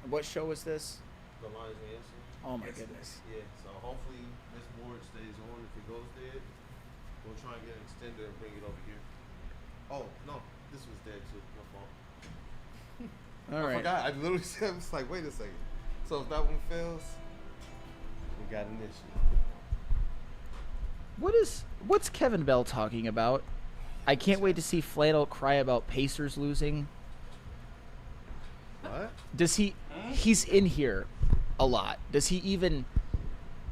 What show is this? The Lions Answer. Oh my goodness. Yeah, so hopefully Miss Ward stays on. If it goes dead, we'll try and get an extender and bring it over here. Oh, no, this was dead too. My fault. All right. I forgot. I literally said, I was like, wait a second. So if that one fails, we got an issue. What's Kevin Bell talking about? I can't wait to see Flannel cry about Pacers losing. What? Does he? He's in here a lot. Does he even?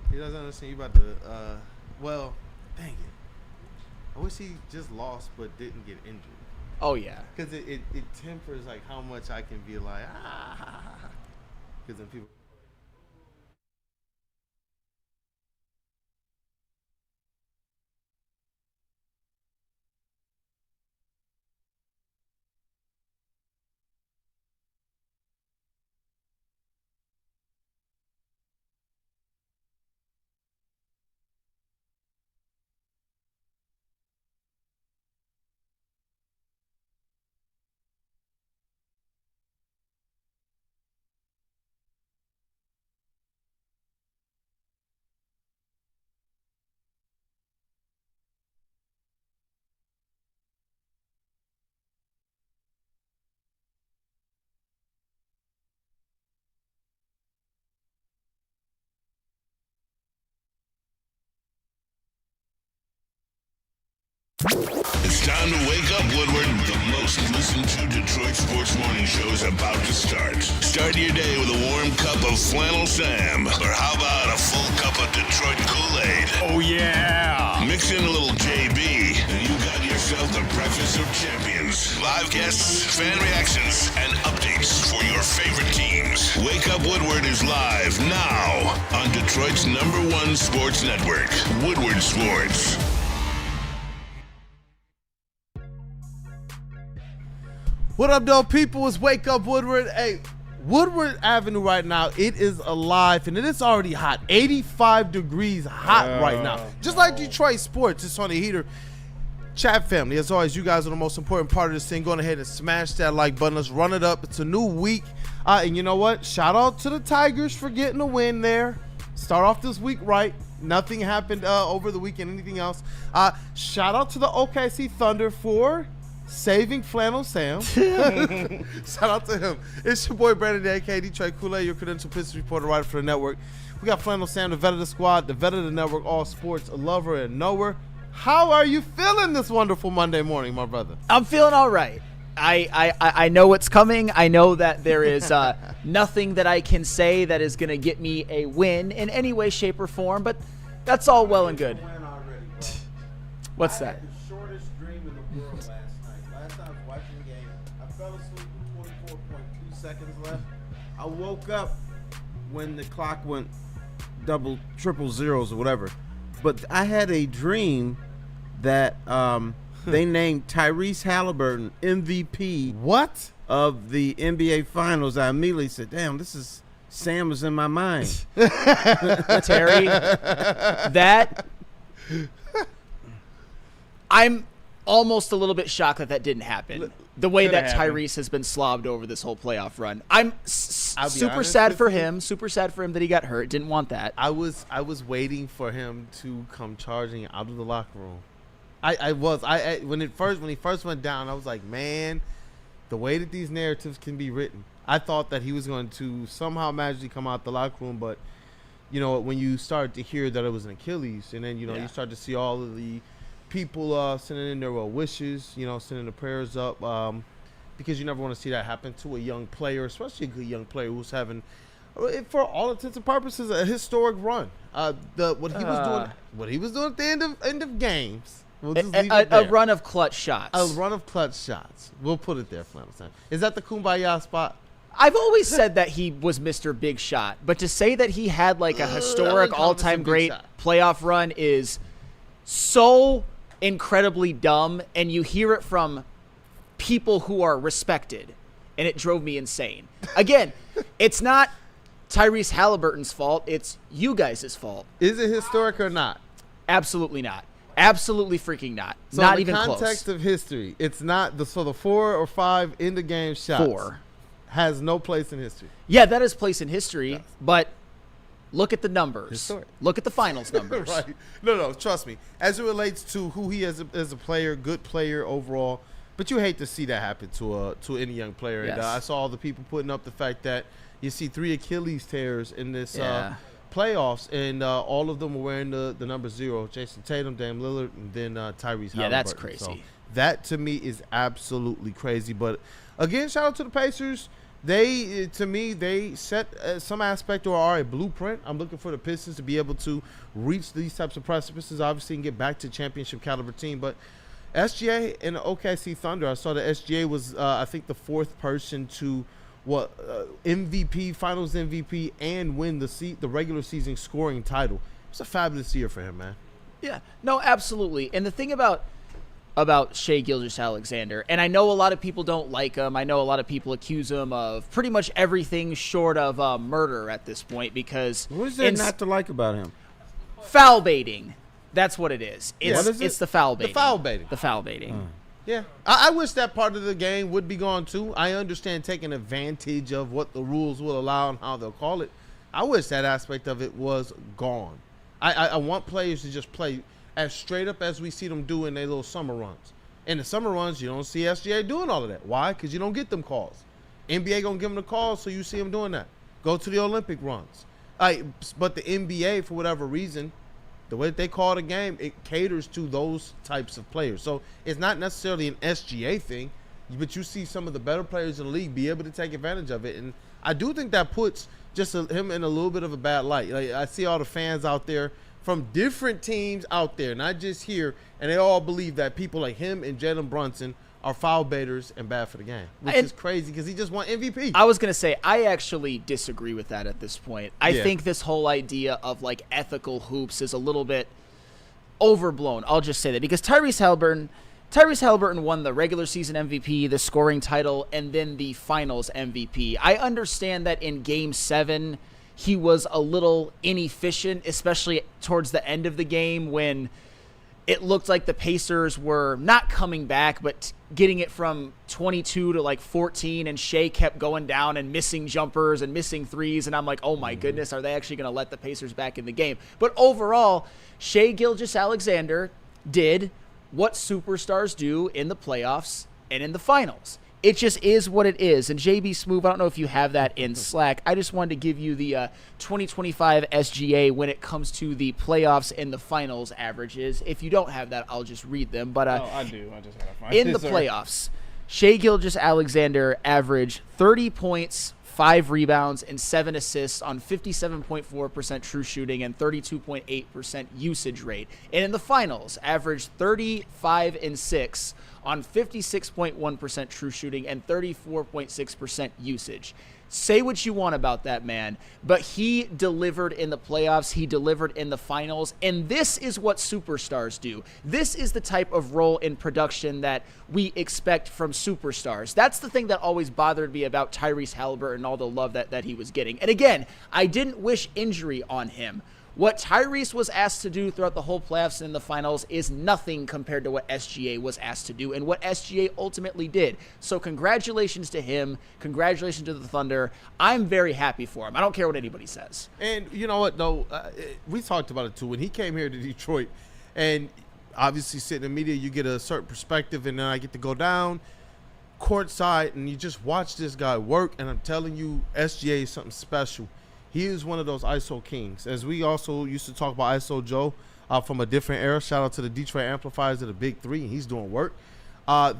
He doesn't understand. You about to, well, dang it. I wish he just lost but didn't get injured. Oh yeah. Because it tempers like how much I can be like, because then people. It's time to wake up, Woodward. The most listened to Detroit sports morning show is about to start. Start your day with a warm cup of Flannel Sam. Or how about a full cup of Detroit Kool-Aid? Oh, yeah. Mix in a little JB, and you got yourself the breakfast of champions. Live guests, fan reactions, and updates for your favorite teams. Wake Up Woodward is live now on Detroit's #1 sports network, Woodward Sports. What up, though, people? It's Wake Up Woodward. Hey, Woodward Avenue right now, it is alive, and it is already hot. 85 degrees hot right now. Just like Detroit sports, it's on the heater. Chat family, as always, you guys are the most important part of this thing. Go ahead and smash that like button. Let's run it up. It's a new week. And you know what? Shout out to the Tigers for getting a win there. Start off this week right. Nothing happened over the weekend, anything else. Shout out to the OKC Thunder for saving Flannel Sam. Shout out to him. It's your boy Brandon, aka Detroit Kool-Aid, your credential Pistons reporter, writer for the network. We got Flannel Sam, the vet of the squad, the vet of the network, all sports, a lover and knower. How are you feeling this wonderful Monday morning, my brother? I'm feeling all right. I know what's coming. I know that there is nothing that I can say that is going to get me a win in any way, shape, or form, but that's all well and good. What's that? Shortest dream in the world last night. Last time I was watching the game, I fell asleep with 24.2 seconds left. I woke up when the clock went double, triple zeros or whatever. But I had a dream that they named Tyrese Haliburton MVP. What? Of the NBA Finals. I immediately said, damn, this is Sam was in my mind. Terry, that I'm almost a little bit shocked that didn't happen. The way that Tyrese has been slobbed over this whole playoff run. I'm super sad for him. Super sad for him that he got hurt. Didn't want that. I was waiting for him to come charging out of the locker room. When he first went down, I was like, man, the way that these narratives can be written. I thought that he was going to somehow magically come out the locker room, but you know, when you start to hear that it was an Achilles, and then you start to see all of the people sending in their well wishes, sending the prayers up, because you never want to see that happen to a young player, especially a good young player who's having, for all intents and purposes, a historic run. What he was doing at the end of games. We'll just leave it there. A run of clutch shots. A run of clutch shots. We'll put it there, Flannel Sam. Is that the Kumbaya spot? I've always said that he was Mr. Big Shot, but to say that he had like a historic all-time great playoff run is so incredibly dumb, and you hear it from people who are respected, and it drove me insane. Again, it's not Tyrese Haliburton's fault. It's you guys' fault. Is it historic or not? Absolutely not. Absolutely freaking not. So not even close. in the context of history, it's not the 4 or 5 in the game shots. 4. has no place in history. Yeah, that is place in history, but look at the numbers. Historic. Look at the finals numbers. Right. No, trust me. As it relates to who he is as a player, good player overall, but you hate to see that happen to any young player. Yes. And I saw all the people putting up the fact that you see 3 Achilles tears in this playoffs, and all of them were wearing the number 0. Jason Tatum, Dame Lillard, and then Tyrese Haliburton. Yeah, that's crazy. So that to me is absolutely crazy. But again, shout out to the Pacers. They set some aspect or are a blueprint. I'm looking for the Pistons to be able to reach these types of precipices, obviously, and get back to championship caliber team. But SGA and the OKC Thunder, I saw that SGA was, I think, the 4th person to MVP, Finals MVP, and win the regular season scoring title. It's a fabulous year for him, man. Yeah, no, absolutely. And the thing about Shai Gilgeous-Alexander, and I know a lot of people don't like him. I know a lot of people accuse him of pretty much everything short of murder at this point because what is there not to like about him? Foul baiting. That's what it is. It's the foul baiting. The foul baiting. The foul baiting. Yeah, I wish that part of the game would be gone too. I understand taking advantage of what the rules will allow and how they'll call it. I wish that aspect of it was gone. I want players to just play as straight up as we see them do in their little summer runs. In the summer runs, you don't see SGA doing all of that. Why? Because you don't get them calls. NBA going to give them the calls, so you see them doing that. Go to the Olympic runs. But the NBA, for whatever reason, the way that they call the game, it caters to those types of players. So it's not necessarily an SGA thing, but you see some of the better players in the league be able to take advantage of it. And I do think that puts just him in a little bit of a bad light. Like, I see all the fans out there from different teams out there, not just here, and they all believe that people like him and Jalen Brunson are foul baiters and bad for the game, which is crazy because he just won MVP. I was going to say, I actually disagree with that at this point. I think this whole idea of, like, ethical hoops is a little bit overblown. I'll just say that because Tyrese Haliburton won the regular season MVP, the scoring title, and then the finals MVP. I understand that in Game 7, he was a little inefficient, especially towards the end of the game when it looked like the Pacers were not coming back, but getting it from 22 to like 14, and Shai kept going down and missing jumpers and missing threes, and I'm like, oh my goodness, are they actually going to let the Pacers back in the game? But overall, Shai Gilgeous-Alexander did what superstars do in the playoffs and in the finals. It just is what it is. And JB Smoove, I don't know if you have that in Slack. I just wanted to give you the 2025 SGA when it comes to the playoffs and the finals averages. If you don't have that, I'll just read them. But I do. I just gotta find in the playoffs, Shai Gilgeous-Alexander averaged 30 points, 5 rebounds, and 7 assists on 57.4% true shooting and 32.8% usage rate. And in the finals, averaged 35 and 6 on 56.1% true shooting and 34.6% usage. Say what you want about that man, but he delivered in the playoffs, he delivered in the finals, and this is what superstars do. This is the type of role in production that we expect from superstars. That's the thing that always bothered me about Tyrese Haliburton and all the love that he was getting. And again, I didn't wish injury on him. What Tyrese was asked to do throughout the whole playoffs and in the finals is nothing compared to what SGA was asked to do and what SGA ultimately did. So congratulations to him. Congratulations to the Thunder. I'm very happy for him. I don't care what anybody says. And you know what, though? We talked about it, too. When he came here to Detroit, and obviously sitting in the media, you get a certain perspective, and then I get to go down courtside, and you just watch this guy work, and I'm telling you, SGA is something special. He is one of those ISO kings. As we also used to talk about ISO Joe from a different era. Shout out to the Detroit Amplifiers of the Big Three. He's doing work.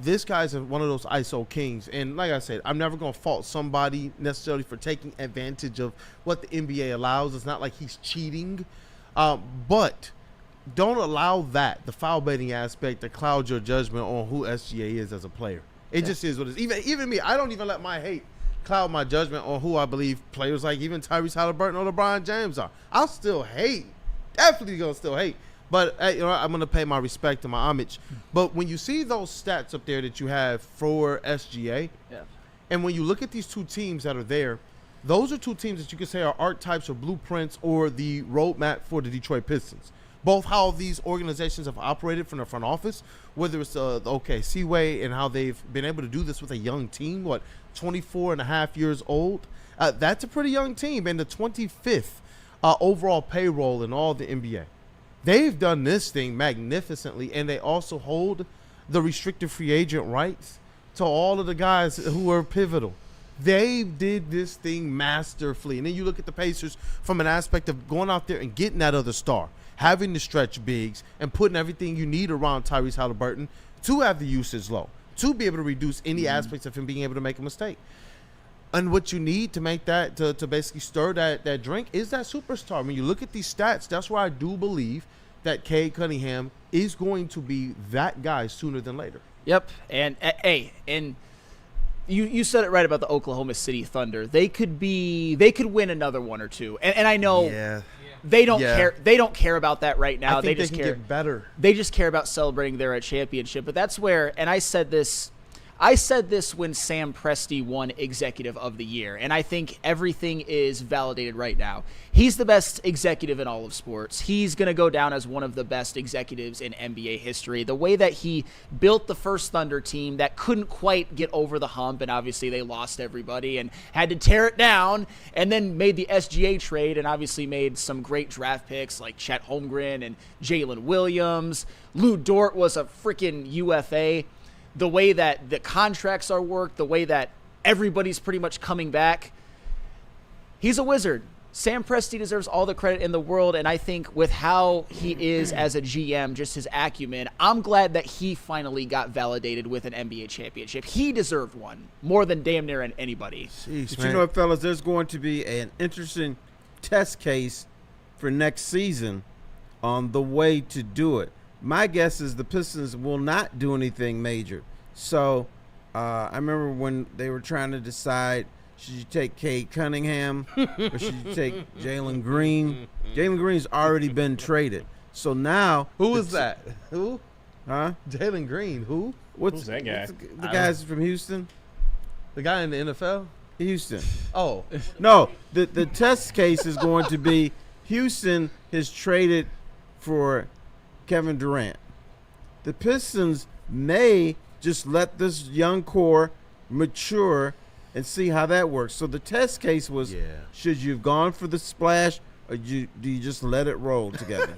This guy's one of those ISO kings. And like I said, I'm never going to fault somebody necessarily for taking advantage of what the NBA allows. It's not like he's cheating. But don't allow that, the foul baiting aspect, to cloud your judgment on who SGA is as a player. It just is what it is. Even me, I don't even let my hate cloud my judgment on who I believe players like even Tyrese Haliburton or LeBron James are. I'll still hate. Definitely going to still hate. But I'm going to pay my respect and my homage. But when you see those stats up there that you have for SGA, and when you look at these two teams that are there, those are two teams that you can say are archetypes or blueprints or the roadmap for the Detroit Pistons. both how these organizations have operated from the front office, whether it's the OKC way and how they've been able to do this with a young team, 24 and a half years old. That's a pretty young team, and the 25th overall payroll in all the NBA. They've done this thing magnificently, and they also hold the restricted free agent rights to all of the guys who are pivotal. They did this thing masterfully. And then you look at the Pacers from an aspect of going out there and getting that other star, having the stretch bigs, and putting everything you need around Tyrese Haliburton to have the usage low, to be able to reduce any aspects of him being able to make a mistake. And what you need to make that, to basically stir that drink, is that superstar. When you look at these stats, that's where I do believe that Cade Cunningham is going to be that guy sooner than later. Yep. And, and you said it right about the Oklahoma City Thunder. They could win another one or two. And I know they don't care. They don't care about that right now. I think they just can care. Get better. They just care about celebrating their championship. But that's where, and I said this when Sam Presti won Executive of the Year, and I think everything is validated right now. He's the best executive in all of sports. He's going to go down as one of the best executives in NBA history. The way that he built the first Thunder team that couldn't quite get over the hump, and obviously they lost everybody and had to tear it down, and then made the SGA trade and obviously made some great draft picks like Chet Holmgren and Jalen Williams. Lou Dort was a freaking UFA. The way that the contracts are worked, the way that everybody's pretty much coming back. He's a wizard. Sam Presti deserves all the credit in the world, and I think with how he is as a GM, just his acumen, I'm glad that he finally got validated with an NBA championship. He deserved one more than damn near anybody. Jeez, but you know what, fellas, there's going to be an interesting test case for next season on the way to do it. My guess is the Pistons will not do anything major. So I remember when they were trying to decide, should you take Cade Cunningham or should you take Jalen Greene? Jalen Green's already been traded. So now. Who is that? Who? Huh? Jalen Greene. Who? Who's that guy? The guys from Houston? The guy in the NFL? Houston. Oh. No, the test case is going to be Houston has traded for Kevin Durant. The Pistons may just let this young core mature and see how that works. So the test case was, should you have gone for the splash or do you just let it roll together?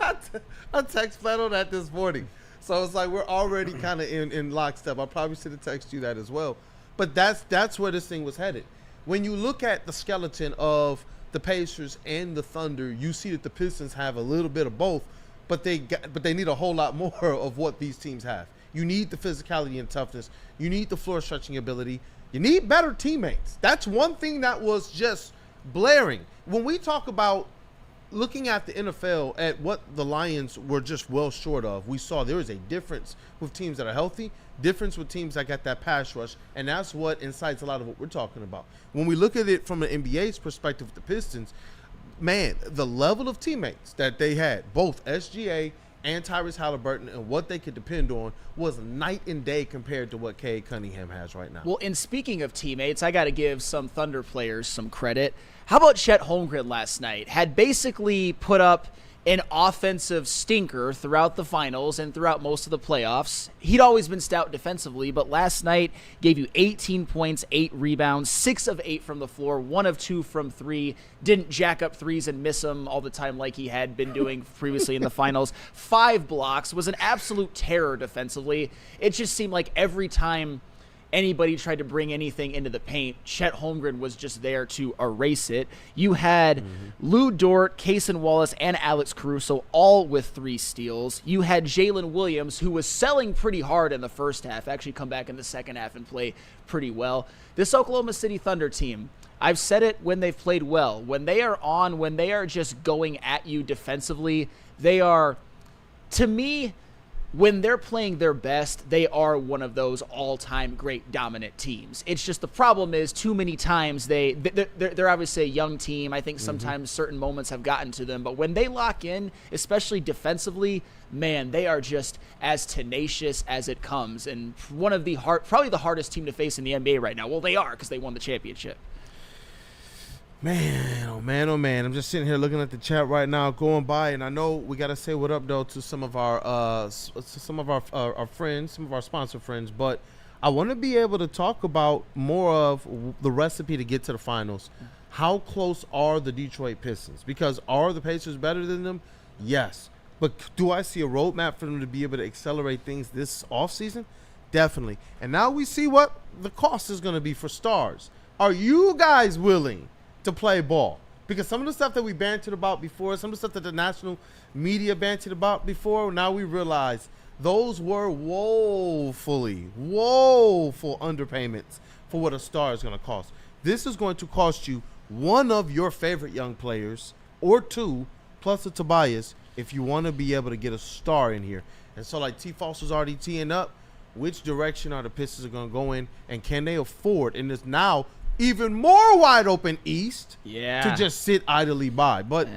I text Flannel that this morning. So it's like we're already kind of in lockstep. I probably should have texted you that as well. But that's where this thing was headed. When you look at the skeleton of the Pacers and the Thunder, you see that the Pistons have a little bit of both, but they need a whole lot more of what these teams have. You need the physicality and toughness. You need the floor stretching ability. You need better teammates. That's one thing that was just blaring. When we talk about looking at the NFL at what the Lions were just well short of, we saw there is a difference with teams that are healthy, difference with teams that got that pass rush, and that's what incites a lot of what we're talking about. When we look at it from an NBA's perspective with the Pistons, man, the level of teammates that they had, both SGA and Tyrese Haliburton, and what they could depend on was night and day compared to what Cade Cunningham has right now. Well, and speaking of teammates, I got to give some Thunder players some credit. How about Chet Holmgren last night? Had basically put up an offensive stinker throughout the finals and throughout most of the playoffs. He'd always been stout defensively, but last night gave you 18 points, 8 rebounds, 6 of 8 from the floor, 1 of 2 from 3. Didn't jack up threes and miss them all the time like he had been doing previously in the finals. 5 blocks, was an absolute terror defensively. It just seemed like every time anybody tried to bring anything into the paint, Chet Holmgren was just there to erase it. You had Lou Dort, Kaysen Wallace, and Alex Caruso all with 3 steals. You had Jalen Williams, who was selling pretty hard in the first half, actually come back in the second half and play pretty well. This Oklahoma City Thunder team, I've said it when they've played well. When they are on, when they are just going at you defensively, they are, to me, when they're playing their best, they are one of those all-time great dominant teams. It's just the problem is too many times they're obviously a young team. I think sometimes certain moments have gotten to them. But when they lock in, especially defensively, man, they are just as tenacious as it comes. And one of the probably the hardest team to face in the NBA right now. Well, they are because they won the championship. Man, oh man, oh man! I'm just sitting here looking at the chat right now, going by, and I know we gotta say what up though to some of our friends, some of our sponsor friends. But I want to be able to talk about more of the recipe to get to the finals. How close are the Detroit Pistons? Because are the Pacers better than them? Yes, but do I see a roadmap for them to be able to accelerate things this offseason? Definitely. And now we see what the cost is going to be for stars. Are you guys willing to play ball? Because some of the stuff that we bantered about before, some of the stuff that the national media bantered about before, now we realize those were woeful underpayments for what a star is going to cost. This is going to cost you one of your favorite young players or two plus a Tobias if you want to be able to get a star in here. And so like T. Foster's already teeing up, which direction are the Pistons going to go in, and can they afford in this now even more wide open East to just sit idly by? But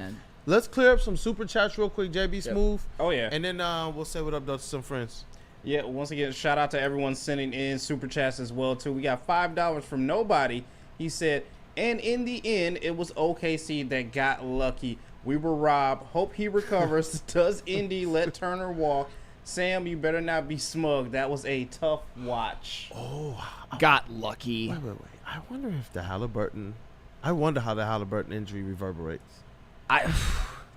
let's clear up some super chats real quick, JB Smooth. Oh, yeah. And then we'll say what up to some friends. Yeah, once again, shout out to everyone sending in super chats as well, too. We got $5 from Nobody. He said, and in the end, it was OKC that got lucky. We were robbed. Hope he recovers. Does Indy let Turner walk? Sam, you better not be smug. That was a tough watch. Oh, got lucky. Wait. I wonder if I wonder how the Haliburton injury reverberates.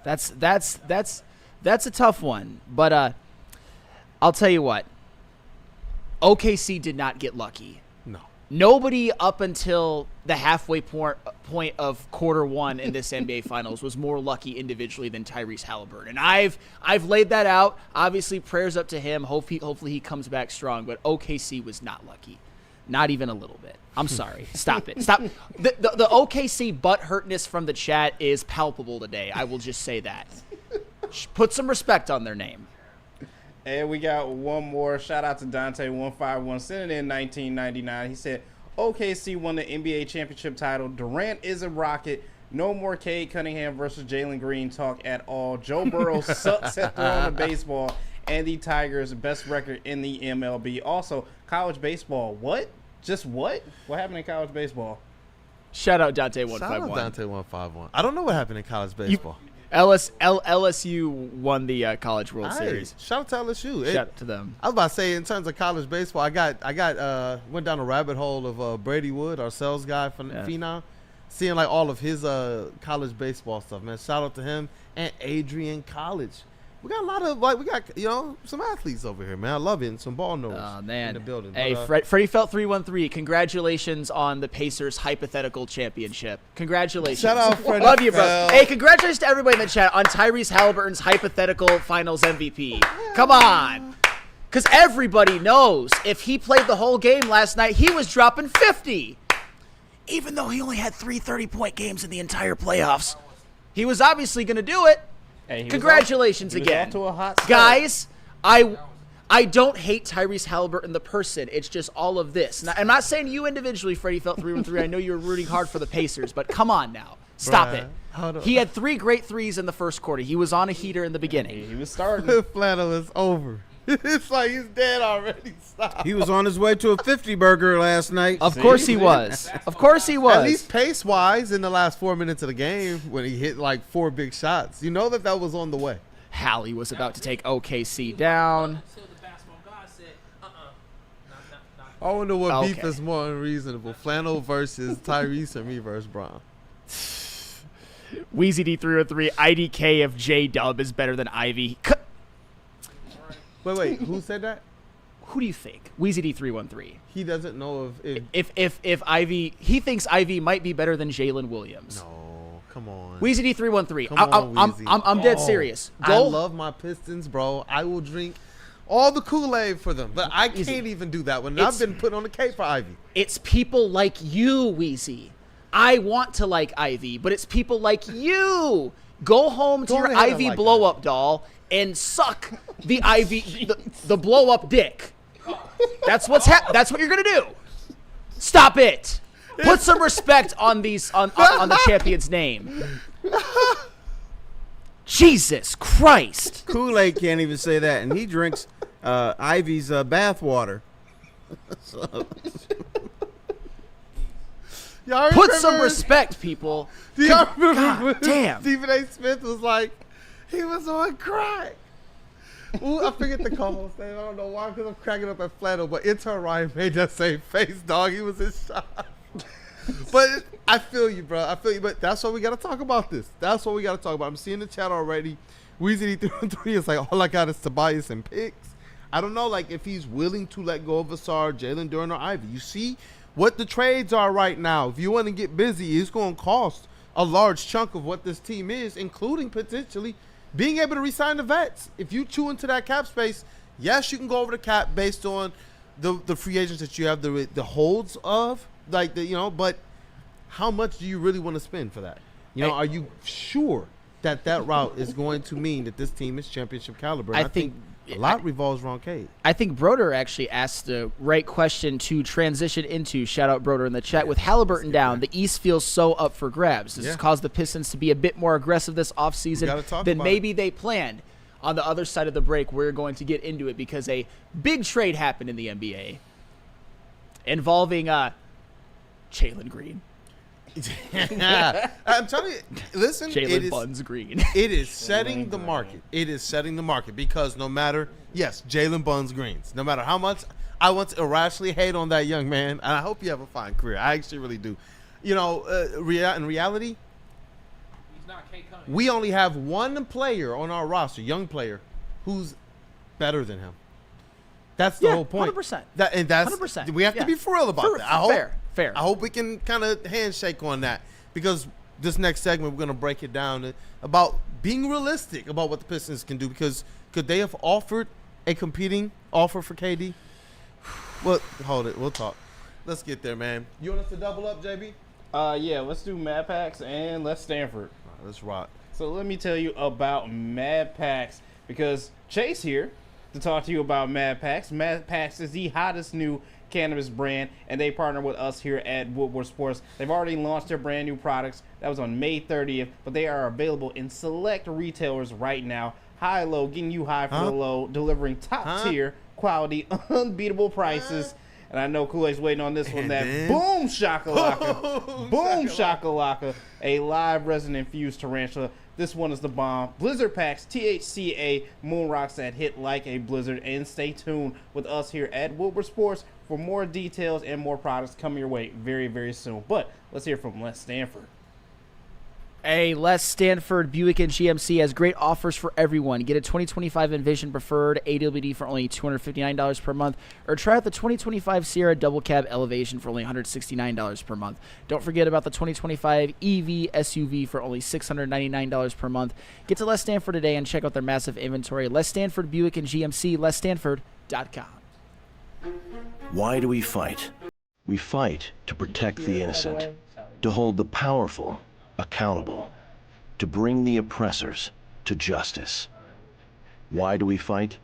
That's a tough one. But I'll tell you what. OKC did not get lucky. No. Nobody up until the halfway point of quarter one in this NBA Finals was more lucky individually than Tyrese Haliburton. And I've laid that out. Obviously, prayers up to him. Hopefully he comes back strong. But OKC was not lucky. Not even a little bit. I'm sorry. Stop it. Stop. The OKC butthurtness from the chat is palpable today. I will just say that. Put some respect on their name. And we got one more. Shout out to Dante151 sending in 1999. He said, OKC won the NBA championship title. Durant is a Rocket. No more Cade Cunningham versus Jalen Green talk at all. Joe Burrow sucks at throwing the baseball. And the Tigers' best record in the MLB. Also, college baseball. What? Just what? What happened in college baseball? Shout out Dante151. Shout out Dante151. I don't know what happened in college baseball. LSU won the College World Series. Shout out to LSU. Shout out to them. I was about to say, in terms of college baseball, I went down a rabbit hole of Brady Wood, our sales guy from Phenom, seeing like all of his college baseball stuff. Man, shout out to him and Adrian College. We got a lot of some athletes over here, man. I love it. And some ball knowers in the building. Hey, Freddie Felt 313. Congratulations on the Pacers hypothetical championship. Congratulations. Shout out, Freddie. Love you, bro. Hey, congratulations to everybody in the chat on Tyrese Haliburton's hypothetical Finals MVP. Come on, because everybody knows if he played the whole game last night, he was dropping 50. Even though he only had 3 30-point games in the entire playoffs, he was obviously going to do it. Hey, congratulations again. Off to a hot start. Guys, I don't hate Tyrese Haliburton the person. It's just all of this. Now, I'm not saying you individually, Freddie Felt 313. I know you were rooting hard for the Pacers, but come on now. Stop it. He had 3 great threes in the first quarter. He was on a heater in the beginning. He was starting. Flannel is over. It's like he's dead already. Stop. He was on his way to a 50 burger last night. Of course he was. Of course he was. At least pace-wise in the last 4 minutes of the game when he hit like 4 big shots. You know that was on the way. Hallie was about to take OKC down. So the basketball god said, I wonder what beef is more unreasonable. Flannel versus Tyrese or me versus Brown. Weezy D303, IDK of J-Dub is better than Ivy. Wait, who said that? Who do you think? Weezy D313. He doesn't know if Ivy, he thinks Ivy might be better than Jalen Williams. No, come on. Weezy D313. Weezy. I'm dead serious. I love my Pistons, bro. I will drink all the Kool-Aid for them, but I can't even do that when I've been put on the K for Ivy. It's people like you, Weezy. I want to like Ivy, but it's people like you. Go home to your Ivy blow-up doll and suck the Ivy, the blow-up dick. That's what you're gonna do. Stop it. Put some respect on these on the champion's name. Jesus Christ. Kool-Aid can't even say that, and he drinks Ivy's bath water. Y'all Put some remember- respect, people. Do y'all remember when damn. Stephen A. Smith was like, he was on crack. Ooh, I forget the co-host name. I don't know why, because I'm cracking up at Flannel, but intern Ryan made that same face, dog. He was in shock. But I feel you, bro. I feel you. But that's why we got to talk about this. That's what we got to talk about. I'm seeing the chat already. Weezy threw 3. It's like, all I got is Tobias and picks. I don't know, like, if he's willing to let go of Asar, Jalen Duren, or Ivy. You see what the trades are right now. If you want to get busy, it's going to cost a large chunk of what this team is, including potentially being able to re-sign the vets. If you chew into that cap space, yes, you can go over the cap based on the free agents that you have the holds of, like but how much do you really want to spend for that? Are you sure that route is going to mean that this team is championship caliber? I think a lot revolves around Cade. I think Broder actually asked the right question to transition into. Shout out Broder in the chat. With Haliburton down, the East feels so up for grabs. This has caused the Pistons to be a bit more aggressive this offseason than maybe they planned. On the other side of the break, we're going to get into it because a big trade happened in the NBA involving Jalen Green. I'm telling you, listen, Jalen Buns Green. It is setting the market. It is setting the market because no matter, Jalen Buns Greens, no matter how much I want to irrationally hate on that young man, and I hope you have a fine career. I actually really do. In reality, we only have one player on our roster, young player, who's better than him. That's the whole point. 100%. That's 100%. We have to be for real about that. Fair. I hope we can kind of handshake on that because this next segment we're going to break it down about being realistic about what the Pistons can do, because could they have offered a competing offer for KD? Well, hold it. We'll talk. Let's get there, man. You want us to double up, JB? Yeah, let's do Mad Packs and let's Stanford. All right, let's rock. So let me tell you about Mad Packs, because Chase here to talk to you about Mad Packs. Mad Packs is the hottest new cannabis brand, and they partner with us here at Woodward Sports. They've already launched their brand new products. That was on May 30th, but they are available in select retailers right now. High Low, getting you high for the low, delivering top tier quality, unbeatable prices. And I know Kool-Aid's waiting on this one. Boom shakalaka, boom shakalaka, a live resin infused tarantula. This one is the bomb. Blizzard Packs, THCA, moon rocks that hit like a blizzard. And stay tuned with us here at Woodward Sports for more details and more products coming your way very, very soon. But let's hear from Les Stanford. Hey, Les Stanford, Buick and GMC has great offers for everyone. Get a 2025 Envision Preferred AWD for only $259 per month, or try out the 2025 Sierra Double Cab Elevation for only $169 per month. Don't forget about the 2025 EV SUV for only $699 per month. Get to Les Stanford today and check out their massive inventory. Les Stanford, Buick and GMC, lesstanford.com. Why do we fight? We fight to protect the innocent, to hold the powerful accountable, to bring the oppressors to justice. Why do we fight?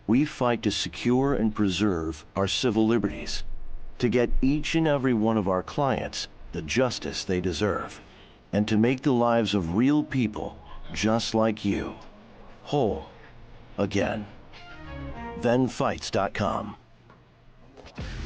We fight to secure and preserve our civil liberties, to get each and every one of our clients the justice they deserve, and to make the lives of real people just like you whole again. ThenFights.com.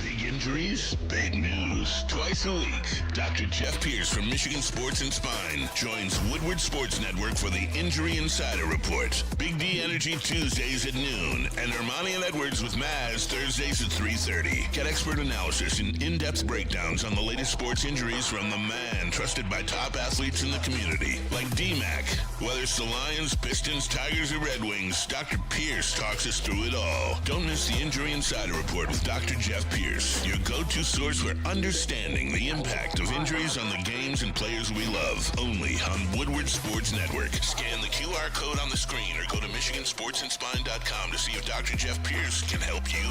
Big injuries, big news. Twice a week, Dr. Jeff Pierce from Michigan Sports and Spine joins Woodward Sports Network for the Injury Insider Report. Big D Energy Tuesdays at noon, and Ermanni and Edwards with Maz Thursdays at 3:30. Get expert analysis and in-depth breakdowns on the latest sports injuries from the man trusted by top athletes in the community, like D-Mac. Whether it's the Lions, Pistons, Tigers, or Red Wings, Dr. Pierce talks us through it all. Don't miss the Injury Insider Report with Dr. Jeff Pierce, your go-to source for understanding the impact of injuries on the games and players we love. Only on Woodward Sports Network. Scan the QR code on the screen or go to MichiganSportsandSpine.com to see if Dr. Jeff Pierce can help you.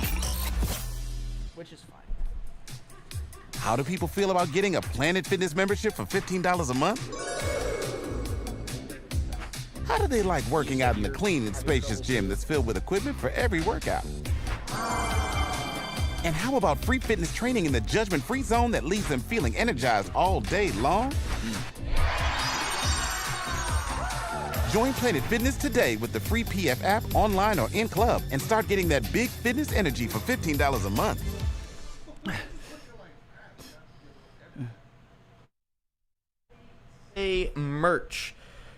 Which is fine. How do people feel about getting a Planet Fitness membership for $15 a month? How do they like working out in a clean and spacious gym that's filled with equipment for every workout? And how about free fitness training in the judgment-free zone that leaves them feeling energized all day long? Join Planet Fitness today with the free PF app, online or in club, and start getting that big fitness energy for $15 a month. merch.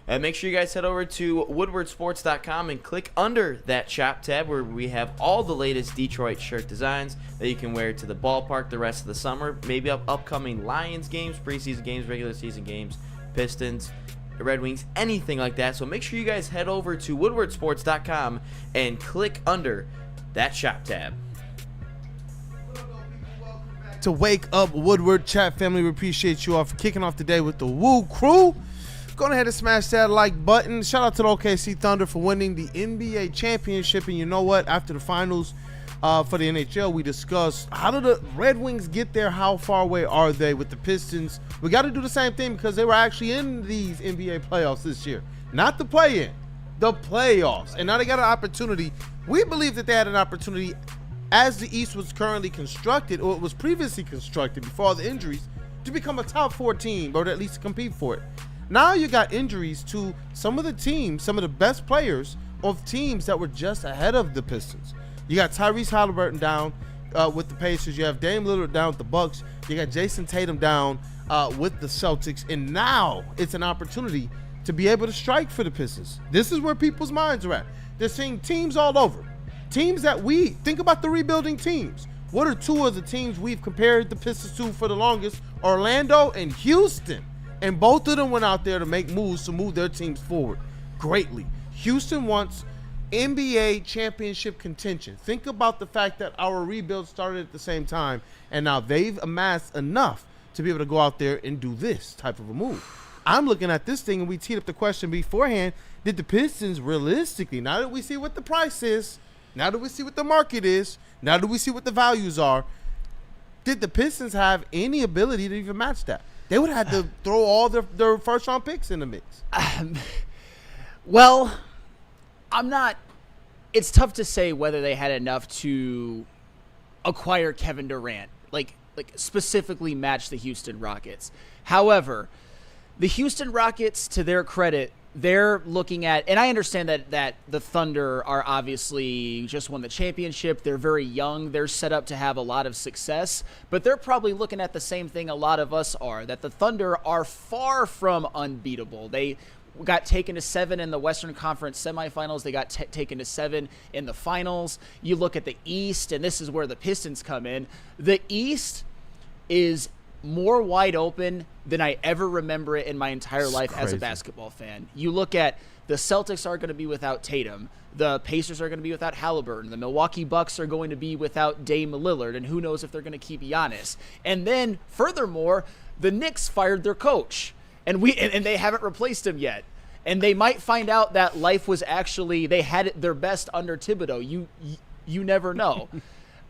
Make sure you guys head over to woodwardsports.com and click under that shop tab where we have all the latest Detroit shirt designs that you can wear to the ballpark the rest of the summer, maybe upcoming Lions games, preseason games, regular season games, Pistons, Red Wings, anything like that. So make sure you guys head over to woodwardsports.com and click under that shop tab. To Wake Up Woodward chat family, we appreciate you all for kicking off the day with the WUW Crew. Go ahead and smash that like button. Shout out to the OKC Thunder for winning the NBA championship. And you know what? After the finals for the NHL, we discussed how do the Red Wings get there? How far away are they with the Pistons? We got to do the same thing because they were actually in these NBA playoffs this year. Not the play-in, the playoffs. And now they got an opportunity. We believe that they had an opportunity as the East was currently constructed, or it was previously constructed before all the injuries, to become a top 4 team, or at least compete for it. Now you got injuries to some of the teams, some of the best players of teams that were just ahead of the Pistons. You got Tyrese Haliburton down with the Pacers. You have Dame Lillard down with the Bucks. You got Jason Tatum down with the Celtics. And now it's an opportunity to be able to strike for the Pistons. This is where people's minds are at. They're seeing teams all over. Teams that we think about the rebuilding teams. What are two of the teams we've compared the Pistons to for the longest? Orlando and Houston. And both of them went out there to make moves to move their teams forward greatly. Houston wants NBA championship contention. Think about the fact that our rebuild started at the same time, and now they've amassed enough to be able to go out there and do this type of a move. I'm looking at this thing, and we teed up the question beforehand, did the Pistons realistically, now that we see what the price is, now that we see what the market is, now that we see what the values are, did the Pistons have any ability to even match that? They would have to throw all their first-round picks in the mix. Well, I'm not – it's tough to say whether they had enough to acquire Kevin Durant, like specifically match the Houston Rockets. However, the Houston Rockets, to their credit, they're looking at – and I understand that the Thunder are obviously just won the championship. They're very young. They're set up to have a lot of success. But they're probably looking at the same thing a lot of us are, that the Thunder are far from unbeatable. They got taken to 7 in the Western Conference semifinals. They got taken to 7 in the finals. You look at the East, and this is where the Pistons come in. The East is more wide open than I ever remember it in my entire life as a basketball fan. You look at the Celtics are going to be without Tatum. The Pacers are going to be without Haliburton. The Milwaukee Bucks are going to be without Dame Lillard, and who knows if they're going to keep Giannis. And then, furthermore, the Knicks fired their coach, and they haven't replaced him yet. And they might find out that life was actually, they had it their best under Thibodeau. You never know.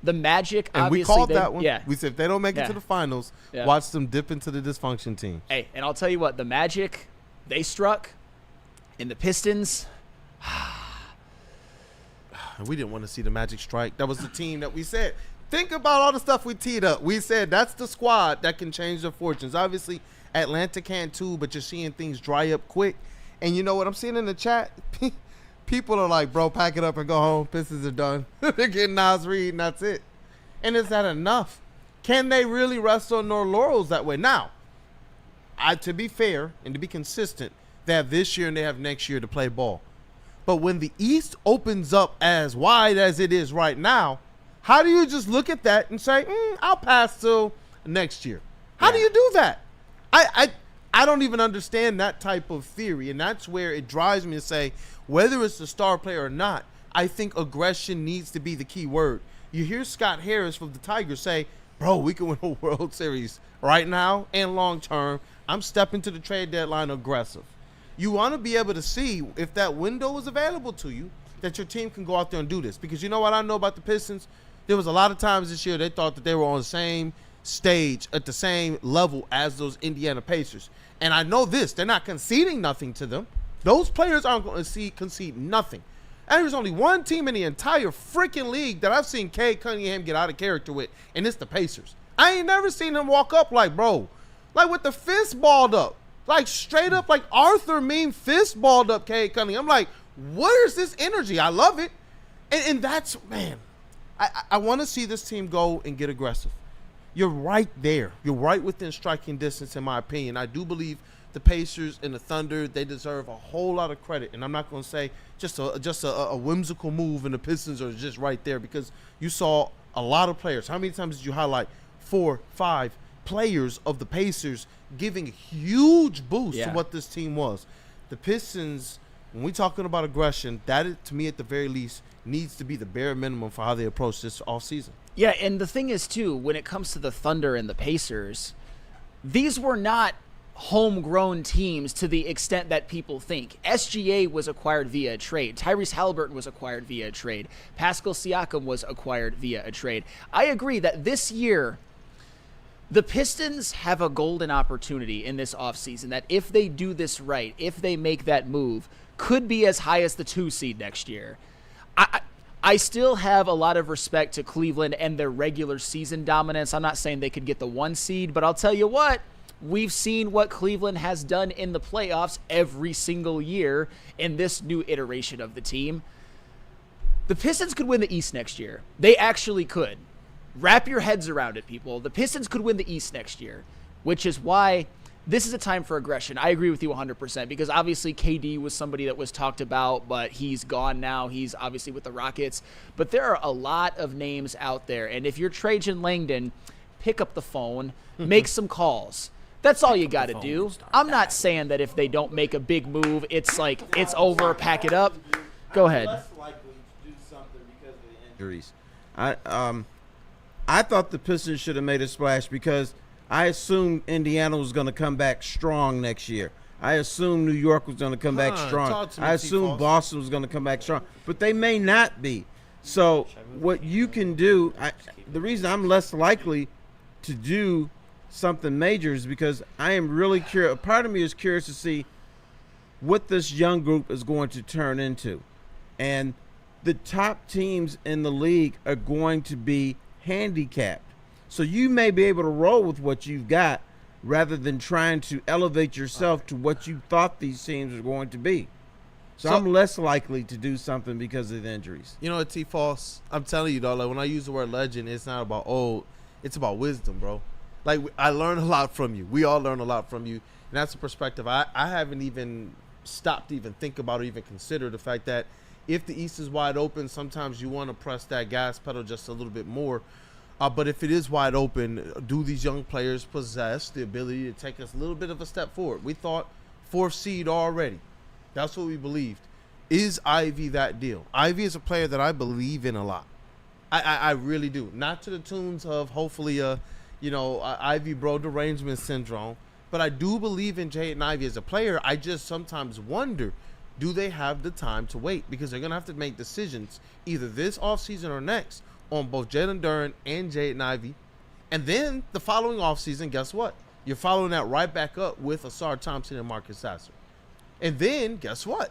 The Magic, and obviously. We called that one. Yeah. We said if they don't make it to the finals, watch them dip into the dysfunction team. Hey, and I'll tell you what, the Magic, they struck, and the Pistons. We didn't want to see the Magic strike. That was the team that we said. Think about all the stuff we teed up. We said that's the squad that can change their fortunes. Obviously, Atlanta can too, but you're seeing things dry up quick. And you know what I'm seeing in the chat? People are like, bro, pack it up and go home. Pistons are done. They're getting Nas Reed, and that's it. And is that enough? Can they really rest on their laurels that way? Now, to be fair and to be consistent, they have this year and they have next year to play ball. But when the East opens up as wide as it is right now, how do you just look at that and say, I'll pass till next year? How do you do that? I don't even understand that type of theory, and that's where it drives me to say, whether it's the star player or not, I think aggression needs to be the key word. You hear Scott Harris from the Tigers say, bro, we can win a World Series right now and long term. I'm stepping to the trade deadline aggressive. You want to be able to see if that window is available to you, that your team can go out there and do this. Because you know what I know about the Pistons? There was a lot of times this year they thought that they were on the same stage at the same level as those Indiana Pacers. And I know this, they're not conceding nothing to them. Those players aren't going to concede nothing. And there's only one team in the entire freaking league that I've seen Cade Cunningham get out of character with, and it's the Pacers. I ain't never seen him walk up like, bro, like with the fist balled up, like straight up, like Arthur Meme fist balled up Cade Cunningham. I'm like, where is this energy? I love it. And that's, man, I want to see this team go and get aggressive. You're right there. You're right within striking distance, in my opinion. I do believe the Pacers and the Thunder, they deserve a whole lot of credit. And I'm not going to say just a whimsical move, and the Pistons are just right there, because you saw a lot of players. How many times did you highlight 4, 5 players of the Pacers giving a huge boost to what this team was? The Pistons, when we're talking about aggression, that, to me, at the very least, needs to be the bare minimum for how they approach this offseason. Yeah, and the thing is, too, when it comes to the Thunder and the Pacers, these were not homegrown teams to the extent that people think. SGA was acquired via a trade. Tyrese Haliburton was acquired via a trade. Pascal Siakam was acquired via a trade. I agree that this year, the Pistons have a golden opportunity in this offseason that if they do this right, if they make that move, could be as high as the 2 seed next year. I still have a lot of respect to Cleveland and their regular season dominance. I'm not saying they could get the 1 seed, but I'll tell you what, we've seen what Cleveland has done in the playoffs every single year in this new iteration of the team. The Pistons could win the East next year. They actually could. Wrap your heads around it, people. The Pistons could win the East next year, which is why this is a time for aggression. I agree with you 100%, because obviously KD was somebody that was talked about, but he's gone now. He's obviously with the Rockets. But there are a lot of names out there, and if you're Trajan Langdon, pick up the phone, make some calls. That's all you got to do. I'm not saying that if they don't make a big move, it's like it's over, pack it up. Go ahead. Less likely to do something because of the injuries. I thought the Pistons should have made a splash because I assumed Indiana was going to come back strong next year. I assumed New York was going to come back strong. I assumed Boston was going to come back strong. But they may not be. So what you can do, the reason I'm less likely to do something major is because I am really curious. Part of me is curious to see what this young group is going to turn into. And the top teams in the league are going to be handicapped. So you may be able to roll with what you've got rather than trying to elevate yourself to what you thought these teams were going to be. So I'm less likely to do something because of the injuries. You know what, T-False? I'm telling you, though, like when I use the word legend, it's not about old. It's about wisdom, bro. Like, I learn a lot from you. We all learn a lot from you. And that's a perspective I haven't even stopped to even think about or even consider the fact that if the East is wide open, sometimes you want to press that gas pedal just a little bit more. But if it is wide open, do these young players possess the ability to take us a little bit of a step forward? We thought 4th seed already. That's what we believed. Is Ivy that deal? Ivy is a player that I believe in a lot. I really do. Not to the tunes of hopefully Ivy bro derangement syndrome, but I do believe in Jaden Ivey as a player. I just sometimes wonder, do they have the time to wait? Because they're going to have to make decisions either this offseason or next on both Jalen Duren and Jaden Ivey. And then the following offseason, guess what? You're following that right back up with Asar Thompson and Marcus Sasser. And then, guess what?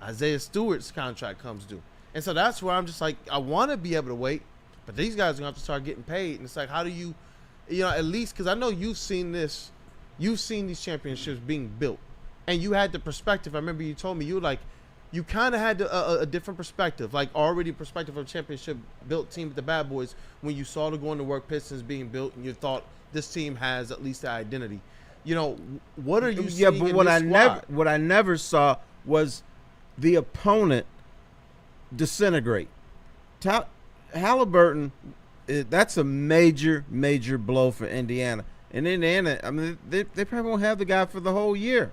Isaiah Stewart's contract comes due. And so that's where I'm just like, I want to be able to wait, but these guys are going to have to start getting paid. And it's like, how do you at least, because I know you've seen this, you've seen these championships being built. And you had the perspective. I remember you told me you kind of had a different perspective, like already perspective of a championship built team with the Bad Boys when you saw the Going to Work Pistons being built and you thought this team has at least the identity. What are you seeing? Yeah, but what I never saw was the opponent disintegrate. Haliburton, that's a major blow for Indiana. And Indiana, I mean, they probably won't have the guy for the whole year,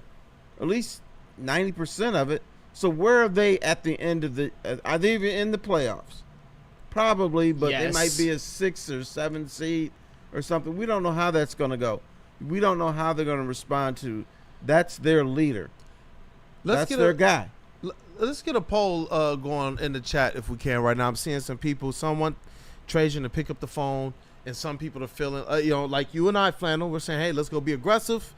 at least 90% of it. So where are they at the end of the? Are they even in the playoffs? Probably, but yes. They might be a 6 or 7 seed or something. We don't know how that's going to go. We don't know how they're going to respond to. That's their leader. That's their guy. Let's get a poll going in the chat if we can right now. I'm seeing some people, someone Trajan to pick up the phone, and some people are feeling, like you and I, Flannel, we're saying, hey, let's go be aggressive.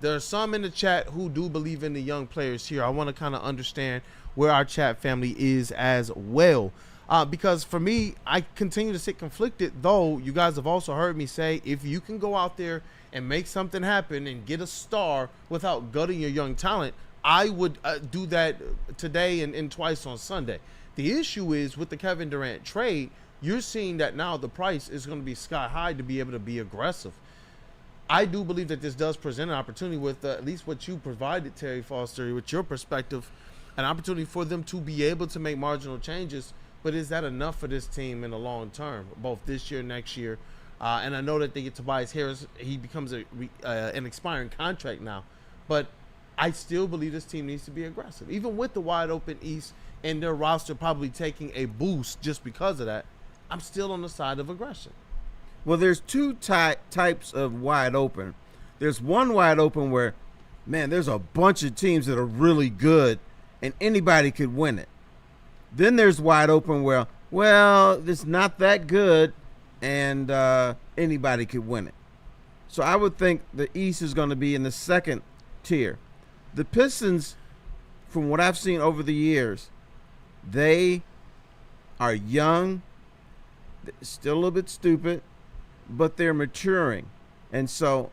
There are some in the chat who do believe in the young players here. I want to kind of understand where our chat family is as well. Because for me, I continue to sit conflicted, though you guys have also heard me say, if you can go out there and make something happen and get a star without gutting your young talent, I would do that today and twice on Sunday. The issue is with the Kevin Durant trade, you're seeing that now the price is going to be sky high to be able to be aggressive. I do believe that this does present an opportunity with at least what you provided, Terry Foster, with your perspective, an opportunity for them to be able to make marginal changes. But is that enough for this team in the long term, both this year and next year? And I know that they get Tobias Harris. He becomes an expiring contract now. But I still believe this team needs to be aggressive. Even with the wide open East and their roster probably taking a boost just because of that, I'm still on the side of aggression. Well, there's two types of wide open. There's one wide open where, man, there's a bunch of teams that are really good and anybody could win it. Then there's wide open where, well, it's not that good and anybody could win it. So I would think the East is going to be in the second tier. The Pistons, from what I've seen over the years, they are young, still a little bit stupid, but they're maturing. And so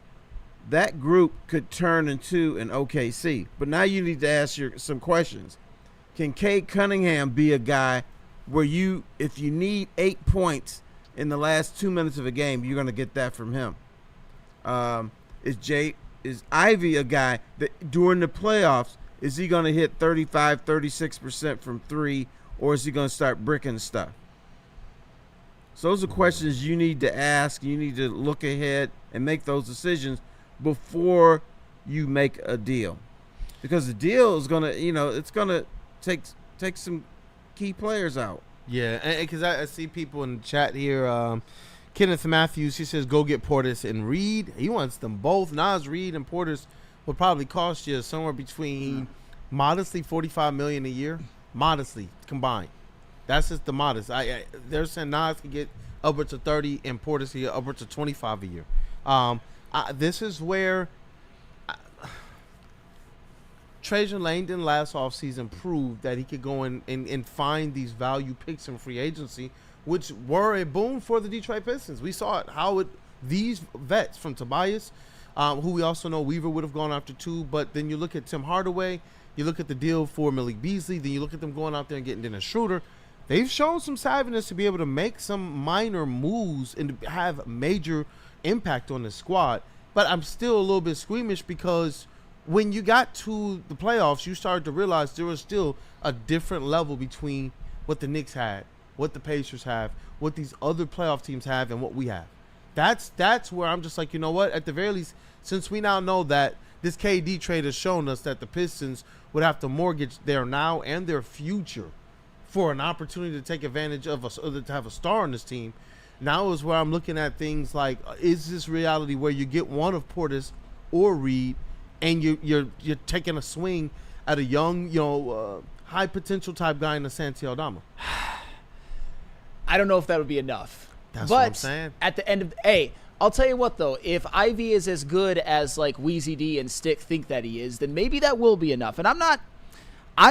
that group could turn into an OKC. But now you need to ask some questions. Can Cade Cunningham be a guy where if you need 8 points in the last 2 minutes of a game, you're going to get that from him? Is Ivy a guy that during the playoffs, is he going to hit 35, 36% from three, or is he going to start bricking stuff? So those are questions you need to ask. You need to look ahead and make those decisions before you make a deal. Because the deal is going to, it's going to take some key players out. Yeah, because I see people in the chat here. Kenneth Matthews, he says, go get Portis and Reed. He wants them both. Nas, Reed, and Portis would probably cost you somewhere between modestly $45 million a year. Modestly combined. That's just the modest. They're saying Nas can get upwards of 30 and Portis can get upwards of 25 a year. This is where Trajan Langdon last offseason proved that he could go and find these value picks in free agency, which were a boon for the Detroit Pistons. We saw it, these vets from Tobias, who we also know Weaver would have gone after too, but then you look at Tim Hardaway, you look at the deal for Malik Beasley, then you look at them going out there and getting Dennis Schroeder. They've shown some savviness to be able to make some minor moves and to have major impact on the squad. But I'm still a little bit squeamish because when you got to the playoffs, you started to realize there was still a different level between what the Knicks had, what the Pacers have, what these other playoff teams have, and what we have. That's where I'm just like, you know what? At the very least, since we now know that this KD trade has shown us that the Pistons would have to mortgage their now and their future for an opportunity to take advantage of to have a star on this team. Now is where I'm looking at things like, is this reality where you get one of Portis or Reed, and you're taking a swing at a young, high potential type guy in the Santi Aldama? I don't know if that would be enough. That's what I'm saying. At the end of I'll tell you what though, if Ivy is as good as like Wheezy D and Stick think that he is, then maybe that will be enough. And I'm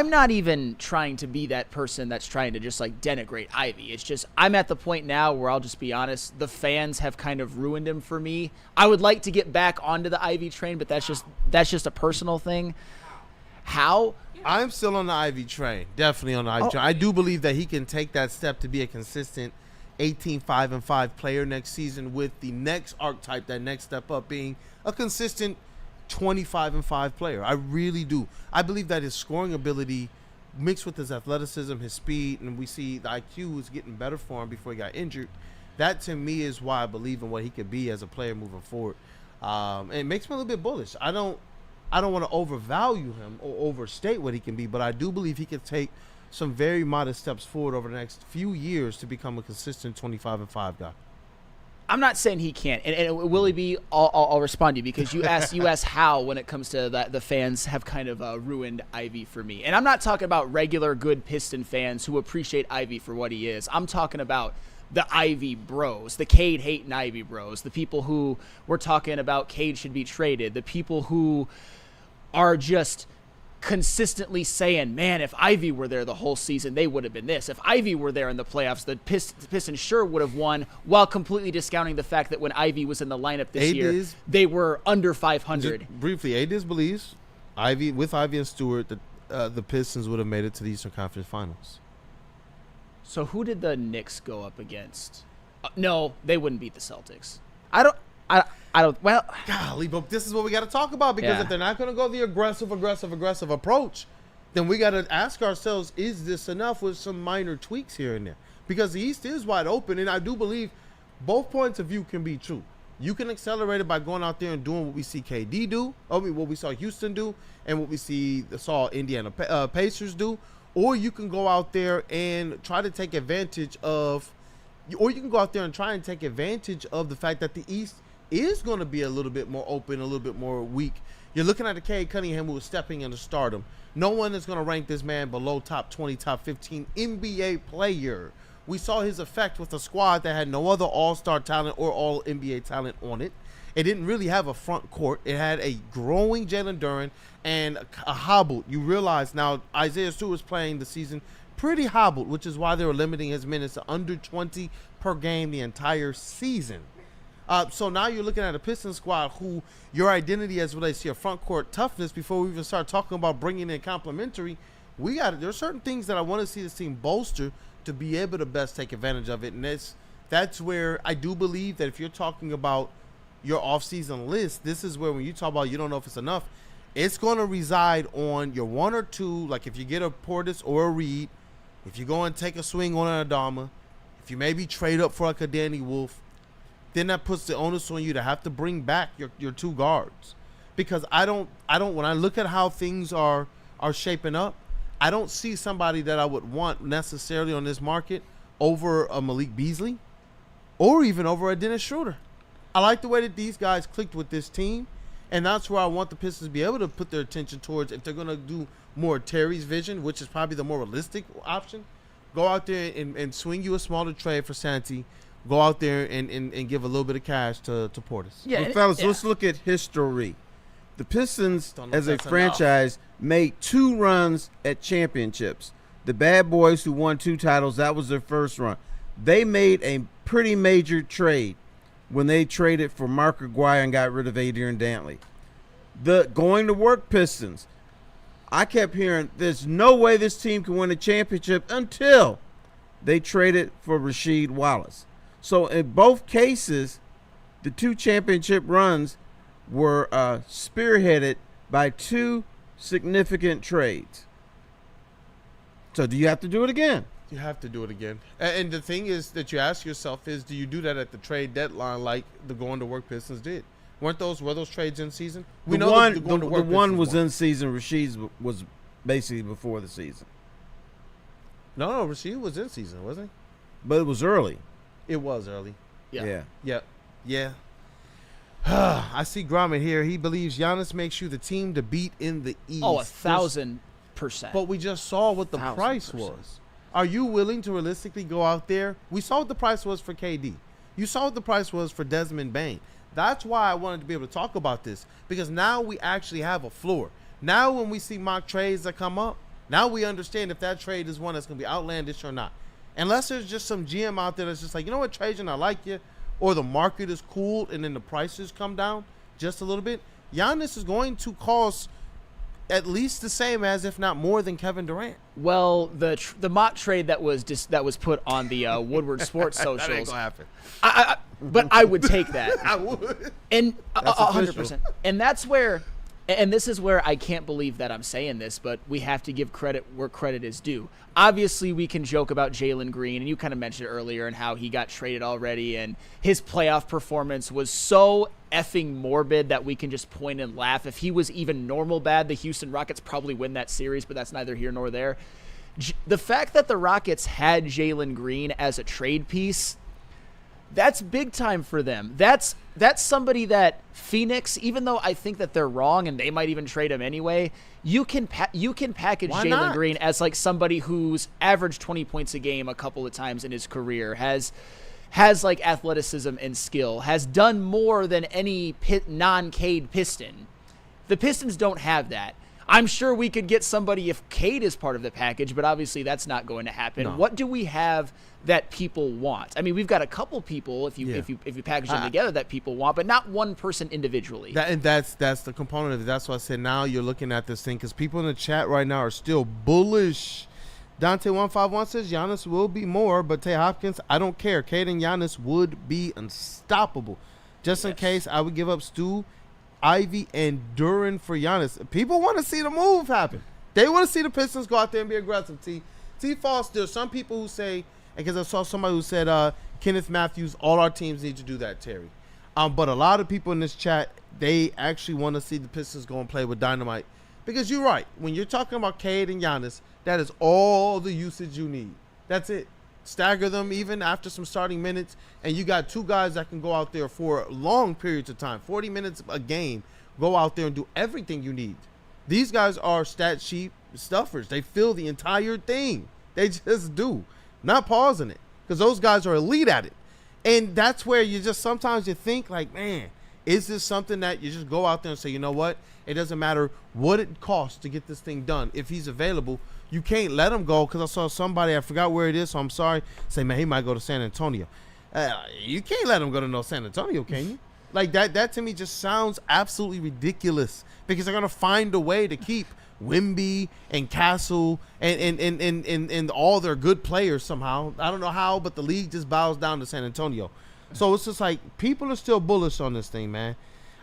not even trying to be that person that's trying to just like denigrate Ivy. It's just I'm at the point now where I'll just be honest, the fans have kind of ruined him for me. I would like to get back onto the Ivy train, but that's just a personal thing. How? I'm still on the Ivy train. Definitely on the Ivy train. I do believe that he can take that step to be a consistent 18-5-5 player next season, with the next archetype, that next step up, being a consistent 25-5 player. I really do. I believe that his scoring ability mixed with his athleticism, his speed, and we see the IQ was getting better for him before he got injured. That to me is why I believe in what he could be as a player moving forward. And it makes me a little bit bullish. I don't want to overvalue him or overstate what he can be, but I do believe he could take some very modest steps forward over the next few years to become a consistent 25-5 guy. I'm not saying he can't, and will he be? I'll respond to you because you asked how when it comes to that the fans have kind of ruined Ivy for me, and I'm not talking about regular good Piston fans who appreciate Ivy for what he is. I'm talking about the Ivy bros, the Cade hating Ivy bros, the people who were talking about Cade should be traded, the people who are just consistently saying, man, if Ivy were there the whole season, they would have been this. If Ivy were there in the playoffs, the Pistons sure would have won, while completely discounting the fact that when Ivy was in the lineup this year, they were under 500. Just briefly, A-Diz believes with Ivy and Stewart that the Pistons would have made it to the Eastern Conference Finals. So who did the Knicks go up against? No, they wouldn't beat the Celtics. I don't. Well, Golly, but this is what we got to talk about because if they're not going to go the aggressive approach, then we got to ask ourselves, is this enough with some minor tweaks here and there? Because the East is wide open, and I do believe both points of view can be true. You can accelerate it by going out there and doing what we see KD do, what we saw Houston do, and what we saw Indiana Pacers do, or you can go out there and try to take advantage of, or you can go out there and try and take advantage of the fact that the East is going to be a little bit more open, a little bit more weak. You're looking at a Cade Cunningham who is stepping into stardom. No one is going to rank this man below top 20, top 15 NBA player. We saw his effect with a squad that had no other all-star talent or all-NBA talent on it. It didn't really have a front court. It had a growing Jalen Duren and a hobbled. You realize now Isaiah Stewart is playing the season pretty hobbled, which is why they were limiting his minutes to under 20 per game the entire season. So now you're looking at a Pistons squad who your identity as relates to your front court toughness, before we even start talking about bringing in complementary, there are certain things that I want to see this team bolster to be able to best take advantage of it. And that's where I do believe that if you're talking about your offseason list, this is where when you talk about you don't know if it's enough, it's going to reside on your one or two, like if you get a Portis or a Reed, if you go and take a swing on an Adama, if you maybe trade up for like a Danny Wolf, then that puts the onus on you to have to bring back your two guards. Because I don't when I look at how things are shaping up, I don't see somebody that I would want necessarily on this market over a Malik Beasley or even over a Dennis Schroeder. I like the way that these guys clicked with this team, and that's where I want the Pistons to be able to put their attention towards. If they're going to do more Terry's vision, which is probably the more realistic option, go out there and swing you a smaller trade for Santi. Go out there and give a little bit of cash to Portis. Yeah, well, fellas, let's look at history. The Pistons, as a franchise, made 2 runs at championships. The Bad Boys, who won 2 titles, that was their first run. They made a pretty major trade when they traded for Mark Aguirre and got rid of Adrian Dantley. The going to work Pistons, I kept hearing there's no way this team can win a championship until they traded for Rasheed Wallace. So in both cases, the 2 championship runs were spearheaded by 2 significant trades. So do you have to do it again? You have to do it again. And the thing is that you ask yourself is, do you do that at the trade deadline like the going to work Pistons did? Were those trades in season? The one was in season. Rasheed's was basically before the season. No, Rasheed was in season, wasn't he? But it was early. It was early. Yeah. I see Gromit here. He believes Giannis makes you the team to beat in the East. Oh, 1,000%. But we just saw what the price was. Are you willing to realistically go out there? We saw what the price was for KD. You saw what the price was for Desmond Bane. That's why I wanted to be able to talk about this, because now we actually have a floor. Now when we see mock trades that come up, now we understand if that trade is one that's going to be outlandish or not. Unless there's just some GM out there that's just like, you know what, Trajan, I like you, or the market is cool and then the prices come down just a little bit, Giannis is going to cost at least the same as, if not more than, Kevin Durant. Well, the mock trade that was put on the Woodward Sports socials. That ain't gonna happen. But I would take that. I would. And 100%. And that's where, and this is where I can't believe that I'm saying this, but we have to give credit where credit is due. Obviously, we can joke about Jalen Greene, and you kind of mentioned it earlier, and how he got traded already, and his playoff performance was so effing morbid that we can just point and laugh. If he was even normal bad, the Houston Rockets probably win that series, but that's neither here nor there. The fact that the Rockets had Jalen Greene as a trade piece, that's big time for them. That's somebody that Phoenix, even though I think that they're wrong and they might even trade him anyway, you can package Jalen Greene as like somebody who's averaged 20 points a game a couple of times in his career, has like athleticism and skill, has done more than any non-Cade Piston. The Pistons don't have that. I'm sure we could get somebody if Cade is part of the package, but obviously that's not going to happen. No. What do we have that people want? I mean, we've got a couple people if you package them together that people want, but not one person individually. That's the component of it. That's why I said now you're looking at this thing, because people in the chat right now are still bullish. Dante151 says Giannis will be more, but Tay Hopkins, I don't care. Cade and Giannis would be unstoppable. Just in case, I would give up Stu, Ivy, and Duran for Giannis. People want to see the move happen. They want to see the Pistons go out there and be aggressive. T. Falls, there's some people who say, because I saw somebody who said, Kenneth Matthews, all our teams need to do that, Terry. But a lot of people in this chat, they actually want to see the Pistons go and play with dynamite. Because you're right. When you're talking about Cade and Giannis, that is all the usage you need. That's it. Stagger them even after some starting minutes, and you got two guys that can go out there for long periods of time, 40 minutes a game, go out there and do everything you need. These guys are stat sheet stuffers. They fill the entire thing. They just do. Not pausing it, because those guys are elite at it. And that's where you just sometimes you think like, man, is this something that you just go out there and say, you know what? It doesn't matter what it costs to get this thing done. If he's available, you can't let him go, because I saw somebody, I forgot where it is, so I'm sorry, say, man, he might go to San Antonio. You can't let him go to San Antonio, can you? Like, that to me just sounds absolutely ridiculous, because they're going to find a way to keep Wemby and Castle and all their good players somehow. I don't know how, but the league just bows down to San Antonio. So it's just like, people are still bullish on this thing, man.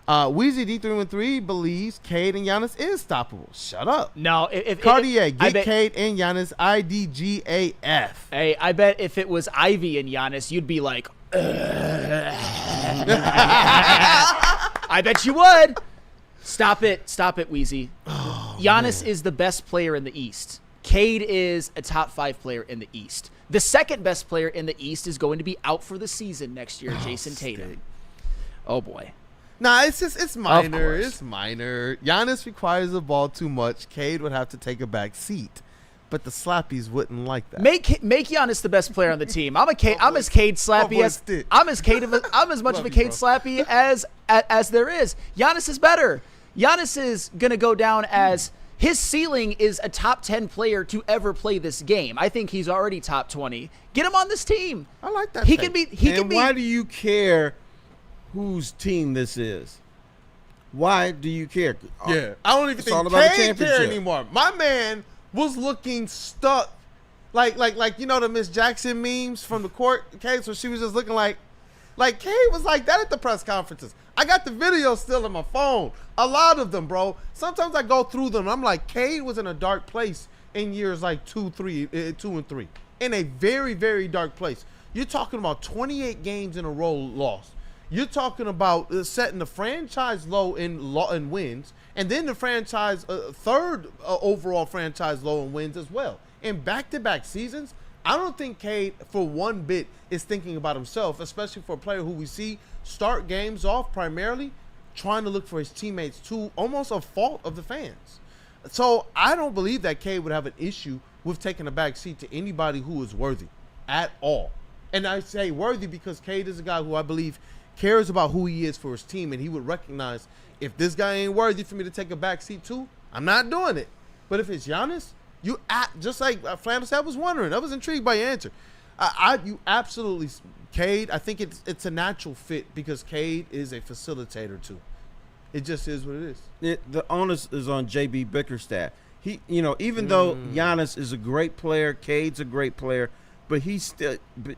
Weezy D313 believes Cade and Giannis is stoppable. Shut up. No, Cartier, get Cade and Giannis, IDGAF. Hey, I bet if it was Ivy and Giannis, you'd be like, I bet you would. Stop it, Weezy. Oh, Giannis is the best player in the East. Cade is a top 5 player in the East. The second best player in the East is going to be out for the season next year, Jason Tatum. Oh, boy. Nah, it's minor. It's minor. Giannis requires the ball too much. Cade would have to take a back seat, but the slappies wouldn't like that. Make Giannis the best player on the team. I'm as Cade slappy as I'm as much of a Cade slappy as there is. Giannis is better. Giannis is gonna go down as his ceiling is a top 10 player to ever play this game. I think he's already top 20. Get him on this team. I like that. He can be. Why do you care whose team this is? Why do you care? Yeah, I don't even think Cade care anymore. My man was looking stuck, like you know the Miss Jackson memes from the court case where she was just looking like Cade was like that at the press conferences. I got the video still on my phone, a lot of them, bro. Sometimes I go through them. I'm like, Cade was in a dark place in years like 2 and 3, in a very, very dark place. You're talking about 28 games in a row lost. You're talking about setting the franchise low in wins, and then the franchise third overall franchise low in wins as well. In back-to-back seasons, I don't think Cade for one bit is thinking about himself, especially for a player who we see start games off primarily trying to look for his teammates to almost a fault of the fans. So I don't believe that Cade would have an issue with taking a back seat to anybody who is worthy at all. And I say worthy because Cade is a guy who I believe cares about who he is for his team, and he would recognize if this guy ain't worthy for me to take a back seat to, I'm not doing it. But if it's Giannis, you just like Flannel Sam was wondering. I was intrigued by your answer. You absolutely, Cade, I think it's a natural fit because Cade is a facilitator too. It just is what it is. The onus is on JB Bickerstaff. He, even though Giannis is a great player, Cade's a great player, but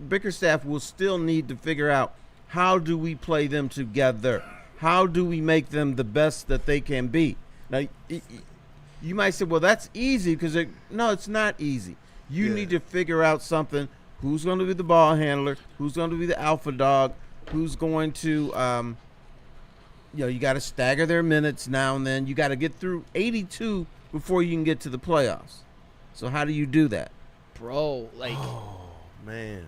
Bickerstaff will still need to figure out, how do we play them together? How do we make them the best that they can be? Now, you might say, well, that's easy because no, it's not easy. You need to figure out something. Who's going to be the ball handler? Who's going to be the alpha dog? Who's going to, you got to stagger their minutes now and then. You got to get through 82 before you can get to the playoffs. So how do you do that? Bro, oh, man.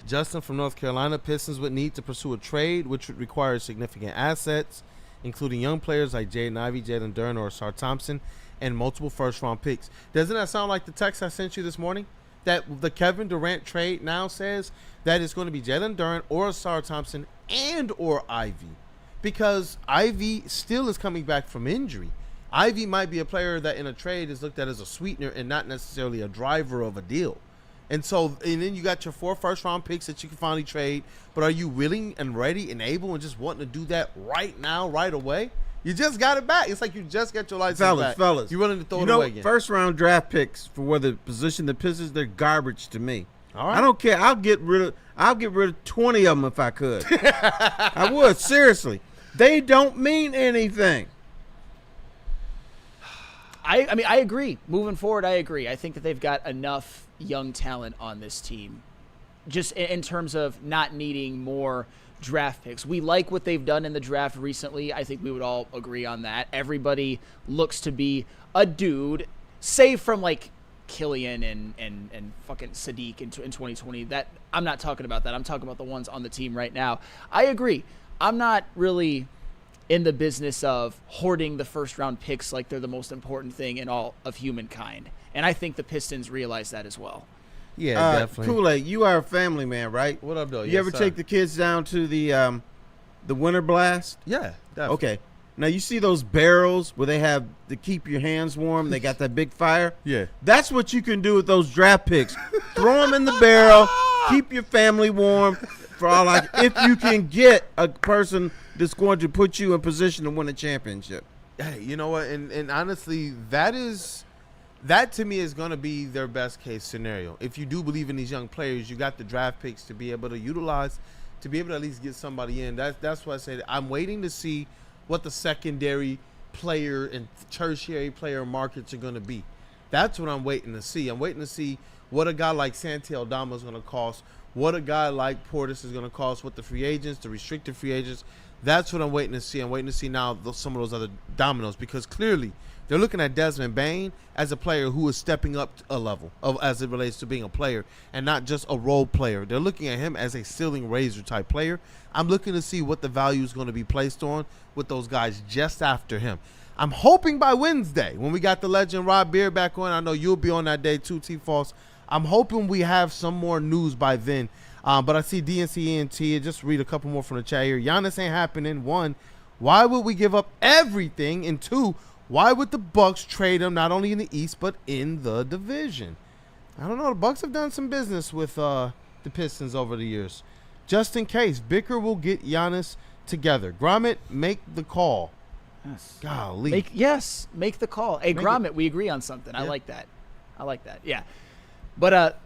Justin from North Carolina, Pistons would need to pursue a trade, which would require significant assets, including young players like Jaden Ivey, Jalen Duren, or Sar Thompson, and multiple first-round picks. Doesn't that sound like the text I sent you this morning? That the Kevin Durant trade now says that it's going to be Jalen Duren or Sar Thompson and or Ivy, because Ivy still is coming back from injury. Ivy might be a player that in a trade is looked at as a sweetener and not necessarily a driver of a deal. And then you got your 4 first-round picks that you can finally trade. But are you willing and ready and able and just wanting to do that right now, right away? You just got it back. It's like you just got your license back. Fellas, you're willing to throw it away again. First-round draft picks for the position the Pistons, they're garbage to me. All right. I don't care. I'll get rid of 20 of them if I could. I would, seriously. They don't mean anything. I mean, I agree. Moving forward, I agree. I think that they've got enough young talent on this team, just in terms of not needing more draft picks. We like what they've done in the draft recently. I think we would all agree on that. Everybody looks to be a dude, save from like Killian and fucking Sadiq in 2020. That I'm not talking about that. I'm talking about the ones on the team right now. I agree. I'm not really in the business of hoarding the first round picks like they're the most important thing in all of humankind. And I think the Pistons realize that as well. Yeah, definitely. Kool-Aid, you are a family man, right? What up, though? You ever take the kids down to the Winter Blast? Yeah, definitely. Okay. Now, you see those barrels where they have to keep your hands warm? They got that big fire? Yeah. That's what you can do with those draft picks. Throw them in the barrel, keep your family warm. For all if you can get a person that's going to put you in position to win a championship. Hey, you know what? And honestly, that to me is going to be their best case scenario. If you do believe in these young players, you got the draft picks to be able to utilize, to be able to at least get somebody in. That's why I said I'm waiting to see what the secondary player and tertiary player markets are going to be. That's what I'm waiting to see. I'm waiting to see what a guy like Santi Aldama is going to cost, what a guy like Portis is going to cost, what the free agents, the restricted free agents. That's what I'm waiting to see. I'm waiting to see now some of those other dominoes, because clearly they're looking at Desmond Bane as a player who is stepping up a level as it relates to being a player and not just a role player. They're looking at him as a ceiling raiser type player. I'm looking to see what the value is going to be placed on with those guys just after him. I'm hoping by Wednesday, when we got the legend Rob Beard back on, I know you'll be on that day too, T-False. I'm hoping we have some more news by then. But I see DNC ENT. Just read a couple more from the chat here. Giannis ain't happening. 1, why would we give up everything? And 2, why would the Bucks trade him not only in the East but in the division? I don't know. The Bucks have done some business with the Pistons over the years. Just in case, Bicker will get Giannis together. Gromit, make the call. Yes. Golly. Make the call. Hey, Gromit, we agree on something. Yeah. I like that. Yeah. But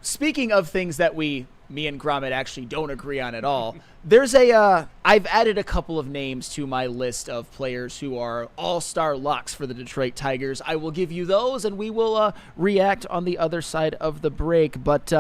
speaking of things that me and Gromit actually don't agree on at all, there's I've added a couple of names to my list of players who are all-star locks for the Detroit Tigers. I will give you those, and we will react on the other side of the break. But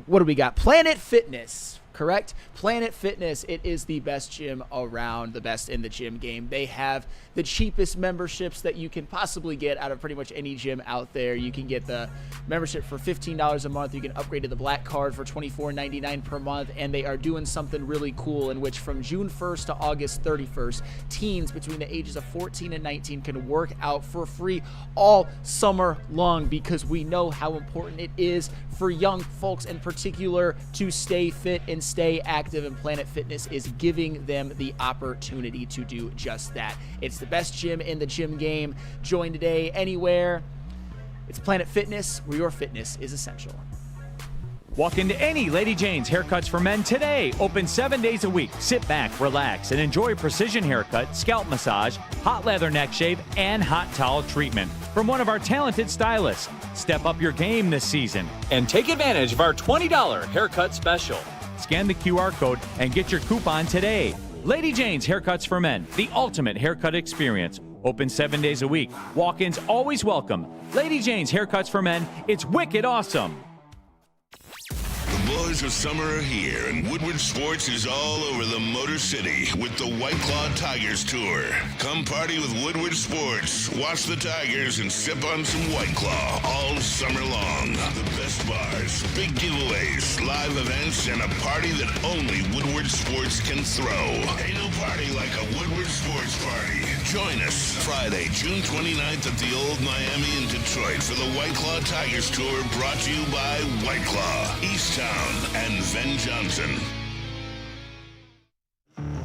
what do we got? Planet Fitness. Correct? Planet Fitness, it is the best gym around, the best in the gym game. They have the cheapest memberships that you can possibly get out of pretty much any gym out there. You can get the membership for $15 a month. You can upgrade to the Black Card for $24.99 per month, and they are doing something really cool in which from June 1st to August 31st, teens between the ages of 14 and 19 can work out for free all summer long, because we know how important it is for young folks in particular to stay fit and stay active, and Planet Fitness is giving them the opportunity to do just that. It's the best gym in the gym game. Join today anywhere. It's Planet Fitness, where your fitness is essential. Walk into any Lady Jane's Haircuts for Men today. Open 7 days a week. Sit back, relax, and enjoy precision haircut, scalp massage, hot leather neck shave, and hot towel treatment from one of our talented stylists. Step up your game this season and take advantage of our $20 haircut special. Scan the QR code and get your coupon today. Lady Jane's Haircuts for Men, the ultimate haircut experience. Open 7 days a week. Walk-ins always welcome. Lady Jane's Haircuts for Men. It's wicked awesome. The boys of summer are here, and Woodward Sports is all over the Motor City with the White Claw Tigers Tour. Come party with Woodward Sports, watch the Tigers, and sip on some White Claw all summer long. The best bars, big giveaways, live events, and a party that only Woodward Sports can throw. Ain't no party like a Woodward Sports party. Join us Friday, June 29th at the Old Miami in Detroit for the White Claw Tigers Tour, brought to you by White Claw, Easttown, and Ben Johnson.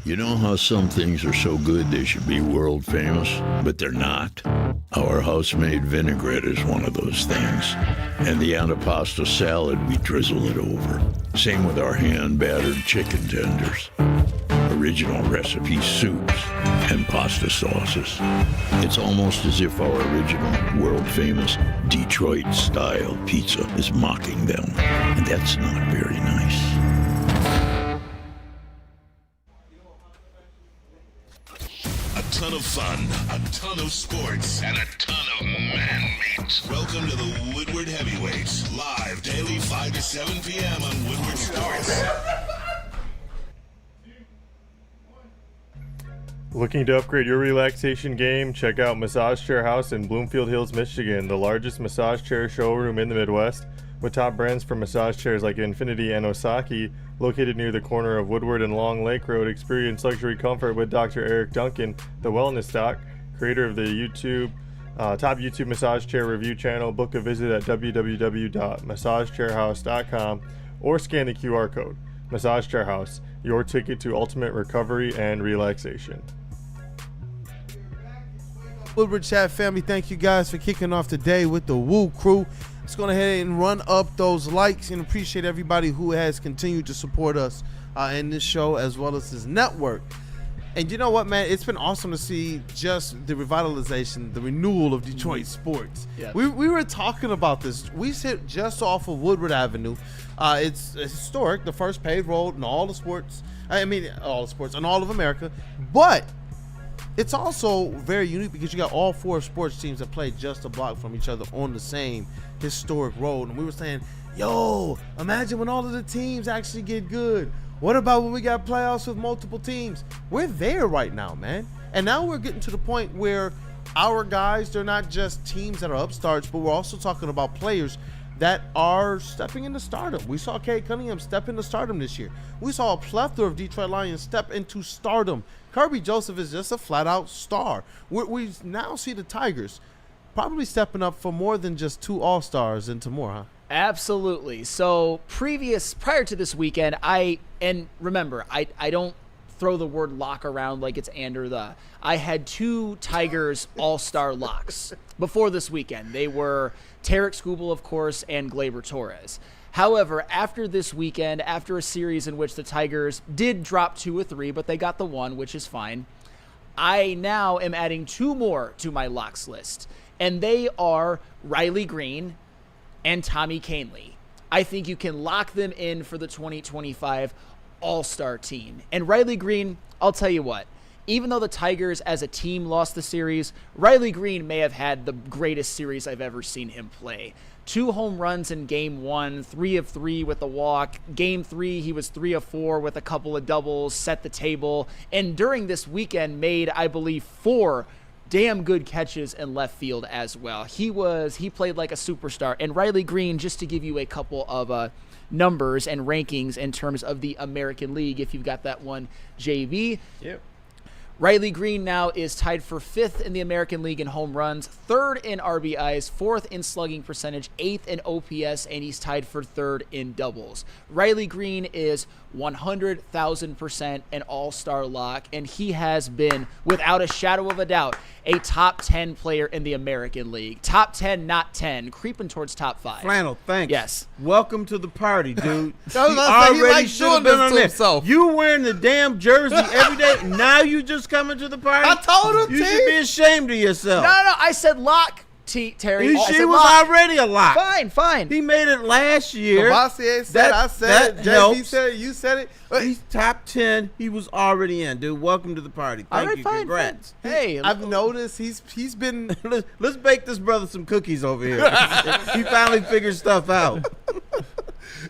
You know how some things are so good they should be world famous, but they're not? Our house-made vinaigrette is one of those things. And the antipasto salad, we drizzle it over. Same with our hand-battered chicken tenders. original recipe soups and pasta sauces. It's almost as if our original, world-famous Detroit-style pizza is mocking them, and that's not very nice. A ton of fun, a ton of sports, and a ton of man-meat. Welcome to the Woodward Heavyweights, live daily 5 to 7 p.m. on Woodward Sports. Looking to upgrade your relaxation game? Check out Massage Chair House in Bloomfield Hills, Michigan, the largest massage chair showroom in the Midwest, with top brands for massage chairs like Infinity and Osaki. Located near the corner of Woodward and Long Lake Road, experience luxury comfort with Dr. Eric Duncan, the Wellness Doc, creator of the top YouTube massage chair review channel. Book a visit at www.massagechairhouse.com or scan the QR code. Massage Chair House, your ticket to ultimate recovery and relaxation. Woodward Chat family, thank you guys for kicking off today with the WUW Crew. Let's go ahead and run up those likes and appreciate everybody who has continued to support us in this show as well as this network. And you know what, man? It's been awesome to see just the revitalization, the renewal of Detroit sports. Yeah. We were talking about this. We sit just off of Woodward Avenue. It's historic, the first paved road in all the sports. All the sports in all of America. But it's also very unique because you got all four sports teams that play just a block from each other on the same historic road. And we were saying, yo, imagine when all of the teams actually get good. What about when we got playoffs with multiple teams? We're there right now, man. And now we're getting to the point where our guys, they're not just teams that are upstarts, but we're also talking about players that are stepping into stardom. We saw Cade Cunningham step into stardom this year. We saw a plethora of Detroit Lions step into stardom. Kirby Joseph is just a flat-out star. We now see the Tigers probably stepping up for more than just two All-Stars into more, huh? Absolutely. So prior to this weekend, I don't throw the word lock around like it's and or the. I had two Tigers All-Star locks before this weekend. They were Tarek Skubal, of course, and Gleyber Torres. However, after this weekend, after a series in which the Tigers did drop 2 or 3, but they got the one, which is fine, I now am adding 2 more to my locks list, and they are Riley Greene and Tommy Kahnle. I think you can lock them in for the 2025 All-Star team. And Riley Greene, I'll tell you what, even though the Tigers as a team lost the series, Riley Greene may have had the greatest series I've ever seen him play. 2 home runs in Game 1, 3 of 3 with a walk. Game 3, he was 3 of 4 with a couple of doubles, set the table. And during this weekend made, I believe, 4 damn good catches in left field as well. He played like a superstar. And Riley Greene, just to give you a couple of numbers and rankings in terms of the American League, if you've got that one, JV. Yep. Riley Greene now is tied for 5th in the American League in home runs, 3rd in RBIs, 4th in slugging percentage, 8th in OPS, and he's tied for 3rd in doubles. Riley Greene is 100,000% an all-star lock, and he has been, without a shadow of a doubt, a top 10 player in the American League. Top 10, not 10, creeping towards top 5. Flannel, thanks. Yes. Welcome to the party, dude. He likes doing this to himself. You wearing the damn jersey every day. Now you just coming to the party? I told him, you should be ashamed of yourself. No, I said lock, Terry. She was already a lock. Fine. He made it last year. Cavassier said, I said it. JB said it. You said it. He's top 10. He was already in, dude. Welcome to the party. Thank you. Fine. Congrats. Hey, I've noticed he's been. Let's bake this brother some cookies over here. He finally figured stuff out.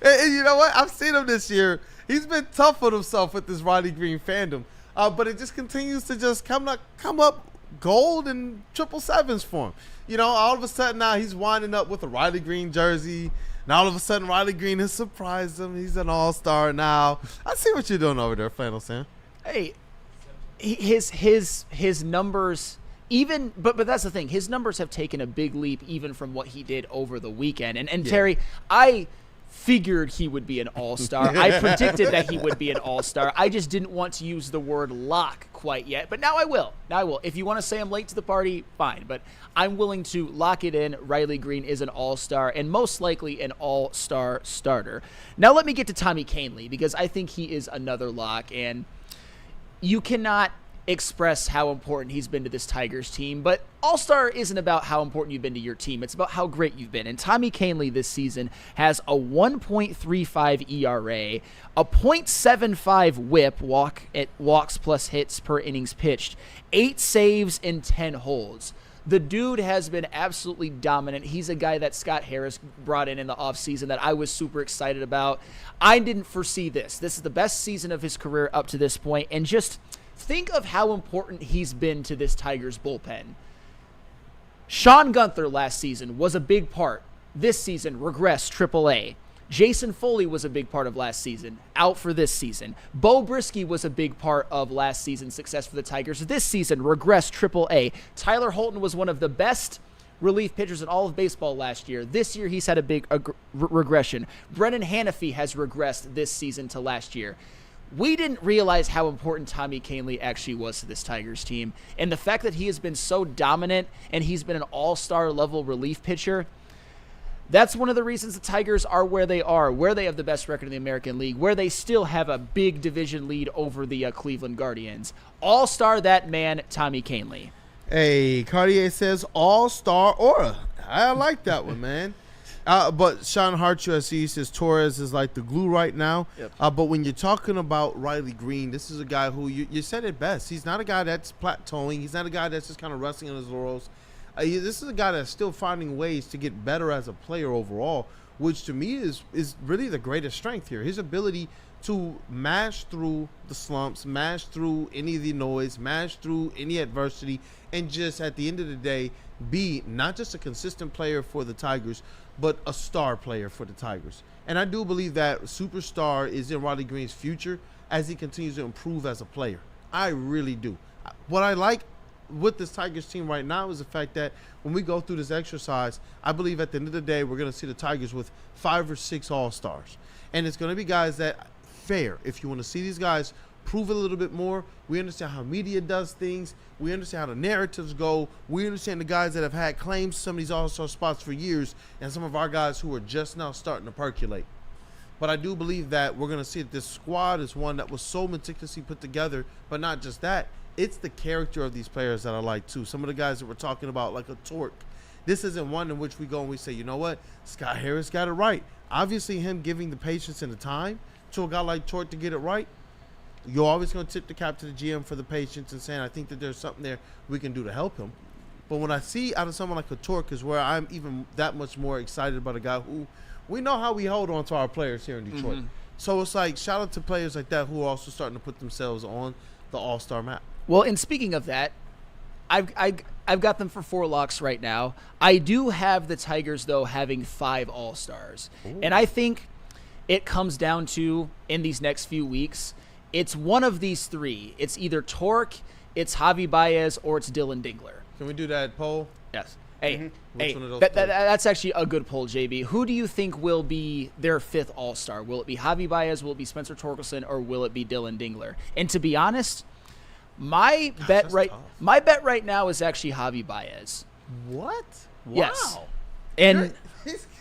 And you know what? I've seen him this year. He's been tough on himself with this Riley Greene fandom. But it just continues to just come up gold and 777s for him. You know, all of a sudden now he's winding up with a Riley Greene jersey. And all of a sudden Riley Greene has surprised him. He's an all-star now. I see what you're doing over there, Flannel Sam. Hey, his numbers, even, but that's the thing. His numbers have taken a big leap even from what he did over the weekend. And yeah. Terry, I figured he would be an all-star. I predicted that he would be an all-star. I just didn't want to use the word lock quite yet, but now I will. If you want to say I'm late to the party, fine, but I'm willing to lock it in. Riley Greene is an all-star and most likely an all-star starter. Now let me get to Tommy Kahnle because I think he is another lock, and you cannot express how important he's been to this Tigers team, but All-Star isn't about how important you've been to your team. It's about how great you've been. And Tommy Kahnle this season has a 1.35 ERA, a .75 whip, walks plus hits per innings pitched, 8 saves and 10 holds. The dude has been absolutely dominant. He's a guy that Scott Harris brought in the offseason that I was super excited about. I didn't foresee this. This is the best season of his career up to this point, and just think of how important he's been to this Tigers bullpen. Sean Gunther last season was a big part. This season, regressed AAA. Jason Foley was a big part of last season, out for this season. Bo Brisky was a big part of last season's success for the Tigers. This season, regressed AAA. Tyler Holton was one of the best relief pitchers in all of baseball last year. This year, he's had a big regression. Brennan Hanafy has regressed this season to last year. We didn't realize how important Tommy Kahnle actually was to this Tigers team. And the fact that he has been so dominant and he's been an all-star level relief pitcher, that's one of the reasons the Tigers are where they are, where they have the best record in the American League, where they still have a big division lead over the Cleveland Guardians. All-star that man, Tommy Kahnle. Hey, Cartier says all-star aura. I like that one, man. But Sean Hartshaw, I see, says Torres is like the glue right now. Yep. But when you're talking about Riley Greene, this is a guy who you said it best. He's not a guy that's plateauing. He's not a guy that's just kind of resting on his laurels. This is a guy that's still finding ways to get better as a player overall, which to me is really the greatest strength here. His ability to mash through the slumps, mash through any of the noise, mash through any adversity, and just at the end of the day be not just a consistent player for the Tigers, but a star player for the Tigers. And I do believe that superstar is in Riley Greene's future as he continues to improve as a player. I really do. What I like with this Tigers team right now is the fact that when we go through this exercise, I believe at the end of the day, we're going to see the Tigers with 5 or 6 all-stars. And it's going to be guys that fair. If you want to see these guys prove a little bit more, we understand how media does things. We understand how the narratives go. We understand the guys that have had claims to some of these all-star spots for years and some of our guys who are just now starting to percolate. But I do believe that we're going to see that this squad is one that was so meticulously put together, but not just that. It's the character of these players that I like, too. Some of the guys that we're talking about, like a Torque. This isn't one in which we go and we say, you know what, Scott Harris got it right. Obviously, him giving the patience and the time to a guy like Torque to get it right, you're always going to tip the cap to the GM for the patience and saying, I think that there's something there we can do to help him. But when I see out of someone like a Torque is where I'm even that much more excited about a guy who we know how we hold on to our players here in Detroit. Mm-hmm. So it's like shout out to players like that who are also starting to put themselves on the all-star map. Well, and speaking of that, I've got them for 4 locks right now. I do have the Tigers, though, having 5 all-stars. Ooh. And I think it comes down to, in these next few weeks, it's one of these 3. It's either Torque, it's Javi Baez, or it's Dylan Dingler. Can we do that poll? Yes. Hey, that's actually a good poll, JB. Who do you think will be their 5th all-star? Will it be Javi Baez, will it be Spencer Torkelson, or will it be Dylan Dingler? And to be honest, my bet right now is actually Javi Baez. What? Yes. Wow. And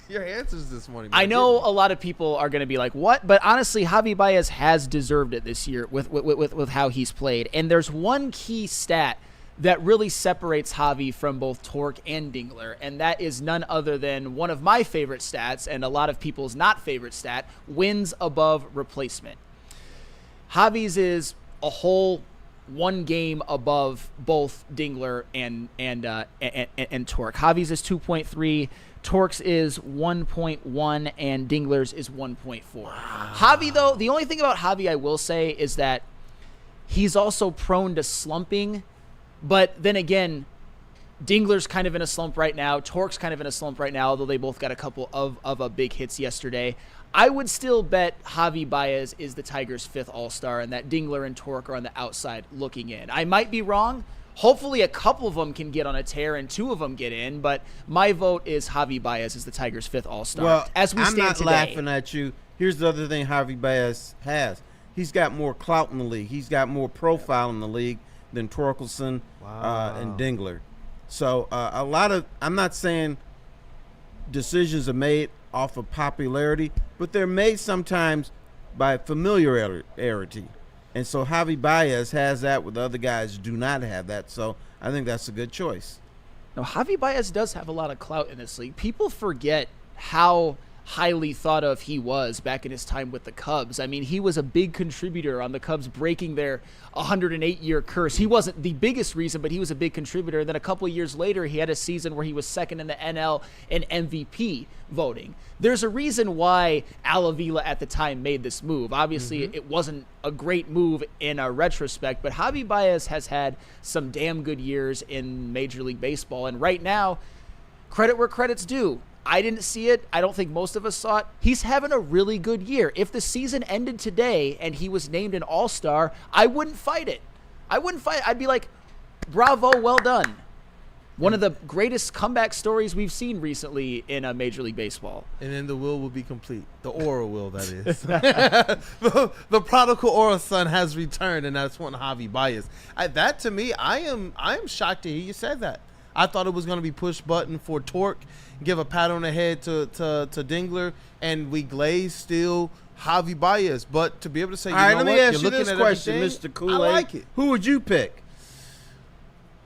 your answers this morning. I know a lot of people are going to be like, "What?" But honestly, Javi Baez has deserved it this year with how he's played. And there's one key stat that really separates Javi from both Torque and Dingler, and that is none other than one of my favorite stats and a lot of people's not favorite stat: wins above replacement. Javi's is a whole 1 game above both Dingler and Torque. Javi's is 2.3, Torque's is 1.1, and Dingler's is 1.4. Wow. Javi, though, the only thing about Javi I will say is that he's also prone to slumping, but then again, Dingler's kind of in a slump right now. Torque's kind of in a slump right now, although they both got a couple of big hits yesterday. I would still bet Javi Baez is the Tigers' 5th all-star and that Dingler and Torque are on the outside looking in. I might be wrong. Hopefully a couple of them can get on a tear and 2 of them get in, but my vote is Javi Baez is the Tigers' 5th all-star. Well, as we I'm stand not today. laughing at you. Here's the other thing Javi Baez has. He's got more clout in the league. He's got more profile in the league than Torkelson and Dingler. So I'm not saying decisions are made off of popularity, but they're made sometimes by familiarity. And so Javi Baez has that where the other guys do not have that. So I think that's a good choice. No, Javi Baez does have a lot of clout in this league. People forget how highly thought of he was back in his time with the Cubs. I mean, he was a big contributor on the Cubs breaking their 108-year curse. He wasn't the biggest reason, but he was a big contributor. And then a couple of years later, he had a season where he was second in the NL in MVP voting. There's a reason why Al Avila at the time made this move. Obviously, it wasn't a great move in a retrospect, but Javi Baez has had some damn good years in Major League Baseball. And right now, credit where credit's due. I didn't see it. I don't think most of us saw it. He's having a really good year. If the season ended today and he was named an all-star, I wouldn't fight it. I'd be like, bravo, well done. One of the greatest comeback stories we've seen recently in Major League Baseball. And then the will be complete. The Aura will, that is. the prodigal Aura son has returned, and that's one Javi Baez. That, to me, I am shocked to hear you said that. I thought it was going to be push button for Torque, give a pat on the head to Dingler, and we glaze still Javi Baez. But to be able to say, all right, let me ask you're you this question, Mr. Kool-Aid. I like it. Who would you pick?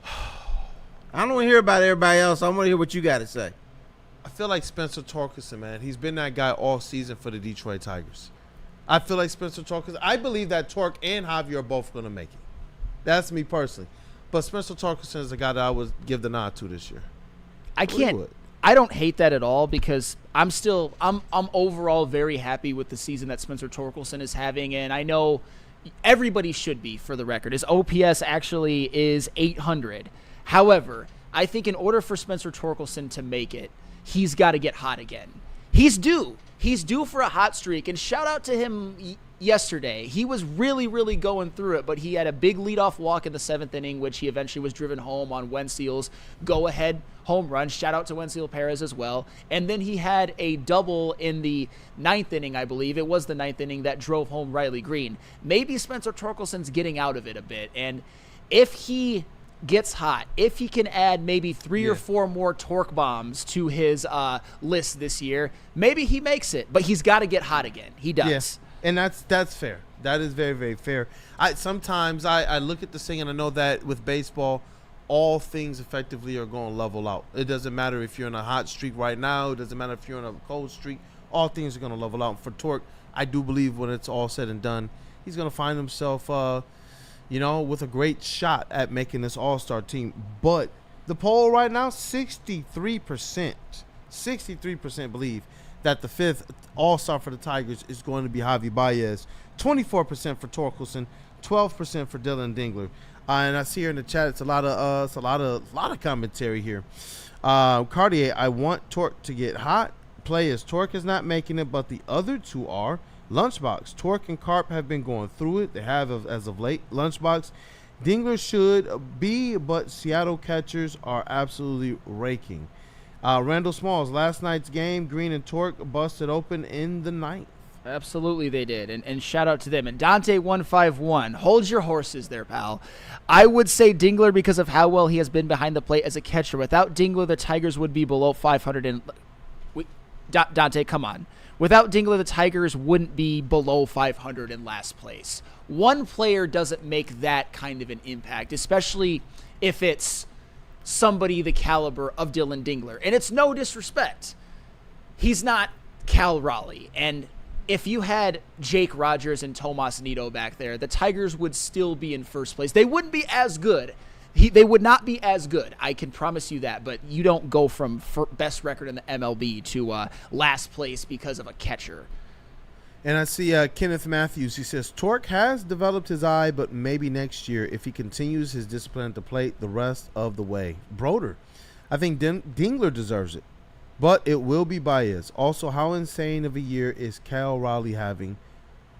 I don't want to hear about everybody else. I want to hear what you got to say. I feel like Spencer Torkelson, man. He's been that guy all season for the Detroit Tigers. I feel like Spencer Torkelson. I believe that Torque and Javi are both going to make it. That's me personally. But Spencer Torkelson is the guy that I would give the nod to this year. I don't hate that at all because I'm overall very happy with the season that Spencer Torkelson is having, and I know everybody should be, for the record. His OPS actually is 800. However, I think in order for Spencer Torkelson to make it, he's got to get hot again. He's due. He's due for a hot streak, and shout out to him yesterday. He was really, really going through it, but he had a big leadoff walk in the 7th inning, which he eventually was driven home on Wenseal's go-ahead home run. Shout out to Wensiel Perez as well. And then he had a double in the 9th inning, I believe. It was the 9th inning that drove home Riley Greene. Maybe Spencer Torkelson's getting out of it a bit, and if he gets hot, if he can add maybe 3 or 4 more torque bombs to his list this year, maybe he makes it. But he's got to get hot again. He does. Yes. And that's fair. That is very, very fair. Sometimes I look at this thing and I know that with baseball, all things effectively are going to level out. It doesn't matter if you're in a hot streak right now. It doesn't matter if you're in a cold streak. All things are going to level out. For Torque, I do believe when it's all said and done, he's going to find himself, with a great shot at making this all-star team. But the poll right now, 63% believe that the 5th all-star for the Tigers is going to be Javi Baez, 24% for Torkelson, 12% for Dylan Dingler. And I see here in the chat, it's a lot of commentary here. Cartier, I want Torque to get hot. Players, Torque is not making it, but the other two are. Lunchbox, Torque and Carp have been going through it. They have as of late. Lunchbox, Dingler should be, but Seattle catchers are absolutely raking. Randall Smalls, last night's game, Greene and Torque busted open in the 9th. Absolutely they did, and shout out to them. And Dante151, hold your horses there, pal. I would say Dingler because of how well he has been behind the plate as a catcher. Without Dingler, the Tigers would be below 500. Dante, come on. Without Dingler, the Tigers wouldn't be below 500 in last place. One player doesn't make that kind of an impact, especially if it's somebody the caliber of Dylan Dingler. And it's no disrespect. He's not Cal Raleigh. And if you had Jake Rogers and Tomas Nido back there, the Tigers would still be in first place. They wouldn't be as good. They would not be as good. I can promise you that. But you don't go from best record in the MLB to last place because of a catcher. And I see Kenneth Matthews. He says, Torque has developed his eye, but maybe next year if he continues his discipline at the plate the rest of the way. Broder, I think Dingler deserves it, but it will be Baez. Also, how insane of a year is Cal Raleigh having?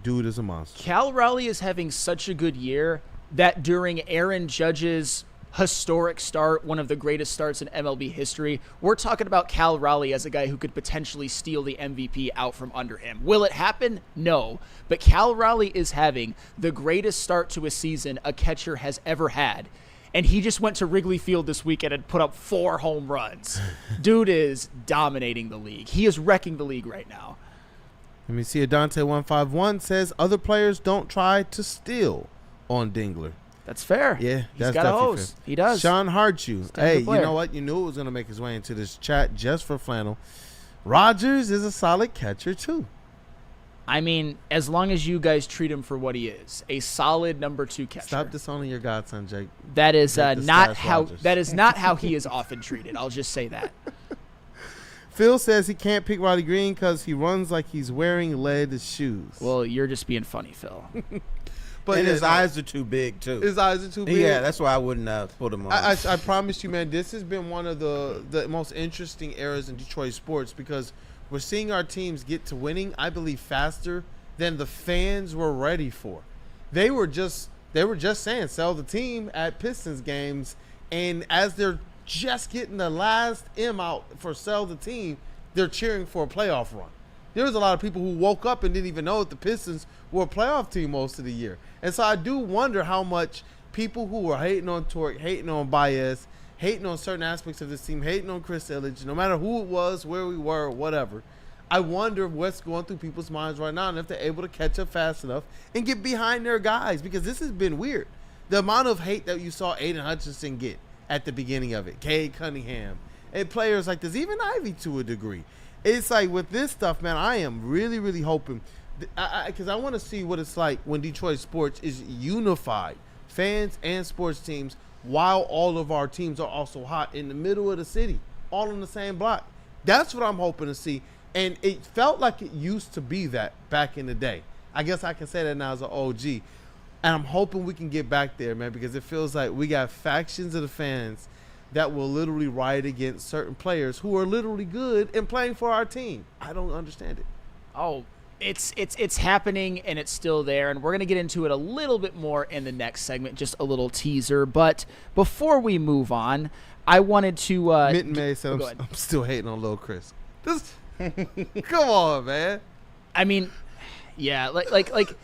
Dude is a monster. Cal Raleigh is having such a good year that during Aaron Judge's historic start, one of the greatest starts in MLB history, we're talking about Cal Raleigh as a guy who could potentially steal the MVP out from under him. Will it happen? No. But Cal Raleigh is having the greatest start to a season a catcher has ever had. And he just went to Wrigley Field this weekend and put up 4 home runs. Dude is dominating the league. He is wrecking the league right now. Let me see. Dante151 says other players don't try to steal on Dingler. That's fair. Yeah, He's that's got a definitely hose. fair. He does. Sean Harchu. Hey, you know what? You knew it was going to make his way into this chat just for Flannel. Rogers is a solid catcher, too. I mean, as long as you guys treat him for what he is, a solid number 2 catcher. Stop disowning your godson, Jake. That is not how Rogers. that is not how he is often treated. I'll just say that. Phil says he can't pick Riley Greene because he runs like he's wearing lead shoes. Well, you're just being funny, Phil. But and his eyes are too big, too. His eyes are too big. Yeah, that's why I wouldn't put him on. I promise you, man, this has been one of the most interesting eras in Detroit sports because we're seeing our teams get to winning, I believe, faster than the fans were ready for. They were just saying sell the team at Pistons games, and as they're just getting the last M out for sell the team, they're cheering for a playoff run. There was a lot of people who woke up and didn't even know that the Pistons were a playoff team most of the year. And so I do wonder how much people who were hating on Torque, hating on Baez, hating on certain aspects of this team, hating on Chris Illich, no matter who it was, where we were, whatever, I wonder what's going through people's minds right now and if they're able to catch up fast enough and get behind their guys, because this has been weird. The amount of hate that you saw Aiden Hutchinson get at the beginning of it, Cade Cunningham, and players like this, even Ivy to a degree. It's like with this stuff, man, I am really, really hoping, because I want to see what it's like when Detroit sports is unified, fans and sports teams, while all of our teams are also hot in the middle of the city, all on the same block. That's what I'm hoping to see. And it felt like it used to be that back in the day. I guess I can say that now as an OG. And I'm hoping we can get back there, man, because it feels like we got factions of the fans that will literally riot against certain players who are literally good and playing for our team. I don't understand it. Oh, it's happening, and it's still there, and we're going to get into it a little bit more in the next segment, just a little teaser. But before we move on, I wanted to Mitten May said I'm still hating on Lil Chris. Come on, man. I mean, yeah, like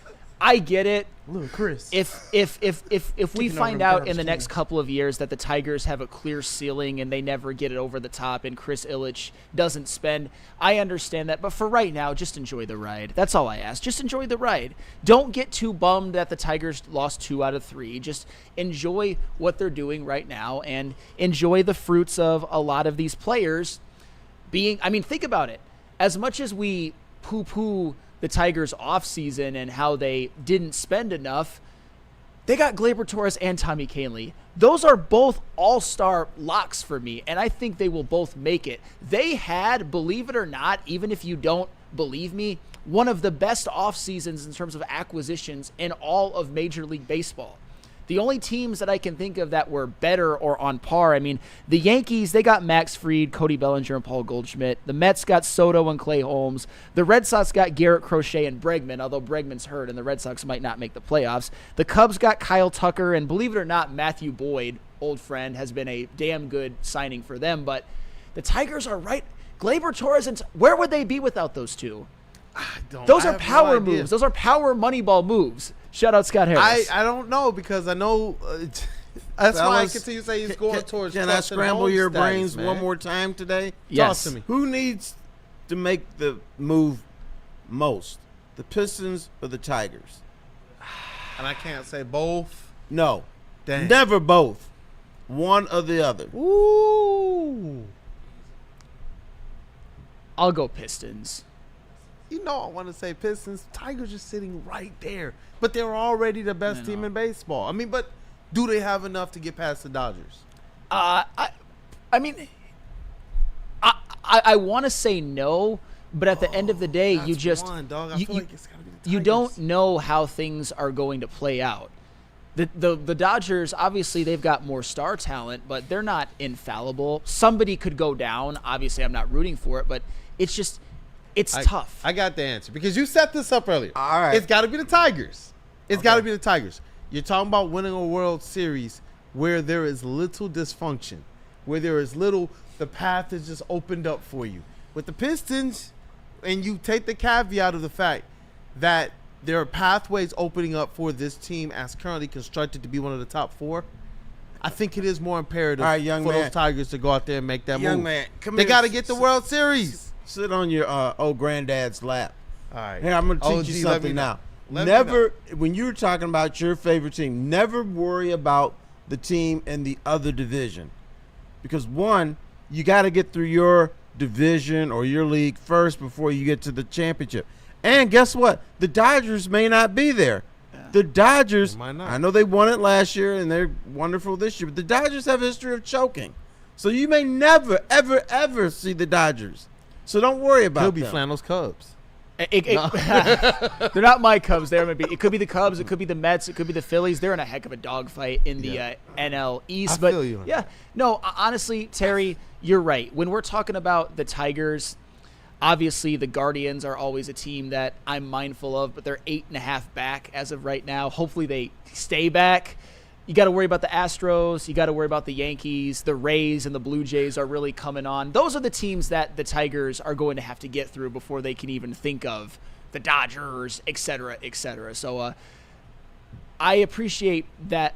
I get it. Little Chris. If we find out in the next couple of years that the Tigers have a clear ceiling and they never get it over the top and Chris Illich doesn't spend, I understand that. But for right now, just enjoy the ride. That's all I ask. Just enjoy the ride. Don't get too bummed that the Tigers lost 2 out of 3. Just enjoy what they're doing right now and enjoy the fruits of a lot of these players being, I mean, think about it. As much as we poo-poo the Tigers offseason and how they didn't spend enough, they got Gleyber Torres and Tommy Kahnle. Those are both all-star locks for me, and I think they will both make it. They had, believe it or not, even if you don't believe me, one of the best off seasons in terms of acquisitions in all of Major League Baseball. The only teams that I can think of that were better or on par, I mean, the Yankees, they got Max Fried, Cody Bellinger, and Paul Goldschmidt. The Mets got Soto and Clay Holmes. The Red Sox got Garrett Crochet and Bregman, although Bregman's hurt and the Red Sox might not make the playoffs. The Cubs got Kyle Tucker, and believe it or not, Matthew Boyd, old friend, has been a damn good signing for them. But the Tigers are right. Gleyber Torres, and where would they be without those two? Those are power moves. Those are power Moneyball moves. Shout out Scott Harris. I don't know, because I know that's why I continue to say he's going towards. Can I scramble your brains one more time today? Yes. Talk to me. Who needs to make the move most? The Pistons or the Tigers? And I can't say both. No. Dang. Never both. One or the other. Ooh. I'll go Pistons. You know I want to say Pistons. Tigers are sitting right there. But they're already the best team in baseball. I mean, but do they have enough to get past the Dodgers? I want to say no, but at the end of the day, you just I feel like it's gotta be the Tigers. you don't know how things are going to play out. The Dodgers, obviously, they've got more star talent, but they're not infallible. Somebody could go down. Obviously, I'm not rooting for it, but it's just it's tough. I got the answer because you set this up earlier. All right. It's got to be the Tigers. It's got to be the Tigers. You're talking about winning a World Series where there is little dysfunction, where there is little, the path is just opened up for you. With the Pistons, and you take the caveat of the fact that there are pathways opening up for this team as currently constructed to be one of the top 4, I think it is more imperative for those Tigers to go out there and make that move. Man, come they here. got to get the World Series. Sit on your old granddad's lap. All right. Hey, I'm going to OG, teach you let something me know. now. Let me know. Never, when you're talking about your favorite team, never worry about the team in the other division. Because, one, you got to get through your division or your league first before you get to the championship. And guess what? The Dodgers may not be there. The Dodgers, They might not. I know they won it last year and they're wonderful this year, but the Dodgers have a history of choking. So you may never, ever, ever see the Dodgers. So don't worry about He'll be them. Flannel's Cubs. They're not my Cubs. It could be the Cubs. It could be the Mets. It could be the Phillies. They're in a heck of a dogfight in the NL East. I feel you on yeah, no, honestly, Terry, you're right. When we're talking about the Tigers, obviously the Guardians are always a team that I'm mindful of, but they're 8.5 back as of right now. Hopefully they stay back. You got to worry about the Astros. You got to worry about the Yankees. The Rays and the Blue Jays are really coming on. Those are the teams that the Tigers are going to have to get through before they can even think of the Dodgers, et cetera, et cetera. So I appreciate that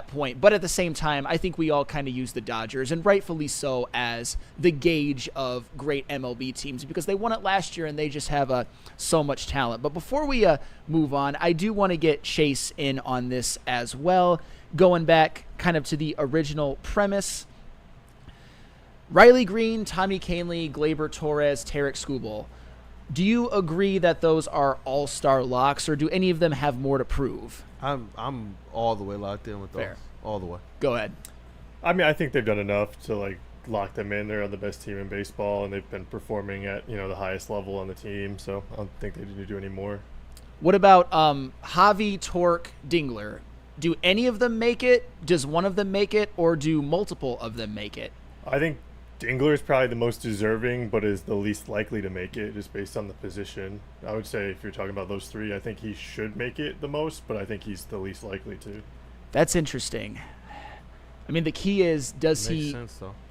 point. But at the same time, I think we all kind of use the Dodgers, and rightfully so, as the gauge of great MLB teams because they won it last year and they just have so much talent. But before we move on, I do want to get Chase in on this as well. Going back kind of to the original premise, Riley Greene, Tommy Kahnle, Gleyber Torres, Tarek Skubal. Do you agree that those are all-star locks, or do any of them have more to prove? I'm all the way locked in with those. Fair. All the way. Go ahead. I mean, I think they've done enough to lock them in. They're the best team in baseball, and they've been performing at the highest level on the team. So I don't think they need to do any more. What about Javi, Torque, Dingler? Do any of them make it? Does one of them make it, or do multiple of them make it? I think Dingler is probably the most deserving, but is the least likely to make it just based on the position. I would say if you're talking about those three, I think he should make it the most, but I think he's the least likely to. That's interesting. I mean, the key is, does he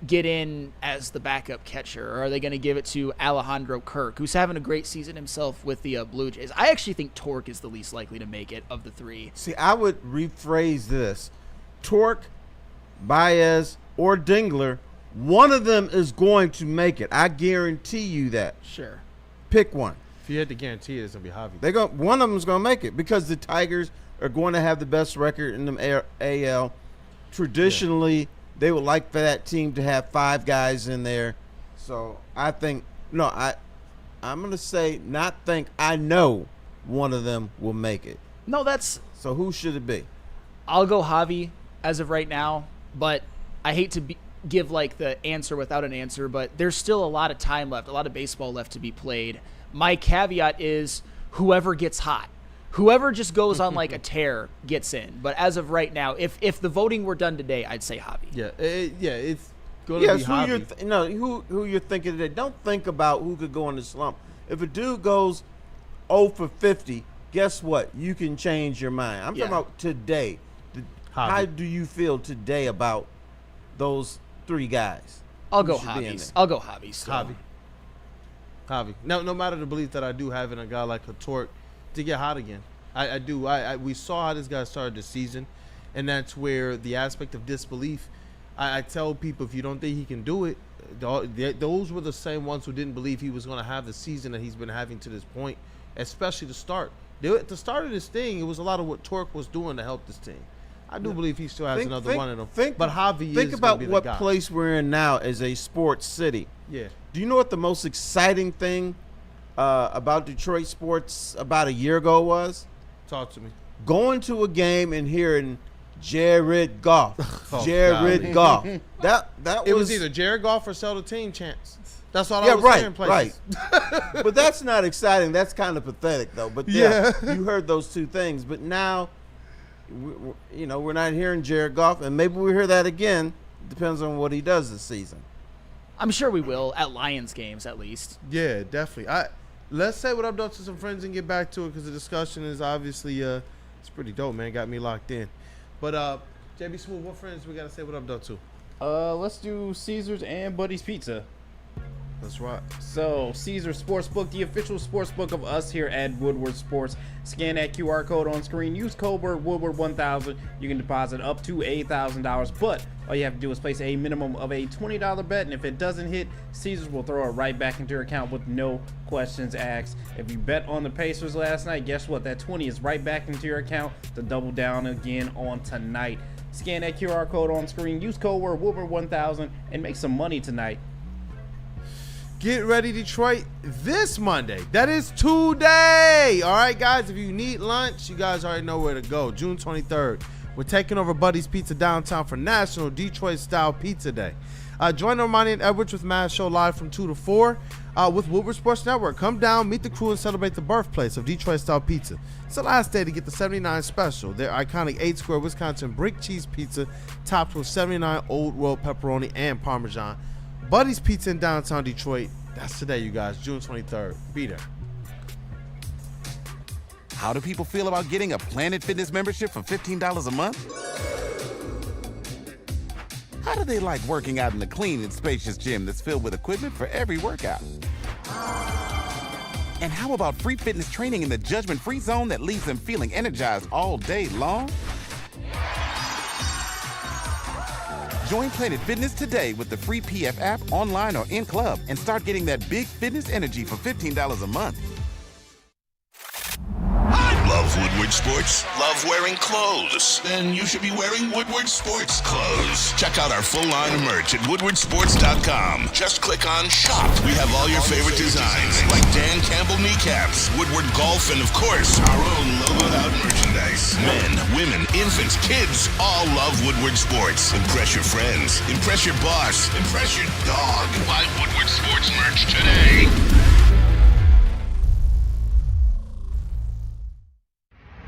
get in as the backup catcher, or are they going to give it to Alejandro Kirk, who's having a great season himself with the Blue Jays? I actually think Torque is the least likely to make it of the three. See, I would rephrase this. Torque, Baez, or Dingler, one of them is going to make it. I guarantee you that. Sure. Pick one. If you had to guarantee it, it's going to be Javi. One of them is going to make it because the Tigers are going to have the best record in the AL. Traditionally, they would like for that team to have 5 guys in there. So I think, I'm going to say I know one of them will make it. No, that's... So who should it be? I'll go Javi as of right now, but I hate to give the answer without an answer, but there's still a lot of time left, a lot of baseball left to be played. My caveat is whoever gets hot. Whoever just goes on a tear gets in. But as of right now, if the voting were done today, I'd say Javi. It's going to be Javi. Who you're thinking today. Don't think about who could go in the slump. If a dude goes 0 for 50, guess what? You can change your mind. I'm talking about today. How do you feel today about those 3 guys? I'll go Javi. I'll go Javi. Javi. No matter the belief that I do have in a guy like a Torque to get hot again. I do. We saw how this guy started the season, and that's where the aspect of disbelief. I tell people, if you don't think he can do it, those were the same ones who didn't believe he was going to have the season that he's been having to this point, especially the start. At the start of this thing, it was a lot of what Torque was doing to help this team. I do believe he still has another one in him. But Javi think is about be the what guy. place we're in now as a sports city. Yeah. Do you know what the most exciting thing about Detroit sports about a year ago was? Talk to me. Going to a game and hearing Jared Goff. Oh, Jared Goff. That it was either Jared Goff or sell the team chance. That's all I was saying. Right. But that's not exciting. That's kind of pathetic, though. But yeah, you heard those two things. But now, we're not hearing Jared Goff, and maybe we hear that again. Depends on what he does this season. I'm sure we will at Lions games, at least. Yeah, definitely. Let's say what I've done to some friends and get back to it because the discussion is obviously it's pretty dope, man. Got me locked in. But JB Smooth, what friends we got to say what I've done to? Let's do Caesars and Buddy's Pizza. That's right. So, Caesar Sportsbook, the official sportsbook of us here at Woodward Sports. Scan that QR code on screen. Use code word Woodward1000. You can deposit up to $8,000. But all you have to do is place a minimum of a $20 bet. And if it doesn't hit, Caesars will throw it right back into your account with no questions asked. If you bet on the Pacers last night, guess what? That 20 is right back into your account to double down again on tonight. Scan that QR code on screen. Use code word Woodward1000 and make some money tonight. Get ready, Detroit, this Monday. That is today. All right, guys, if you need lunch, you guys already know where to go. June 23rd, we're taking over Buddy's Pizza downtown for National Detroit-style Pizza Day. Join Ermanni and Edwards with Mad Show live from 2 to 4 with Woodward Sports Network. Come down, meet the crew, and celebrate the birthplace of Detroit-style pizza. It's the last day to get the 79 special, their iconic 8-square Wisconsin brick cheese pizza topped with 79 Old World pepperoni and Parmesan. Buddy's Pizza in downtown Detroit. That's today, you guys, June 23rd. Be there. How do people feel about getting a Planet Fitness membership for $15 a month? How do they like working out in a clean and spacious gym that's filled with equipment for every workout? And how about free fitness training in the judgment-free zone that leaves them feeling energized all day long? Join Planet Fitness today with the free PF app, online or in club, and start getting that big fitness energy for $15 a month. Love Woodward Sports? Love wearing clothes? Then you should be wearing Woodward Sports clothes. Check out our full line of merch at woodwardsports.com. Just click on shop. We have all your favorite designs, like Dan Campbell kneecaps, Woodward golf, and of course, our own logoed out merchandise. Men, women, infants, kids, all love Woodward Sports. Impress your friends. Impress your boss. Impress your dog. Buy Woodward Sports merch today.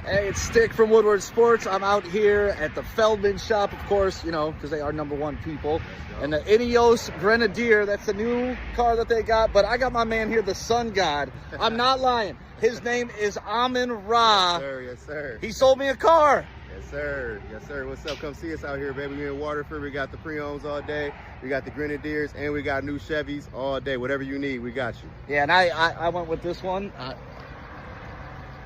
Hey, it's Stick from Woodward Sports. I'm out here at the Feldman shop, of course, you know, because they are #1 people. And the Ineos Grenadier, that's the new car that they got. But I got my man here, the Sun God. I'm not lying. His name is Amon-Ra. Yes, sir. Yes, sir. He sold me a car. Yes, sir. Yes, sir. What's up? Come see us out here, baby. We're in Waterford. We got the pre-owns all day. We got the Grenadiers, and we got new Chevys all day. Whatever you need, we got you. Yeah, and I went with this one.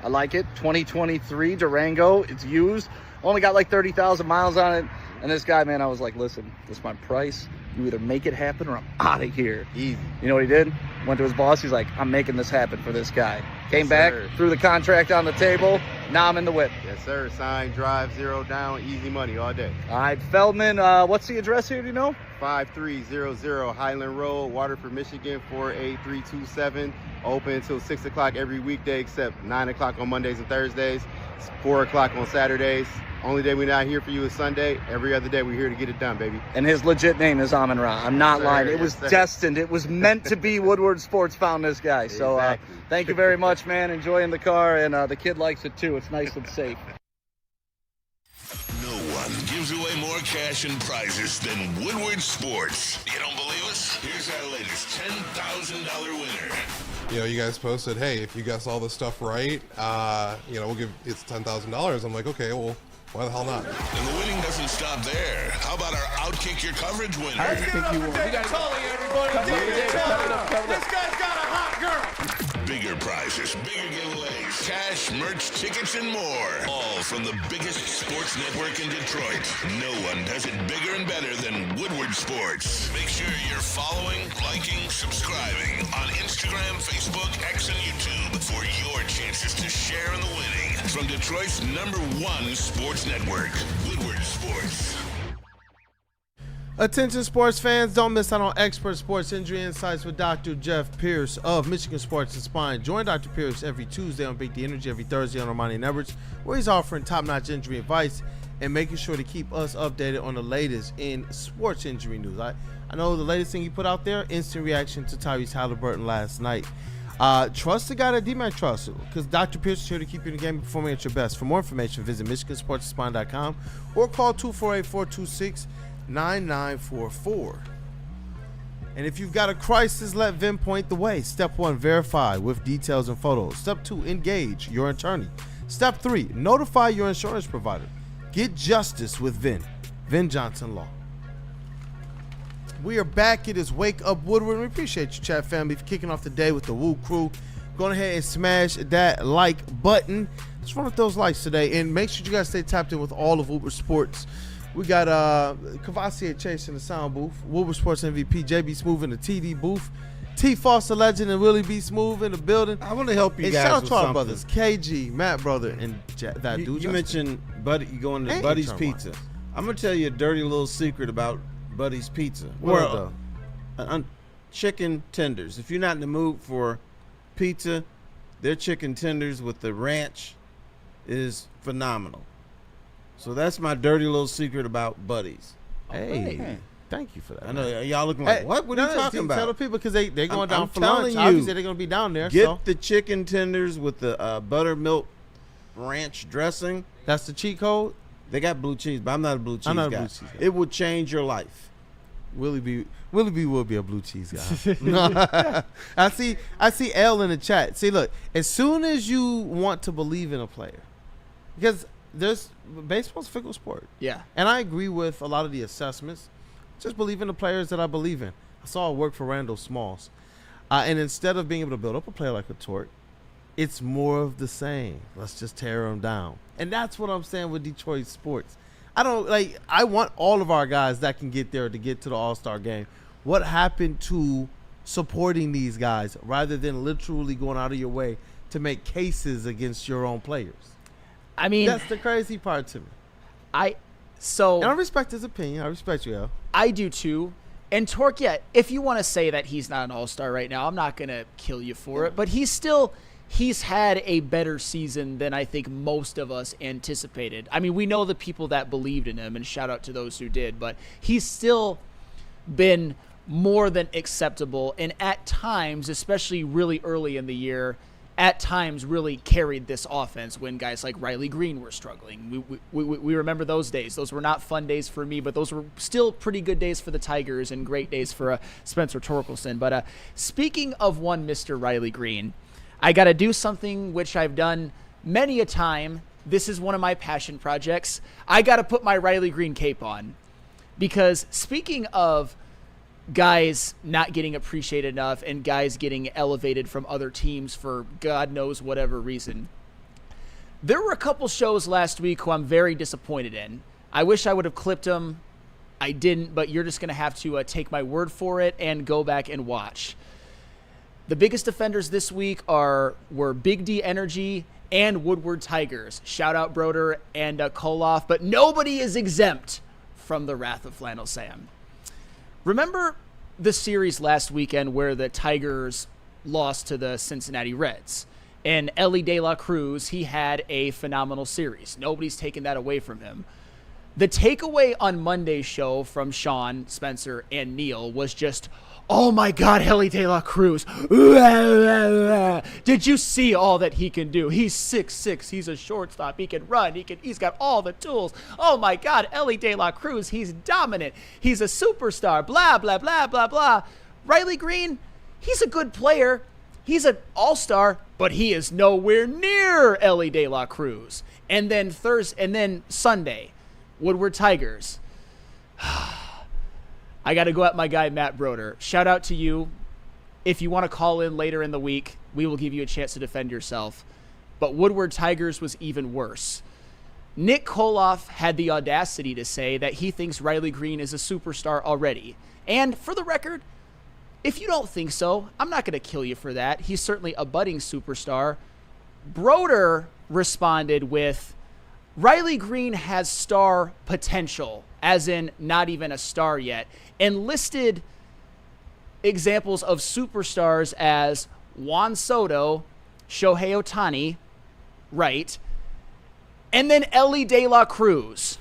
I like it. 2023 Durango. It's used. Only got like 30,000 miles on it. And this guy, man, I was like, listen, this is my price. You either make it happen or I'm out of here. Easy. You know what he did? Went to his boss. He's like, I'm making this happen for this guy. Came back, threw the contract on the table. Now I'm in the whip. Yes, sir. Sign, drive, 0 down, easy money all day. All right, Feldman, what's the address here? Do you know? 5300 Highland Road, Waterford, Michigan, 48327. Open until 6 o'clock every weekday except 9 o'clock on Mondays and Thursdays. It's 4 o'clock on Saturdays. Only day we're not here for you is Sunday. Every other day we're here to get it done, baby. And his legit name is Amon-Ra. I'm not lying. It was destined. It was meant to be. Woodward Sports found this guy. So thank you very much, man. Enjoying the car, and the kid likes it too. It's nice and safe. No one gives away more cash and prizes than Woodward Sports. You don't believe us? Here's our latest $10,000 winner. You know, you guys posted, hey, if you guess all this stuff right, you know, we'll give it's $10,000. I'm like, okay, well, why the hell not? And the winning doesn't stop there. How about our Outkick Your Coverage winner? I think you won. We got Tully, everybody. David Tully. This guy's got a hot girl. Bigger prizes, bigger giveaways, cash, merch, tickets, and more. All from the biggest sports network in Detroit. No one does it bigger and better than Woodward Sports. Make sure you're following, liking, subscribing on Instagram, Facebook, X, and YouTube for your chances to share in the winning. From Detroit's #1 sports network, Woodward Sports. Attention sports fans, don't miss out on expert sports injury insights with Dr. Jeff Pierce of Michigan Sports and Spine. Join Dr. Pierce every Tuesday on Big D Energy, every Thursday on Ermanni and Edwards, where he's offering top-notch injury advice and making sure to keep us updated on the latest in sports injury news. I know the latest thing he put out there, instant reaction to Tyrese Haliburton last night. Trust the guy that D-Man trusts, because Dr. Pierce is here to keep you in the game and performing at your best. For more information, visit MichiganSportsandSpine.com or call 248-426-9944. And if you've got a crisis, let Vin point the way. Step 1, verify with details and photos. Step 2, engage your attorney. Step 3, notify your insurance provider. Get justice with Vin Johnson Law. We are back. It is Wake Up Woodward. We appreciate you, chat family, for kicking off the day with the WUW Crew. Go ahead and smash that like button. Let's run up those likes today. And make sure you guys stay tapped in with all of Woodward Sports. We got Kavasi Chase in the sound booth, Woodward Sports MVP, JB Smooth in the TD booth, T Foster Legend and Willie B Smooth in the building. I want to help you and guys shout out with to our something. brothers, KG, Matt Brother, and that dude. You mentioned Buddy, you going to Ain't Buddy's trying Pizza. I'm gonna tell you a dirty little secret about Buddy's Pizza. What Chicken tenders. If you're not in the mood for pizza, their chicken tenders with the ranch is phenomenal. So that's my dirty little secret about Buddy's. Hey, thank you for that. I know y'all looking like, what are you talking about? Tell the people because they're going down I'm for lunch. telling you, Obviously, they're going to be down there. Get the chicken tenders with the buttermilk ranch dressing. That's the cheat code? They got blue cheese, but I'm not a blue cheese guy. I'm not a blue cheese guy. It would change your life. Willie B will be a blue cheese guy. I see L in the chat. See, look, as soon as you want to believe in a player, because baseball's a fickle sport. Yeah. And I agree with a lot of the assessments. Just believe in the players that I believe in. I saw it work for Randall Smalls. And instead of being able to build up a player like a Tort, it's more of the same. Let's just tear them down. And that's what I'm saying with Detroit sports. I want all of our guys that can get there to get to the All-Star game. What happened to supporting these guys rather than literally going out of your way to make cases against your own players? I mean, that's the crazy part to me. And I respect his opinion. I respect you, Al. I do too. And Torque, yeah, if you want to say that he's not an all-star right now, I'm not going to kill you for it. But he's had a better season than I think most of us anticipated. I mean, we know the people that believed in him, and shout out to those who did. But he's still been more than acceptable. And at times, especially really early in the year, at times really carried this offense when guys like Riley Greene were struggling. We remember those days. Those were not fun days for me, but those were still pretty good days for the Tigers and great days for Spencer Torkelson. But speaking of one Mr. Riley Greene, I got to do something which I've done many a time. This is one of my passion projects. I got to put my Riley Greene cape on because speaking of guys not getting appreciated enough and guys getting elevated from other teams for God knows whatever reason. There were a couple shows last week who I'm very disappointed in. I wish I would have clipped them. I didn't, but you're just going to have to take my word for it and go back and watch. The biggest offenders this week were Big D Energy and Woodward Tigers. Shout out Broder and Koloff, but nobody is exempt from the wrath of Flannel Sam. Remember the series last weekend where the Tigers lost to the Cincinnati Reds? And Ellie De La Cruz, he had a phenomenal series. Nobody's taken that away from him. The takeaway on Monday's show from Sean, Spencer, and Neil was just, oh my God, Ellie De La Cruz. Did you see all that he can do? He's 6'6". He's a shortstop. He can run. He's got all the tools. Oh my God, Ellie De La Cruz. He's dominant. He's a superstar. Blah, blah, blah, blah, blah. Riley Greene, he's a good player. He's an all-star, but he is nowhere near Ellie De La Cruz. And then Sunday, Woodward Tigers. I got to go at my guy, Matt Broder. Shout out to you. If you want to call in later in the week, we will give you a chance to defend yourself. But Woodward Tigers was even worse. Nick Koloff had the audacity to say that he thinks Riley Greene is a superstar already. And for the record, if you don't think so, I'm not going to kill you for that. He's certainly a budding superstar. Broder responded with, Riley Greene has star potential, as in not even a star yet, and listed examples of superstars as Juan Soto, Shohei Ohtani, right, and then Ellie De La Cruz.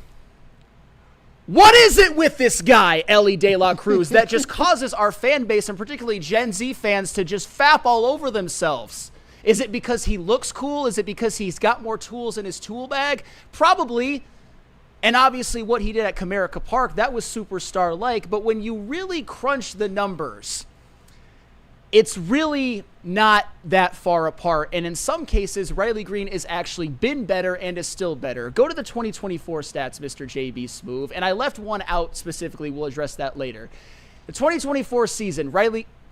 What is it with this guy, Ellie De La Cruz, that just causes our fan base, and particularly Gen Z fans, to just fap all over themselves? Is it because he looks cool? Is it because he's got more tools in his tool bag? Probably. And obviously what he did at Comerica Park, that was superstar-like. But when you really crunch the numbers, it's really not that far apart. And in some cases, Riley Greene has actually been better and is still better. Go to the 2024 stats, Mr. JB Smooth. And I left one out specifically. We'll address that later. The 2024 season,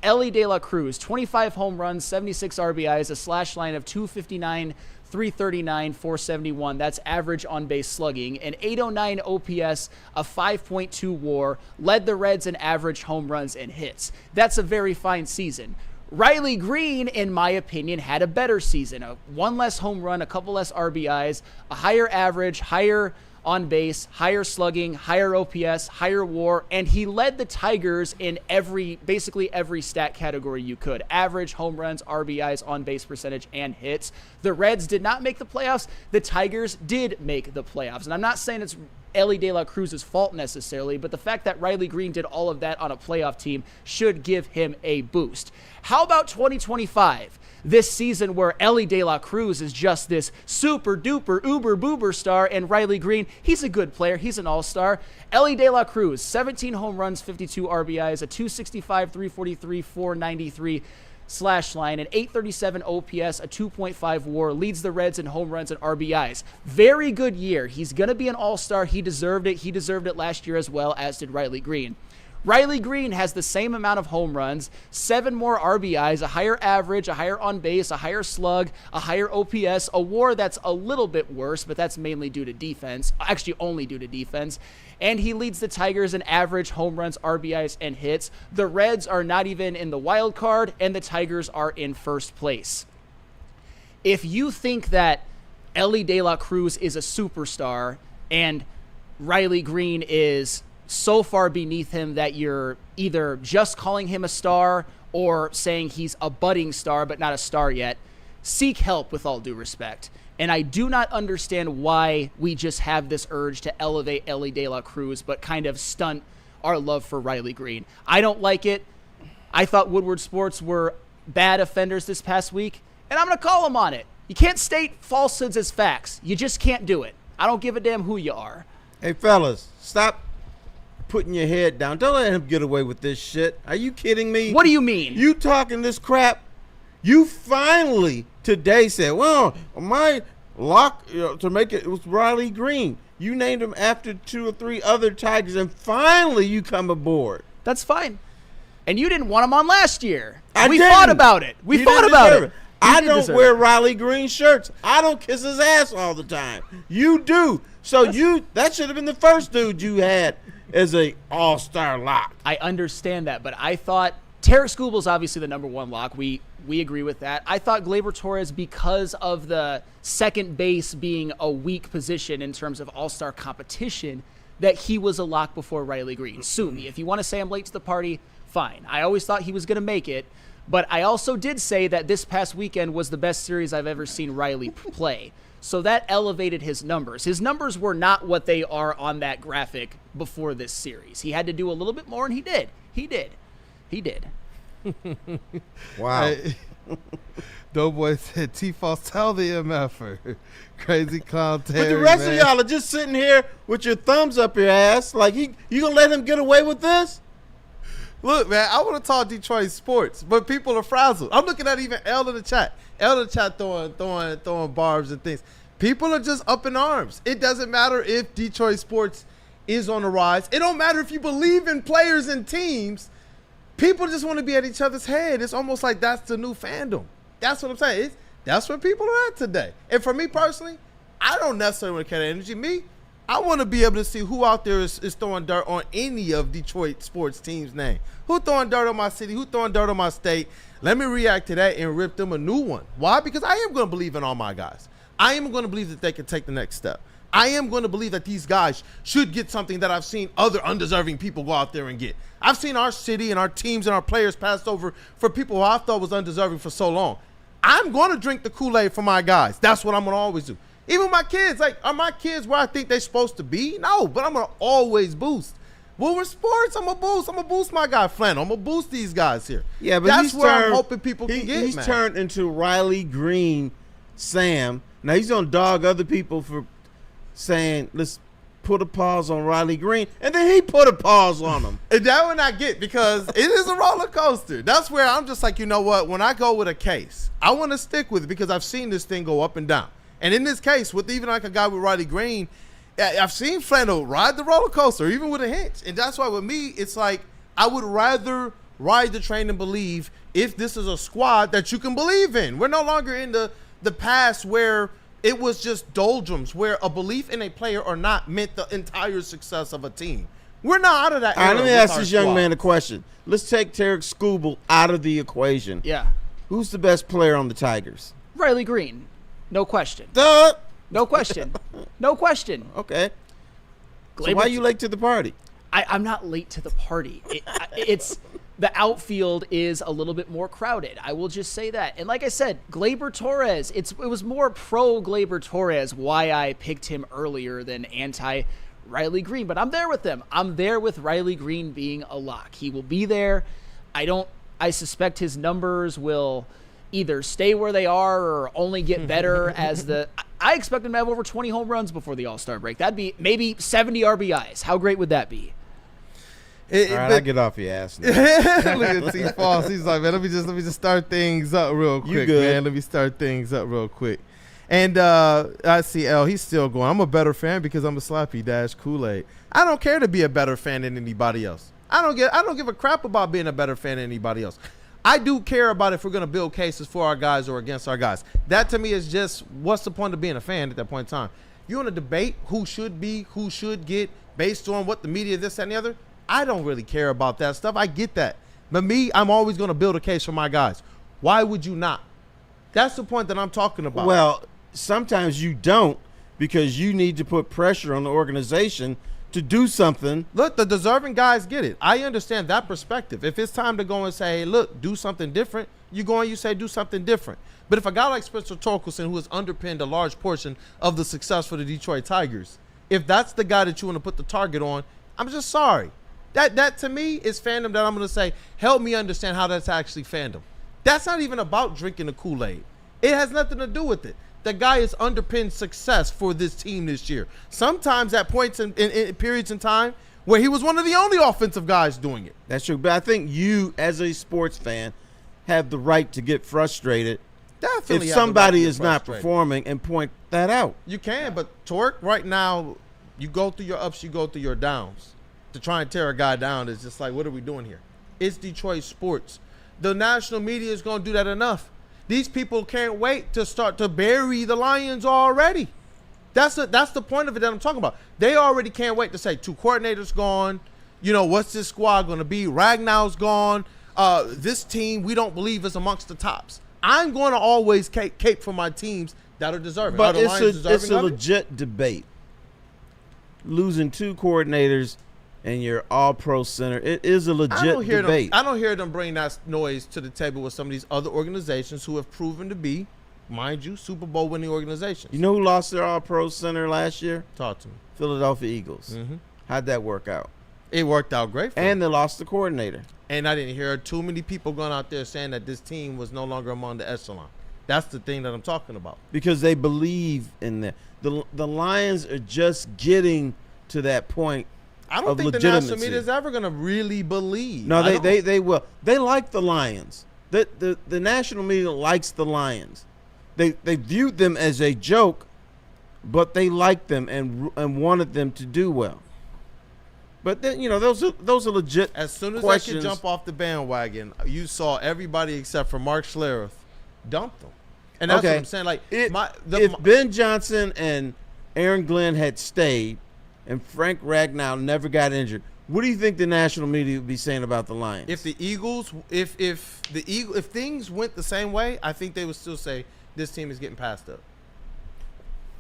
Elly De La Cruz, 25 home runs, 76 RBIs, a slash line of 259, 339, 471. That's average on-base slugging. An 809 OPS, a 5.2 WAR, led the Reds in average home runs and hits. That's a very fine season. Riley Greene, in my opinion, had a better season. One less home run, a couple less RBIs, a higher average, higher on base, higher slugging, higher OPS, higher WAR, and he led the Tigers in basically every stat category you could. Average, home runs, RBIs, on base percentage, and hits. The Reds did not make the playoffs. The Tigers did make the playoffs. And I'm not saying it's Elly De La Cruz's fault necessarily, but the fact that Riley Greene did all of that on a playoff team should give him a boost. How about 2025? This season where Elly De La Cruz is just this super duper uber boober star, and Riley Greene, he's a good player. He's an all-star. Elly De La Cruz, 17 home runs, 52 RBIs, a 265, 343, 493 slash line, an 837 OPS, a 2.5 WAR, leads the Reds in home runs and RBIs. Very good year. He's going to be an all-star. He deserved it. He deserved it last year as well, as did Riley Greene. Riley Greene has the same amount of home runs, 7 more RBIs, a higher average, a higher on base, a higher slug, a higher OPS, a WAR that's a little bit worse, but that's mainly due to defense, actually only due to defense. And he leads the Tigers in average home runs, RBIs, and hits. The Reds are not even in the wild card, and the Tigers are in first place. If you think that Elly De La Cruz is a superstar and Riley Greene is so far beneath him that you're either just calling him a star or saying he's a budding star but not a star yet, seek help with all due respect. And I do not understand why we just have this urge to elevate Elly De La Cruz but kind of stunt our love for Riley Greene. I don't like it. I thought Woodward Sports were bad offenders this past week, and I'm going to call them on it. You can't state falsehoods as facts. You just can't do it. I don't give a damn who you are. Hey, fellas, stop putting your head down. Don't let him get away with this shit. Are you kidding me? What do you mean? You talking this crap? You finally today said, well, my lock to make it was Riley Greene. You named him after 2 or 3 other Tigers, and finally you come aboard. That's fine. And you didn't want him on last year. We fought about it. We fought about it. I don't wear Riley Greene shirts. I don't kiss his ass all the time. You do. So that should have been the first dude you had as a all-star lock. I understand that, but I thought Tarek Skubel's obviously the number 1 lock. We agree with that. I thought Gleyber Torres, because of the second base being a weak position in terms of all-star competition, that he was a lock before Riley Greene. Sue me. If you want to say I'm late to the party, fine. I always thought he was going to make it, but I also did say that this past weekend was the best series I've ever seen Riley play. So that elevated his numbers. His numbers were not what they are on that graphic before this series. He had to do a little bit more, and he did. He did. Wow. Doughboy said, T-Falls, tell the MFer. Crazy clown Terry, But the rest man. of y'all are just sitting here with your thumbs up your ass. Like, you gonna let him get away with this? Look, man, I want to talk Detroit sports, but people are frazzled. I'm looking at even L in the chat. L in the chat throwing barbs and things. People are just up in arms. It doesn't matter if Detroit sports is on the rise. It don't matter if you believe in players and teams. People just want to be at each other's head. It's almost like that's the new fandom. That's what I'm saying. That's where people are at today. And for me personally, I don't necessarily want to carry that energy. I want to be able to see who out there is throwing dirt on any of Detroit sports teams' name. Who throwing dirt on my city? Who throwing dirt on my state? Let me react to that and rip them a new one. Why? Because I am going to believe in all my guys. I am going to believe that they can take the next step. I am going to believe that these guys should get something that I've seen other undeserving people go out there and get. I've seen our city and our teams and our players passed over for people who I thought was undeserving for so long. I'm going to drink the Kool-Aid for my guys. That's what I'm going to always do. Even my kids, like, are my kids where I think they're supposed to be? No, but I'm going to always boost. Woodward Sports, I'm going to boost. I'm going to boost my guy, Flannel. I'm going to boost these guys here. Yeah, but that's where I'm hoping people can get, He's man. turned into Riley Greene Sam. Now, he's going to dog other people for saying, let's put a pause on Riley Greene, and then he put a pause on him. And that one I get, because it is a roller coaster. That's where I'm just like, you know what? When I go with a case, I want to stick with it because I've seen this thing go up and down. And in this case, with even like a guy with Riley Greene, I've seen Flannel ride the roller coaster, even with a hitch. And that's why with me, it's like, I would rather ride the train and believe if this is a squad that you can believe in. We're no longer in the past where it was just doldrums, where a belief in a player or not meant the entire success of a team. We're not out of that era. All right, let me with ask our this young squad. man a question. Let's take Tarek Skubal out of the equation. Yeah. Who's the best player on the Tigers? Riley Greene. No question. Duh. No question. No question. Okay. So Glaber- why are you late to the party? I'm not late to the party. It's the outfield is a little bit more crowded. I will just say that. And like I said, Gleyber Torres, it was more pro Gleyber Torres why I picked him earlier than anti Riley Greene. But I'm there with them. I'm there with Riley Greene being a lock. He will be there. I suspect his numbers will either stay where they are or only get better as I expect him to have over 20 home runs before the All-Star break. That'd be maybe 70 RBIs. How great would that be? All right, I'll get off your ass now. Look at T. Falls. He's like, man, let me just start things up real quick, man. Let me start things up real quick. And I see L. He's still going. I'm a better fan because I'm a Slappy Dash Kool-Aid. I don't care to be a better fan than anybody else. I don't give a crap about being a better fan than anybody else. I do care about if we're going to build cases for our guys or against our guys. That to me is just what's the point of being a fan at that point in time. You want to debate who should be, who should get based on what the media, this, that, and the other. I don't really care about that stuff. I get that. But me, I'm always going to build a case for my guys. Why would you not? That's the point that I'm talking about. Well, sometimes you don't because you need to put pressure on the organization to do something. Look, the deserving guys get it. I understand that perspective. If it's time to go and say, hey, look, do something different, you go and you say do something different. But if a guy like Spencer Torkelson, who has underpinned a large portion of the success for the Detroit Tigers, if that's the guy that you want to put the target on, I'm just sorry. That to me is fandom that I'm going to say, help me understand how that's actually fandom. That's not even about drinking the Kool-Aid. It has nothing to do with it. The guy has underpinned success for this team this year. Sometimes at points in periods in time where he was one of the only offensive guys doing it. That's true. But I think you, as a sports fan, have the right to get frustrated Definitely if have the somebody right to get is not frustrated. performing and point that out. You can, but Torque, right now, you go through your ups, you go through your downs. To try and tear a guy down is just like, what are we doing here? It's Detroit sports. The national media is going to do that enough. These people can't wait to start to bury the Lions already. That's the point of it that I'm talking about. They already can't wait to say 2 coordinators gone. You know, what's this squad going to be? Ragnow's gone. This team we don't believe is amongst the tops. I'm going to always cape for my teams that are deserving. But are the Lions deserving it's a of it? legit debate. Losing 2 coordinators and your all-pro center, it is a legit debate. I don't hear them bring that noise to the table with some of these other organizations who have proven to be, mind you, Super Bowl winning organizations. You know who lost their all-pro center last year? Talk to me. Philadelphia Eagles. Mm-hmm. How'd that work out? It worked out great for them. And they lost the coordinator. And I didn't hear too many people going out there saying that this team was no longer among the echelon. That's the thing that I'm talking about. Because they believe in that. The Lions are just getting to that point. I don't think the national media is ever going to really believe. No, they will. They like the Lions. The national media likes the Lions. They viewed them as a joke, but they liked them and wanted them to do well. But then, you know, those are legit. As soon as questions. they could jump off the bandwagon, you saw everybody except for Mark Schlereth dump them. And that's what I'm saying. Like, if Ben Johnson and Aaron Glenn had stayed and Frank Ragnow never got injured, what do you think the national media would be saying about the Lions? If the Eagles, if things went the same way, I think they would still say this team is getting passed up.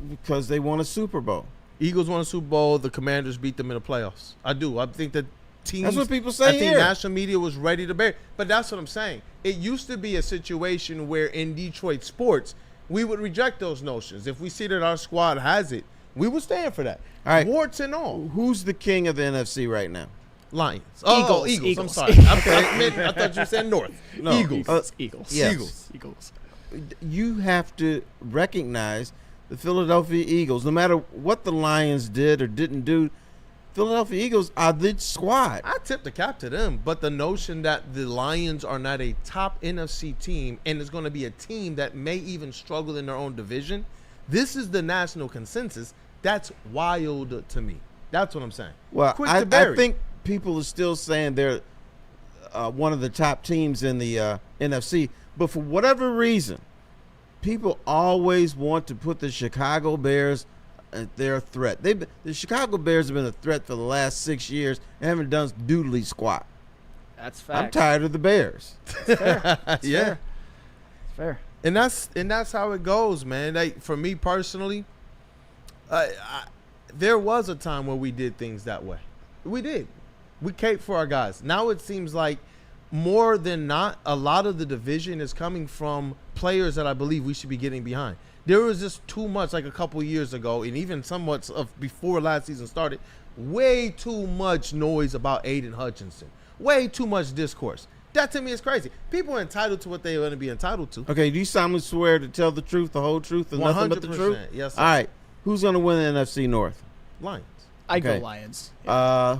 Because they won a Super Bowl. Eagles won a Super Bowl. The Commanders beat them in the playoffs. I do. I think that teams. That's what people say I think here. national media was ready to bury. But that's what I'm saying. It used to be a situation where in Detroit sports, we would reject those notions. If we see that our squad has it, we would stand for that. All right. Warts and all. Who's the king of the NFC right now? Lions. Eagles. I'm sorry. I thought you said North. No. Eagles. Eagles. Yes. Eagles. You have to recognize the Philadelphia Eagles. No matter what the Lions did or didn't do, Philadelphia Eagles are the squad. I tip the cap to them, but the notion that the Lions are not a top NFC team and is going to be a team that may even struggle in their own division, this is the national consensus. That's wild to me. That's what I'm saying. Well, Quick I to bury. think people are still saying they're one of the top teams in the NFC. But for whatever reason, people always want to put the Chicago Bears at their threat. The Chicago Bears have been a threat for the last 6 years and haven't done doodly squat. That's fact. I'm tired of the Bears. That's fair. That's Yeah. fair. It's fair. And that's how it goes, man. Like, for me personally, there was a time where we did things that way. We did. We caped for our guys. Now it seems like more than not, a lot of the division is coming from players that I believe we should be getting behind. There was just too much, like a couple years ago, and even somewhat of before last season started, way too much noise about Aiden Hutchinson. Way too much discourse. That to me is crazy. People are entitled to what they want to be entitled to. Okay, do you solemnly swear to tell the truth, the whole truth, and nothing but the 100%, truth? yes, sir. All right. Who's going to win the NFC North? Lions. I Okay. go Lions.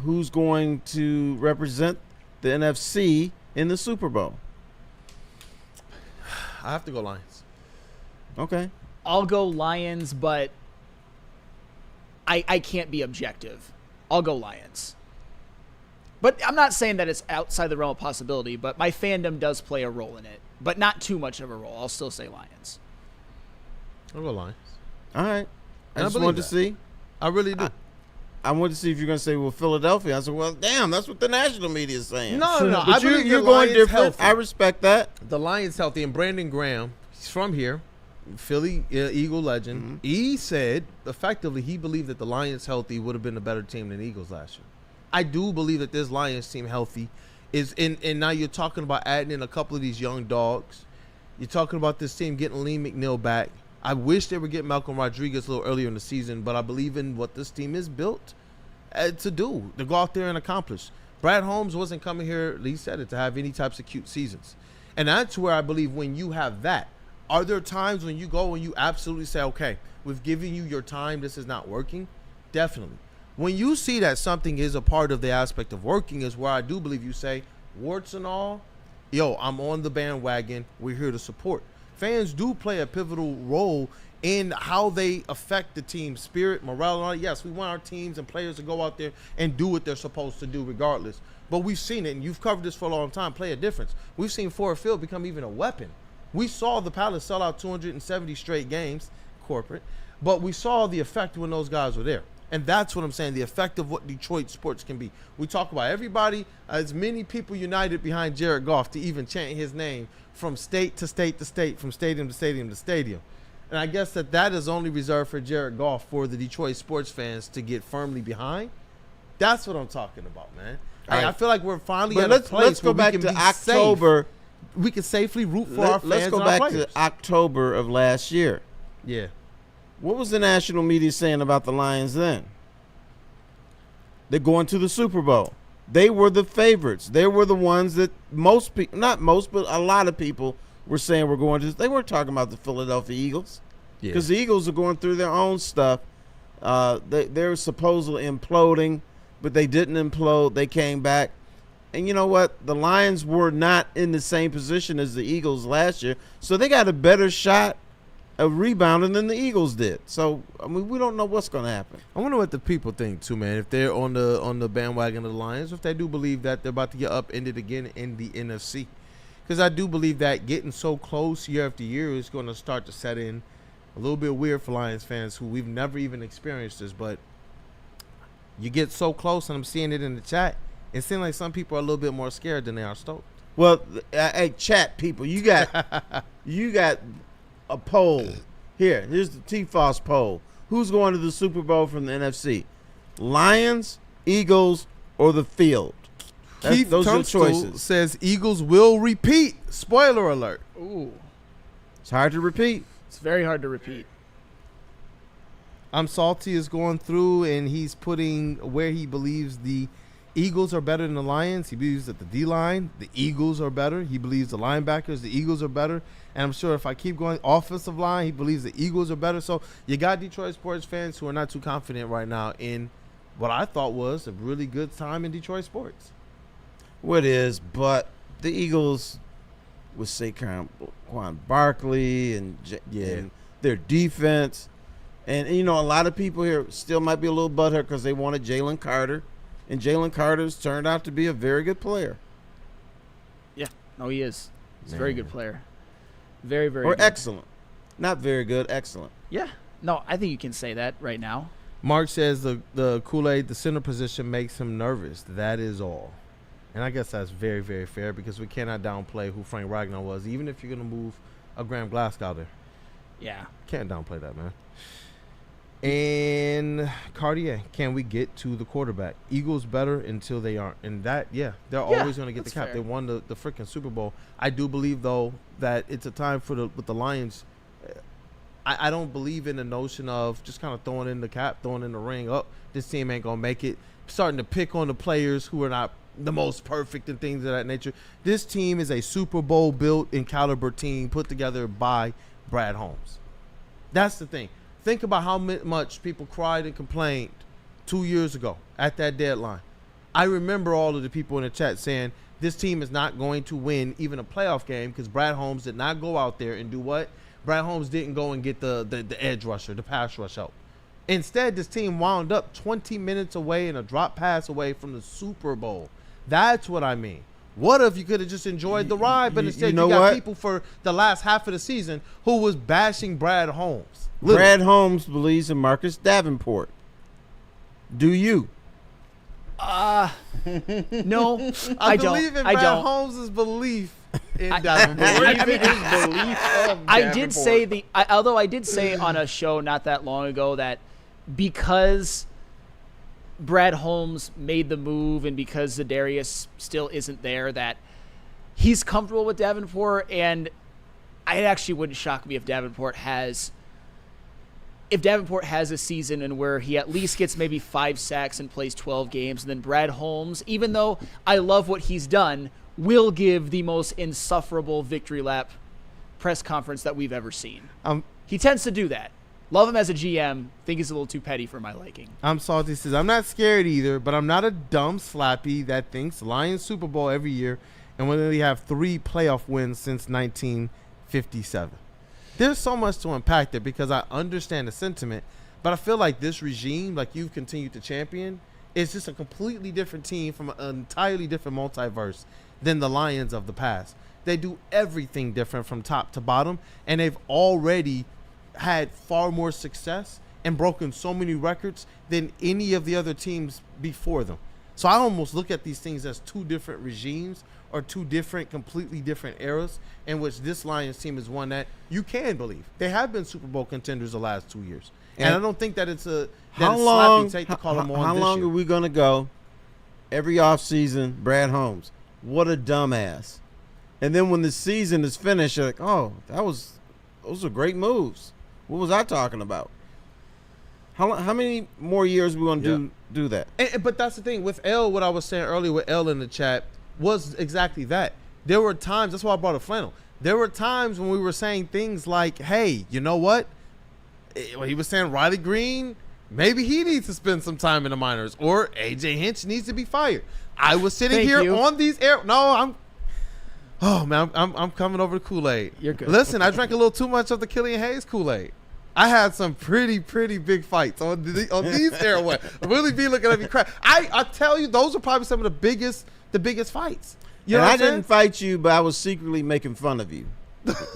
Who's going to represent the NFC in the Super Bowl? I have to go Lions. Okay. I'll go Lions, but I can't be objective. I'll go Lions. But I'm not saying that it's outside the realm of possibility, but my fandom does play a role in it. But not too much of a role. I'll still say Lions. I'll go Lions. All right. I And I just believe wanted to that. see. I really do. I wanted to see if you're going to say, well, Philadelphia. I said, well, damn, that's what the national media is saying. No. But I you're believe you're the going Lions different. healthy. I respect that. The Lions healthy, and Brandon Graham, he's from here, Philly Eagle legend. Mm-hmm. He said effectively he believed that the Lions healthy would have been a better team than the Eagles last year. I do believe that this Lions team healthy is in, and now you're talking about adding in a couple of these young dogs. You're talking about this team getting Lee McNeil back. I wish they would get Malcolm Rodriguez a little earlier in the season, but I believe in what this team is built to do, to go out there and accomplish. Brad Holmes wasn't coming here, Lee said it, to have any types of cute seasons. And that's where I believe when you have that, are there times when you go and you absolutely say, okay, we've given you your time, this is not working? Definitely. When you see that something is a part of the aspect of working is where I do believe you say, warts and all, yo, I'm on the bandwagon, we're here to support. Fans do play a pivotal role in how they affect the team's spirit, morale, and all that. Yes, we want our teams and players to go out there and do what they're supposed to do regardless. But we've seen it, and you've covered this for a long time, play a difference. We've seen Ford Field become even a weapon. We saw the Palace sell out 270 straight games, corporate, but we saw the effect when those guys were there. And that's what I'm saying, the effect of what Detroit sports can be. We talk about everybody, as many people united behind Jared Goff to even chant his name from state to state to state, from stadium to stadium to stadium. And I guess that is only reserved for Jared Goff, for the Detroit sports fans to get firmly behind. That's what I'm talking about, man. All right. I feel like we're finally But at a place let's go where back we can to be October. safe. We can safely root for our fans. Let's go and our back players. to October of last year. Yeah. What was the national media saying about the Lions then? They're going to the Super Bowl. They were the favorites. They were the ones that most people, not most, but a lot of people were saying we're going to. They weren't talking about the Philadelphia Eagles, because the Eagles are going through their own stuff. They're supposedly imploding, but they didn't implode. They came back. And you know what? The Lions were not in the same position as the Eagles last year, so they got a better shot of rebounding than the Eagles did. So, I mean, we don't know what's going to happen. I wonder what the people think too, man. If they're on the bandwagon of the Lions, if they do believe that they're about to get upended again in the NFC, because I do believe that getting so close year after year is going to start to set in a little bit weird for Lions fans who we've never even experienced this. But you get so close, and I'm seeing it in the chat. It seems like some people are a little bit more scared than they are stoked. Well, hey, chat people, you got a poll here. Here's the T-Foss poll. Who's going to the Super Bowl from the NFC? Lions, Eagles, or the field? Keith Those are the Tunstall choices. says Eagles will repeat. Spoiler alert. Ooh. It's hard to repeat. It's very hard to repeat. I'm Salty is going through, and he's putting where he believes the Eagles are better than the Lions. He believes that the D-line, the Eagles are better. He believes the linebackers, the Eagles are better. And I'm sure if I keep going, offensive line, he believes the Eagles are better. So you got Detroit sports fans who are not too confident right now in what I thought was a really good time in Detroit sports. Well, it is, but the Eagles with Saquon Barkley and their defense. And, you know, a lot of people here still might be a little butthurt because they wanted Jalen Carter. And Jalen Carter's turned out to be a very good player. Oh, he is. He's a very good player. Very, very Or good. excellent. Not very good, excellent. Yeah. No, I think you can say that right now. Mark says the Kool-Aid, the center position makes him nervous. That is all. And I guess that's very, very fair because we cannot downplay who Frank Ragnar was, even if you're going to move a Graham Glasgow there. Yeah. Can't downplay that, man. And Cartier, can we get to the quarterback? Eagles better until they aren't. And that, they're always going to get the cap. fair. They won the freaking Super Bowl. I do believe, though, that it's a time with the Lions. I don't believe in the notion of just kind of throwing in the cap, throwing in the ring. Oh, this team ain't going to make it. Starting to pick on the players who are not the most perfect and things of that nature. This team is a Super Bowl built in caliber team put together by Brad Holmes. That's the thing. Think about how much people cried and complained 2 years ago at that deadline. I remember all of the people in the chat saying this team is not going to win even a playoff game because Brad Holmes did not go out there and do what? Brad Holmes didn't go and get the edge rusher, the pass rush help. Instead, this team wound up 20 minutes away and a drop pass away from the Super Bowl. That's what I mean. What if you could have just enjoyed the ride, but instead you got people for the last half of the season who was bashing Brad Holmes? Literally. Brad Holmes believes in Marcus Davenport. Do you? No, I don't. believe in I Brad don't. Holmes' belief in Davenport. I did say although I did say on a show not that long ago that because Brad Holmes made the move and because Za'Darius still isn't there, that he's comfortable with Davenport, and it actually wouldn't shock me if Davenport has a season in where he at least gets maybe 5 sacks and plays 12 games, and then Brad Holmes, even though I love what he's done, will give the most insufferable victory lap press conference that we've ever seen. He tends to do that. Love him as a GM. Think he's a little too petty for my liking. I'm salty. Says I'm not scared either, but I'm not a dumb slappy that thinks Lions Super Bowl every year and when they have 3 playoff wins since 1957. There's so much to unpack there because I understand the sentiment, but I feel like this regime, like you've continued to champion, is just a completely different team from an entirely different multiverse than the Lions of the past. They do everything different from top to bottom, and they've already had far more success and broken so many records than any of the other teams before them. So I almost look at these things as 2 different regimes or 2 different, completely different eras in which this Lions team is one that you can believe. They have been Super Bowl contenders the last 2 years. And I don't think that it's a sloppy take to call them on How this long year. are we going to go every offseason, Brad Holmes? What a dumbass. And then when the season is finished, you're like, oh, those are great moves. What was I talking about? How many more years are we going to do that? But that's the thing. With L, what I was saying earlier with L in the chat was exactly that. There were times, that's why I brought a flannel. There were times when we were saying things like, hey, you know what? He was saying Riley Greene, maybe he needs to spend some time in the minors, or AJ Hinch needs to be fired. I was sitting on these I'm coming over to Kool-Aid. You're good. Listen, I drank a little too much of the Killian Hayes Kool-Aid. I had some pretty big fights on these airways. Really be looking at me crap. I tell you, those are probably some of the biggest fights. You know and what I didn't fight you, but I was secretly making fun of you.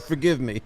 Forgive me.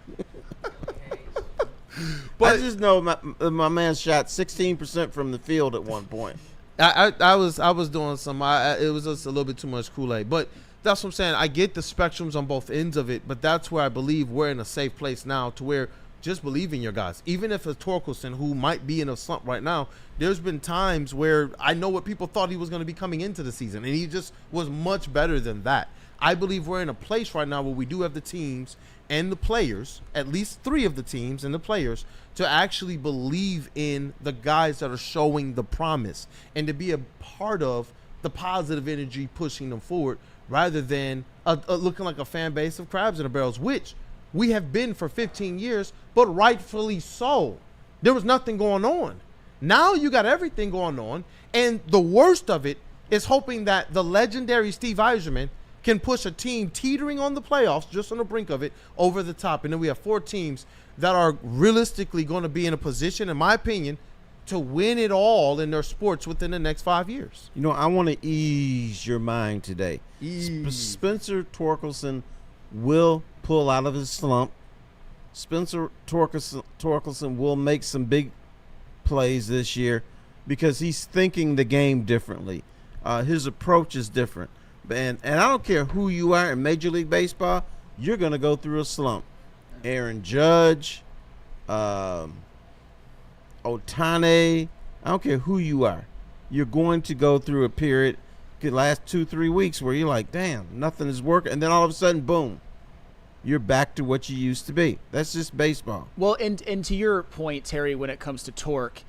But I just know my man shot 16% from the field at one point. I was doing some. It was just a little bit too much Kool-Aid, but that's what I'm saying. I get the spectrums on both ends of it, but that's where I believe we're in a safe place now, to where just believe in your guys. Even if it's Torkelson, who might be in a slump right now, there's been times where I know what people thought he was going to be coming into the season, and he just was much better than that. I believe we're in a place right now where we do have the teams and the players, at least 3 of the teams and the players, to actually believe in the guys that are showing the promise and to be a part of the positive energy pushing them forward, rather than looking like a fan base of crabs in the barrels, which we have been for 15 years, but rightfully so. There was nothing going on. Now you got everything going on, and the worst of it is hoping that the legendary Steve Yzerman can push a team teetering on the playoffs, just on the brink of it, over the top. And then we have 4 teams that are realistically going to be in a position, in my opinion, to win it all in their sports within the next 5 years. You know, I want to ease your mind today. Spencer Torkelson will pull out of his slump. Spencer Torkelson will make some big plays this year because he's thinking the game differently. His approach is different. And I don't care who you are in Major League Baseball, you're going to go through a slump. Aaron Judge, Ohtani, I don't care who you are. You're going to go through a period, could last 2-3 weeks, where you're like, damn, nothing is working. And then all of a sudden, boom, you're back to what you used to be. That's just baseball. Well, and to your point, Terry, when it comes to Torque,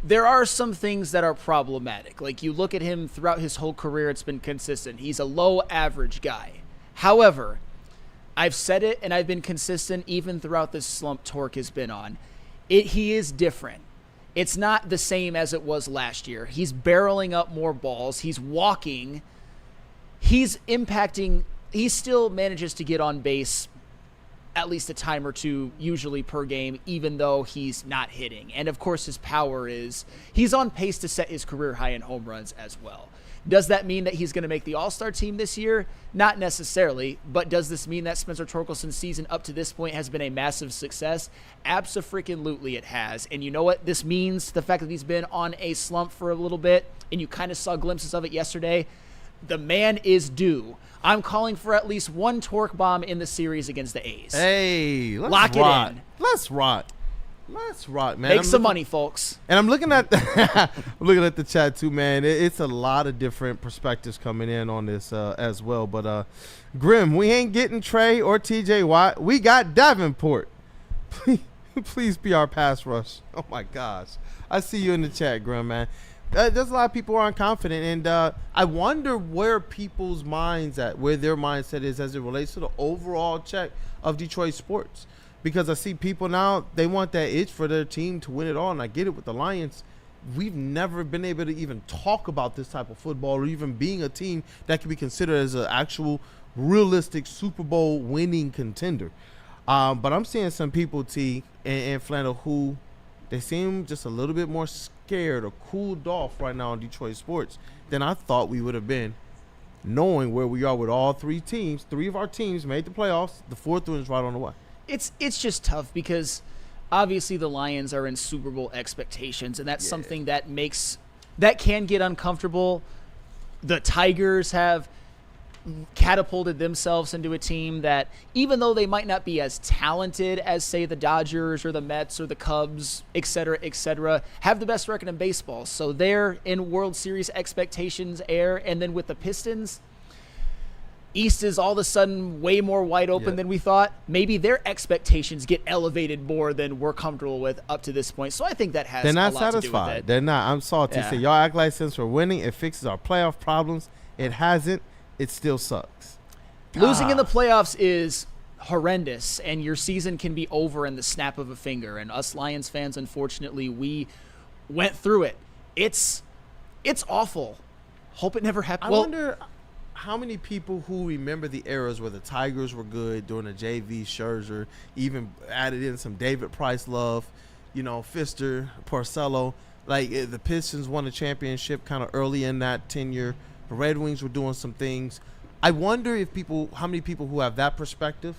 there are some things that are problematic. Like, you look at him throughout his whole career, it's been consistent. He's a low average guy. However, I've said it and I've been consistent even throughout this slump Torque has been on. He is different. It's not the same as it was last year. He's barreling up more balls. He's walking. He's impacting. He still manages to get on base at least a time or two, usually per game, even though he's not hitting. And, of course, his power is – he's on pace to set his career high in home runs as well. Does that mean that he's going to make the All-Star team this year? Not necessarily, but does this mean that Spencer Torkelson's season up to this point has been a massive success? Abso-freaking-lutely it has. And you know what this means? The fact that he's been on a slump for a little bit, and you kind of saw glimpses of it yesterday. The man is due. I'm calling for at least one Torque bomb in the series against the A's. Hey, let's lock rock. it in. Let's rock. Let's rock, man. Make some money, folks. And I'm looking at the chat too, man. It's a lot of different perspectives coming in on this as well. But Grim, we ain't getting Trey or TJ Watt. We got Davenport. Please be our pass rush. Oh my gosh, I see you in the chat, Grim, man. There's a lot of people who aren't confident, and I wonder where people's minds at, where their mindset is as it relates to the overall check of Detroit sports. Because I see people now, they want that itch for their team to win it all, and I get it with the Lions. We've never been able to even talk about this type of football or even being a team that can be considered as an actual realistic Super Bowl winning contender. But I'm seeing some people, T and Flannel, who they seem just a little bit more scared or cooled off right now in Detroit sports than I thought we would have been, knowing where we are with all three teams. 3 of our teams made the playoffs. The 4th one is right on the way. It's just tough because obviously the Lions are in Super Bowl expectations, and that's something that can get uncomfortable. The Tigers have catapulted themselves into a team that, even though they might not be as talented as, say, the Dodgers or the Mets or the Cubs, et cetera, have the best record in baseball. So they're in World Series expectations air. And then with the Pistons, East is all of a sudden way more wide open than we thought. Maybe their expectations get elevated more than we're comfortable with up to this point. So I think that has They're not a lot satisfied. to do with it. They're not. I'm salty. Yeah. Say, y'all act like since we're winning, it fixes our playoff problems. It hasn't. It still sucks. Losing in the playoffs is horrendous, and your season can be over in the snap of a finger. And us Lions fans, unfortunately, we went through it. It's awful. Hope it never happens. I wonder how many people who remember the eras where the Tigers were good during the JV, Scherzer, even added in some David Price love, Fister, Porcello. Like, the Pistons won a championship kind of early in that tenure. The Red Wings were doing some things. I wonder how many people who have that perspective,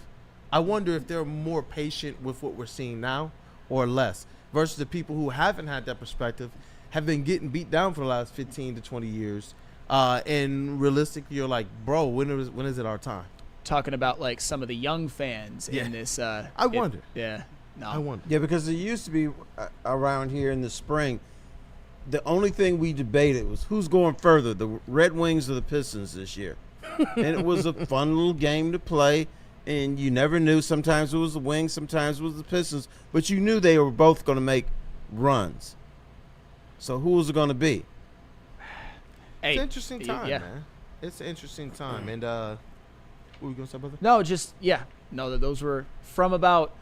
I wonder if they're more patient with what we're seeing now or less versus the people who haven't had that perspective, have been getting beat down for the last 15 to 20 years. And realistically, you're like, bro, when is it our time? Talking about like some of the young fans in this. I wonder. I wonder. Yeah, because it used to be around here in the spring, the only thing we debated was who's going further, the Red Wings or the Pistons this year. And it was a fun little game to play, and you never knew. Sometimes it was the Wings, sometimes it was the Pistons, but you knew they were both going to make runs. So who was it going to be? It's an interesting time, man. It's an interesting time. And what were you going to say about that? No, just, those were from about,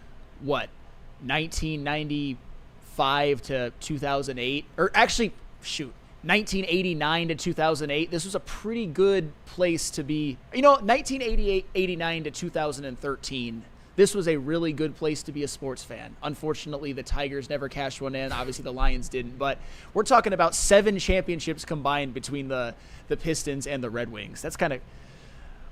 1995 to 2008. Or actually, 1989 to 2008. This was a pretty good place to be. 1988, 89 to 2013. this was a really good place to be a sports fan. Unfortunately, the Tigers never cashed one in. Obviously, the Lions didn't. But we're talking about 7 championships combined between the Pistons and the Red Wings. That's kind of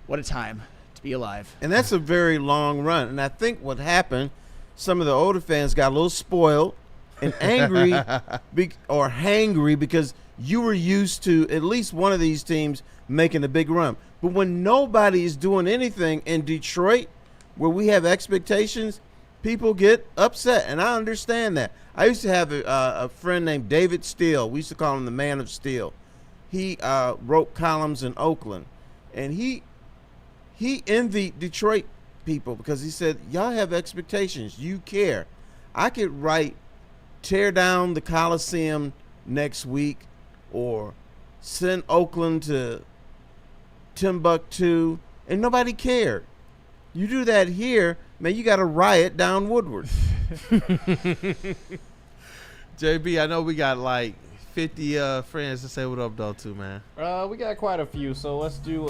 what a time to be alive. And that's a very long run. And I think what happened, some of the older fans got a little spoiled and angry or hangry because you were used to at least one of these teams making a big run. But when nobody is doing anything in Detroit, where we have expectations, people get upset, and I understand that. I used to have a friend named David Steele. We used to call him the Man of Steel. He wrote columns in Oakland, and he envied Detroit people because he said, y'all have expectations. You care. I could write, tear down the Coliseum next week or send Oakland to Timbuktu, and nobody cared. You do that here, man, you got a riot down Woodward. JB, I know we got like 50 friends to say what up, though, too, man. We got quite a few, so let's do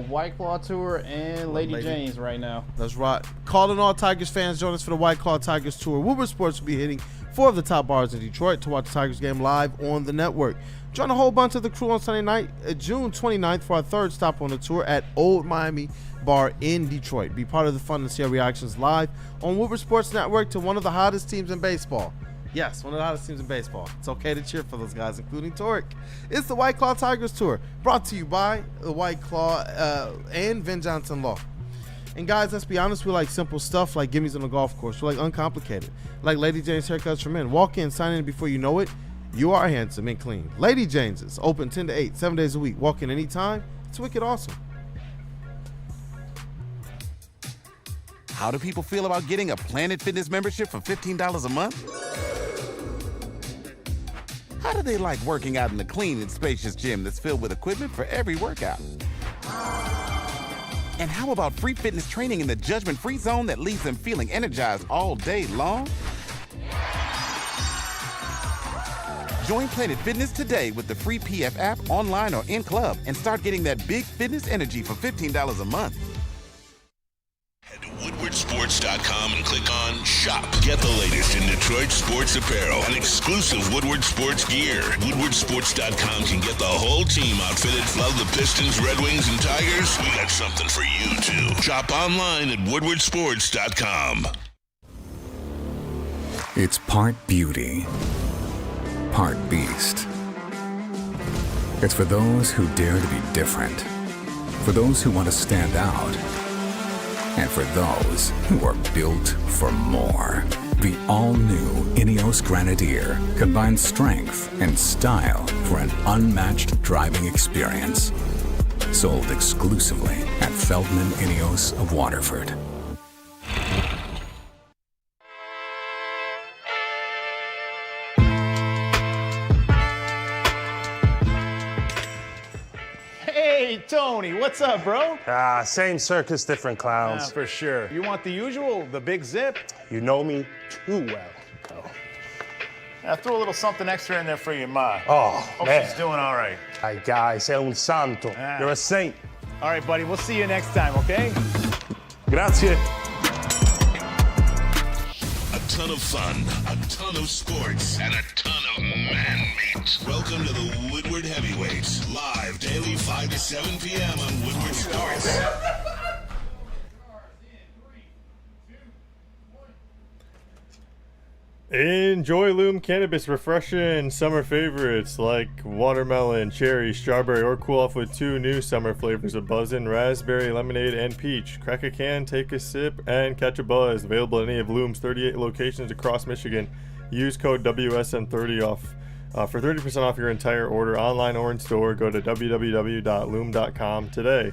White Claw Tour and Lady Jane's right now. That's right. Calling all Tigers fans, join us for the White Claw Tigers Tour. Woodward Sports will be hitting 4 of the top bars in Detroit to watch the Tigers game live on the network. Join a whole bunch of the crew on Sunday night, June 29th, for our 3rd stop on the tour at Old Miami Bar in Detroit. Be part of the fun and see our reactions live on Woodward Sports Network to one of the hottest teams in baseball. Yes, one of the hottest teams in baseball. It's okay to cheer for those guys, including Torek. It's the White Claw Tigers Tour, brought to you by the White Claw and Vin Johnson Law. And guys, let's be honest, we like simple stuff like gimmies on the golf course. We like uncomplicated, like Lady Jane's haircuts for men. Walk in, sign in before you know it. You are handsome and clean. Lady Jane's is open 10 to 8, 7 days a week. Walk in anytime. It's wicked awesome. How do people feel about getting a Planet Fitness membership for $15 a month? How do they like working out in a clean and spacious gym that's filled with equipment for every workout? And how about free fitness training in the judgment-free zone that leaves them feeling energized all day long? Join Planet Fitness today with the free PF app, online or in club, and start getting that big fitness energy for $15 a month. Head to WoodwardSports.com and click on Shop. Get the latest in Detroit sports apparel and exclusive Woodward Sports gear. WoodwardSports.com can get the whole team outfitted. Love the Pistons, Red Wings, and Tigers? We got something for you, too. Shop online at WoodwardSports.com. It's part beauty, part beast. It's for those who dare to be different, for those who want to stand out, and for those who are built for more. The all-new Ineos Grenadier combines strength and style for an unmatched driving experience. Sold exclusively at Feldman Ineos of Waterford. Hey, Tony, what's up, bro? Same circus, different clowns. Yeah, for sure. You want the usual, the big zip? You know me too well. Oh. I threw a little something extra in there for your ma. Oh, Hope man. she's doing all right. Ay, guy, sei un santo. You're a saint. All right, buddy, we'll see you next time, okay? Grazie. A ton of fun, a ton of sports, and a ton of man-meat. Welcome to the Woodward Heavyweights, live daily 5 to 7 p.m. on Woodward Sports. Enjoy Loom Cannabis refreshing summer favorites like watermelon, cherry, strawberry, or cool off with 2 new summer flavors of buzzin', raspberry, lemonade, and peach. Crack a can, take a sip, and catch a buzz. Available at any of Loom's 38 locations across Michigan. Use code WSN30 off for 30% off your entire order online or in store. Go to www.loom.com today.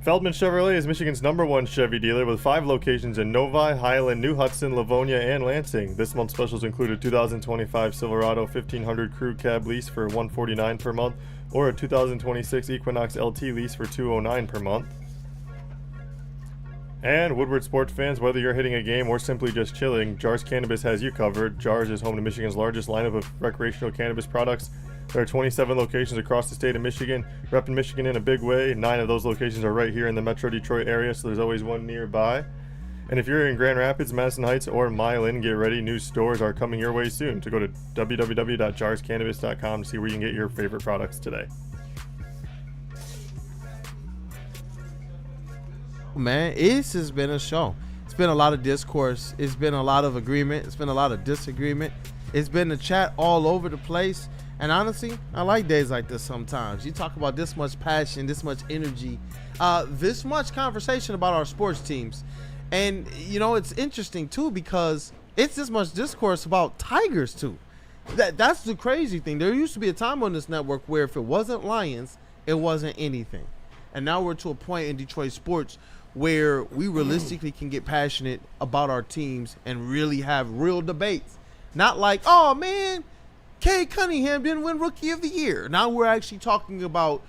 Feldman Chevrolet is Michigan's #1 Chevy dealer with 5 locations in Novi, Highland, New Hudson, Livonia, and Lansing. This month's specials include a 2025 Silverado 1500 Crew Cab lease for $149 per month or a 2026 Equinox LT lease for $209 per month. And Woodward Sports fans, whether you're hitting a game or simply just chilling, Jars Cannabis has you covered. Jars is home to Michigan's largest lineup of recreational cannabis products There are 27 locations across the state of Michigan, repping Michigan in a big way. 9 of those locations are right here in the Metro Detroit area, so there's always one nearby. And if you're in Grand Rapids, Madison Heights, or Milan, get ready. New stores are coming your way soon. To go to www.jarscannabis.com to see where you can get your favorite products today. Man, this has been a show. It's been a lot of discourse. It's been a lot of agreement. It's been a lot of disagreement. It's been a chat all over the place. And honestly, I like days like this sometimes. You talk about this much passion, this much energy, this much conversation about our sports teams. And, you know, it's interesting, too, because it's this much discourse about Tigers, too. That's the crazy thing. There used to be a time on this network where if it wasn't Lions, it wasn't anything. And now we're to a point in Detroit sports where we realistically can get passionate about our teams and really have real debates. Not like, oh, man, Cade Cunningham didn't win Rookie of the Year. Now we're actually talking about,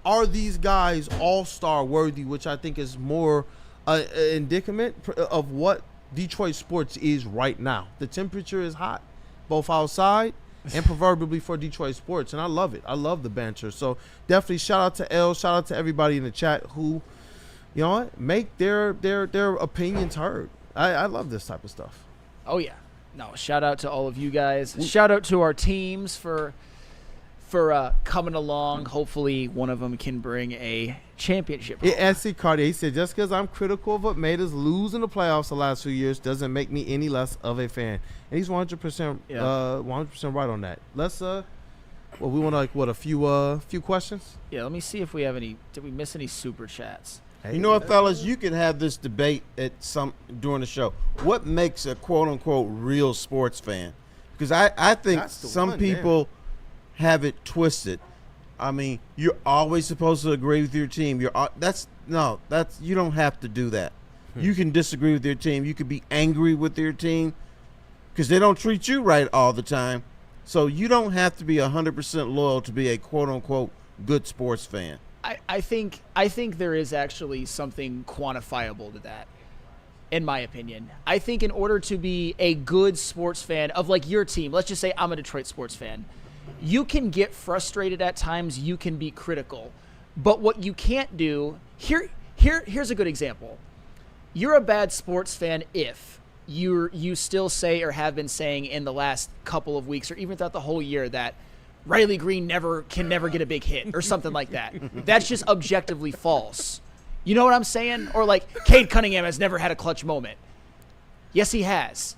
are these guys all-star worthy, which I think is more indicament of what Detroit sports is right now. The temperature is hot, both outside and proverbially for Detroit sports, and I love it. I love the banter. So definitely shout out to L, shout out to everybody in the chat who, you know what, make their opinions heard. I love this type of stuff. Oh yeah. No, shout out to all of you guys. Shout out to our teams for coming along. Hopefully one of them can bring a championship. Yeah, SC Cartier, he said, just because I'm critical of what made us lose in the playoffs the last few years doesn't make me any less of a fan. And he's 100% right on that. Let's we want a few questions? Yeah, let me see if we have any. Did we miss any super chats? You know what, fellas? You can have this debate during the show. What makes a quote-unquote real sports fan? Because I think some people have it twisted. I mean, you're always supposed to agree with your team. You don't have to do that. You can disagree with your team. You could be angry with your team because they don't treat you right all the time. So you don't have to be 100% loyal to be a quote-unquote good sports fan. I think there is actually something quantifiable to that, in my opinion. I think in order to be a good sports fan of like your team, let's just say I'm a Detroit sports fan, you can get frustrated at times, you can be critical. But what you can't do, here's a good example. You're a bad sports fan if you still say or have been saying in the last couple of weeks or even throughout the whole year that Riley Greene can never get a big hit or something like that. That's just objectively false. You know what I'm saying? Or like Cade Cunningham has never had a clutch moment. Yes, he has.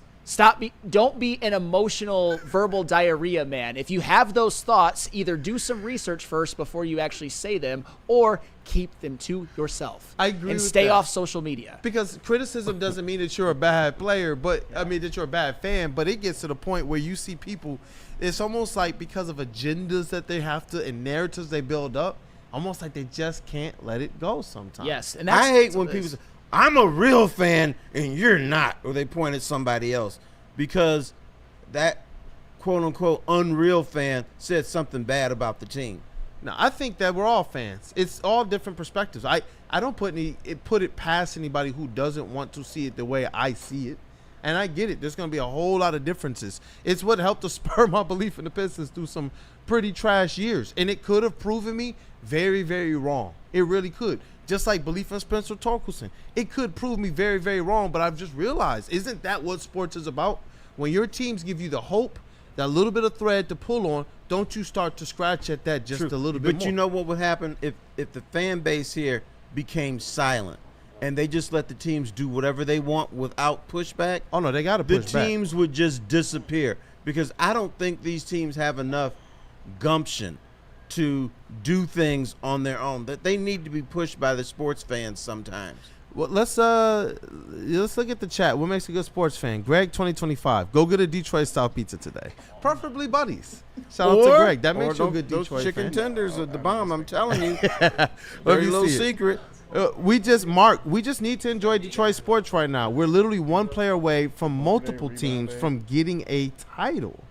Don't be an emotional verbal diarrhea man. If you have those thoughts, either do some research first before you actually say them or keep them to yourself. I agree and with stay that. off social media. Because criticism doesn't mean that you're a bad player, but I mean that you're a bad fan, but it gets to the point where you see people, it's almost like because of agendas that they have to and narratives they build up, almost like they just can't let it go sometimes. Yes, and I hate when people say, I'm a real fan and you're not, or they point at somebody else, because that quote-unquote unreal fan said something bad about the team. No, I think that we're all fans. It's all different perspectives. I don't put it past anybody who doesn't want to see it the way I see it. And I get it. There's going to be a whole lot of differences. It's what helped to spur my belief in the Pistons through some pretty trash years. And it could have proven me very, very wrong. It really could. Just like belief in Spencer Torkelson. It could prove me very, very wrong, but I've just realized, isn't that what sports is about? When your teams give you the hope, that little bit of thread to pull on, don't you start to scratch at that just a little bit more. But you know what would happen if the fan base here became silent and they just let the teams do whatever they want without pushback? Oh, no, they got to push back. The teams would just disappear because I don't think these teams have enough gumption to do things on their own. That they need to be pushed by the sports fans sometimes. Well, let's look at the chat. What makes a good sports fan? Greg 2025. Go get a Detroit style pizza today. Preferably Buddies. Shout out to Greg. That makes you a good Detroit fan. Those chicken tenders are the bomb, I'm telling you. Let Very me little see it. secret. We just need to enjoy Detroit sports right now. We're literally one player away from multiple teams from getting a title.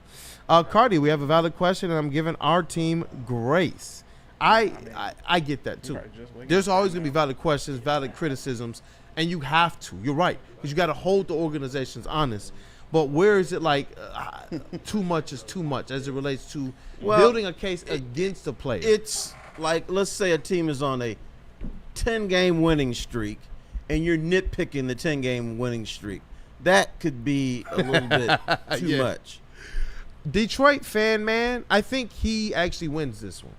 Cardi, we have a valid question, and I'm giving our team grace. I get that too. There's always going to be valid questions, valid criticisms, and you have to. You're right, because you got to hold the organizations honest. But where is it like too much is too much as it relates to Well, building a case against the player? It's like, let's say a team is on a 10-game winning streak, and you're nitpicking the 10-game winning streak. That could be a little bit too Yeah. much. Detroit fan man, I think he actually wins this one.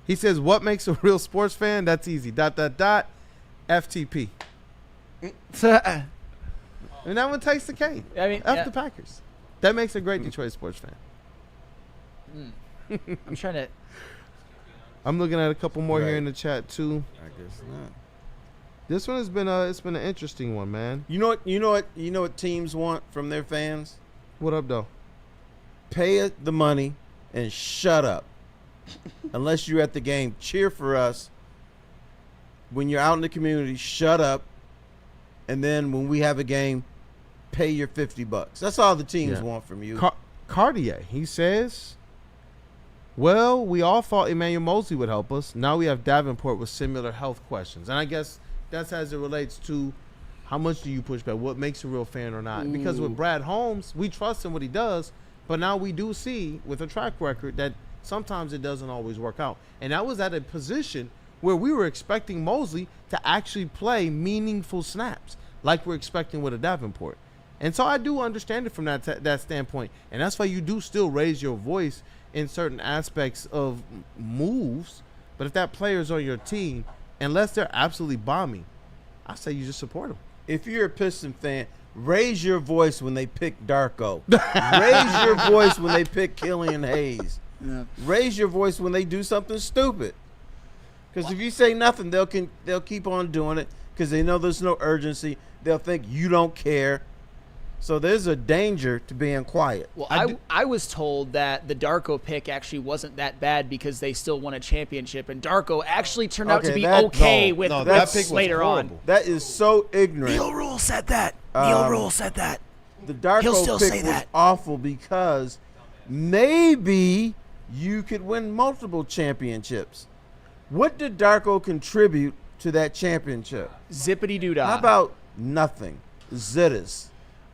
He says, "What makes a real sports fan? That's easy. ... FTP." And that one takes the cake. I mean, F the Packers. That makes a great Detroit sports fan. I'm trying to. I'm looking at a couple more here Right. in the chat too. I guess not. This one has been it's been an interesting one, man. You know what teams want from their fans? What up, though? Pay it the money and shut up. Unless you're at the game, cheer for us. When you're out in the community, shut up. And then when we have a game, pay your $50. That's all the teams want from you. Cartier, he says, well, we all thought Emmanuel Mosley would help us. Now we have Davenport with similar health questions. And I guess that's as it relates to how much do you push back, what makes a real fan or not. Because with Brad Holmes, we trust in what he does, but now we do see with a track record that sometimes it doesn't always work out. And that was at a position where we were expecting Mosley to actually play meaningful snaps like we're expecting with a Davenport. And so I do understand it from that standpoint. And that's why you do still raise your voice in certain aspects of moves. But if that player's on your team, unless they're absolutely bombing, I say you just support them. If you're a Piston fan, raise your voice when they pick Darko. Raise your voice when they pick Killian Hayes. Yeah. Raise your voice when they do something stupid. Because if you say nothing, they'll keep on doing it because they know there's no urgency. They'll think you don't care. So there's a danger to being quiet. Well, I was told that the Darko pick actually wasn't that bad because they still won a championship, and Darko actually turned out to be okay with that pick later on. That is so ignorant. Neil Rule said that. Neil Rule said that. The Darko He'll still pick say was that. awful because maybe you could win multiple championships. What did Darko contribute to that championship? Zippity doo dah. How about nothing? Zittas.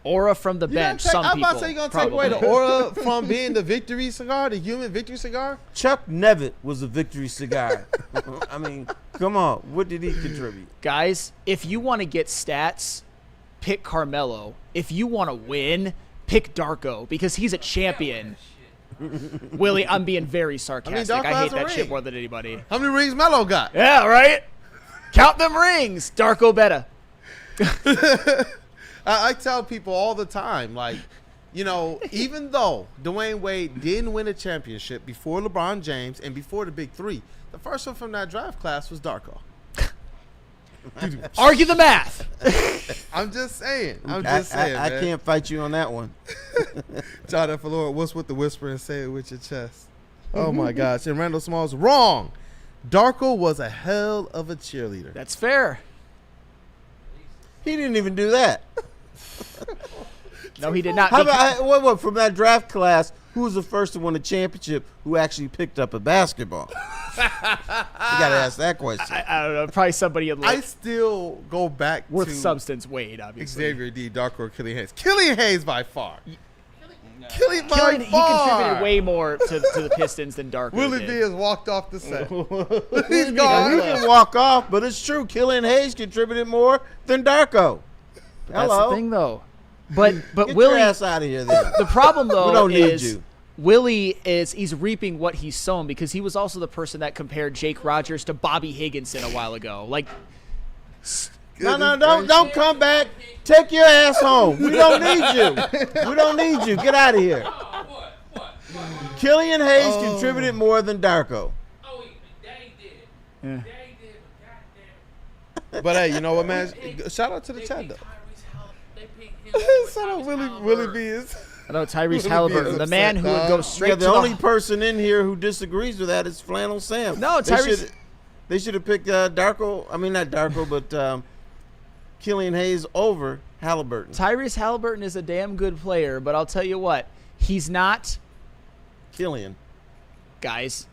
Aura from the bench. I'm about to say you're going to take away the aura from being the victory cigar, the human victory cigar? Chuck Nevitt was a victory cigar. I mean, come on. What did he contribute? Guys, if you want to get stats, pick Carmelo. If you want to win, pick Darko because he's a champion. Willie, I'm being very sarcastic. Darko I hate has a that shit ring. more than anybody. How many rings Melo got? Yeah, right? Count them rings. Darko better. I tell people all the time, like, you know, even though Dwayne Wade didn't win a championship before LeBron James and before the Big Three, the first one from that draft class was Darko. Argue the math. I'm just saying. I man. can't fight you on that one. John F. Lord, what's with the whisper and say it with your chest? Oh, my gosh. And Randall Smalls, wrong. Darko was a hell of a cheerleader. That's fair. He didn't even do that. No, he did not. How about what from that draft class? Who was the first to win a championship? Who actually picked up a basketball? You got to ask that question. I don't know. Probably somebody in I still go back with to substance Wade, obviously. Xavier D, Darko, or Killian Hayes. Killian Hayes by far. Killian by Killian, he far. contributed way more to the Pistons than Darko Willie did. D has walked off the set. He's gone. He can walk off, but it's true. Killian Hayes contributed more than Darko. That's Hello. the thing, though. But Get Willie, your ass out of here, then. the problem though We don't need is you. Willie he's reaping what he's sown because he was also the person that compared Jake Rogers to Bobby Higginson a while ago. Like, No, don't come back. Take your ass home. We don't need you. We don't need you. Get out of here. Killian Hayes contributed more than Darko. But hey, you know what, man? Shout out to the chat, though. Shout out Willie B is. I know Tyrese Willie B Haliburton, is the man who would go straight Yeah, to the only person in here who disagrees with that is Flannel Sam. No, Tyrese. They should have picked Darko. I mean, not Darko, but Killian Hayes over Haliburton. Tyrese Haliburton is a damn good player, but I'll tell you what, he's not. Killian. Guys,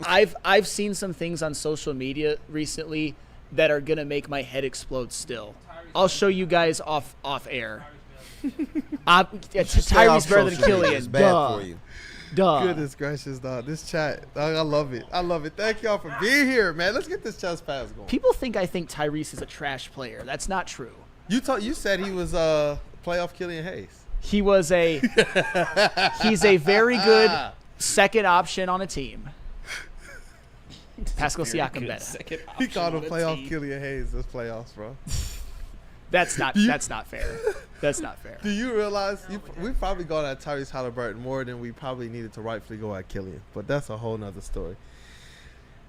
I've seen some things on social media recently that are gonna make my head explode still. I'll show you guys off air. Tyrese better than Killian. It's bad Duh. for you. Duh. Goodness gracious, dog. This chat, dog, I love it. I love it. Thank y'all for being here, man. Let's get this chest pass going. People think I think Tyrese is a trash player. That's not true. You said he was playoff Killian Hayes. He's a very good second option on a team. Pascal Siakam better. He called him playoff Killian Hayes this playoffs, bro. That's not fair. That's not fair. Do you realize we've probably gone at Tyrese Haliburton more than we probably needed to rightfully go at Killian, but that's a whole nother story.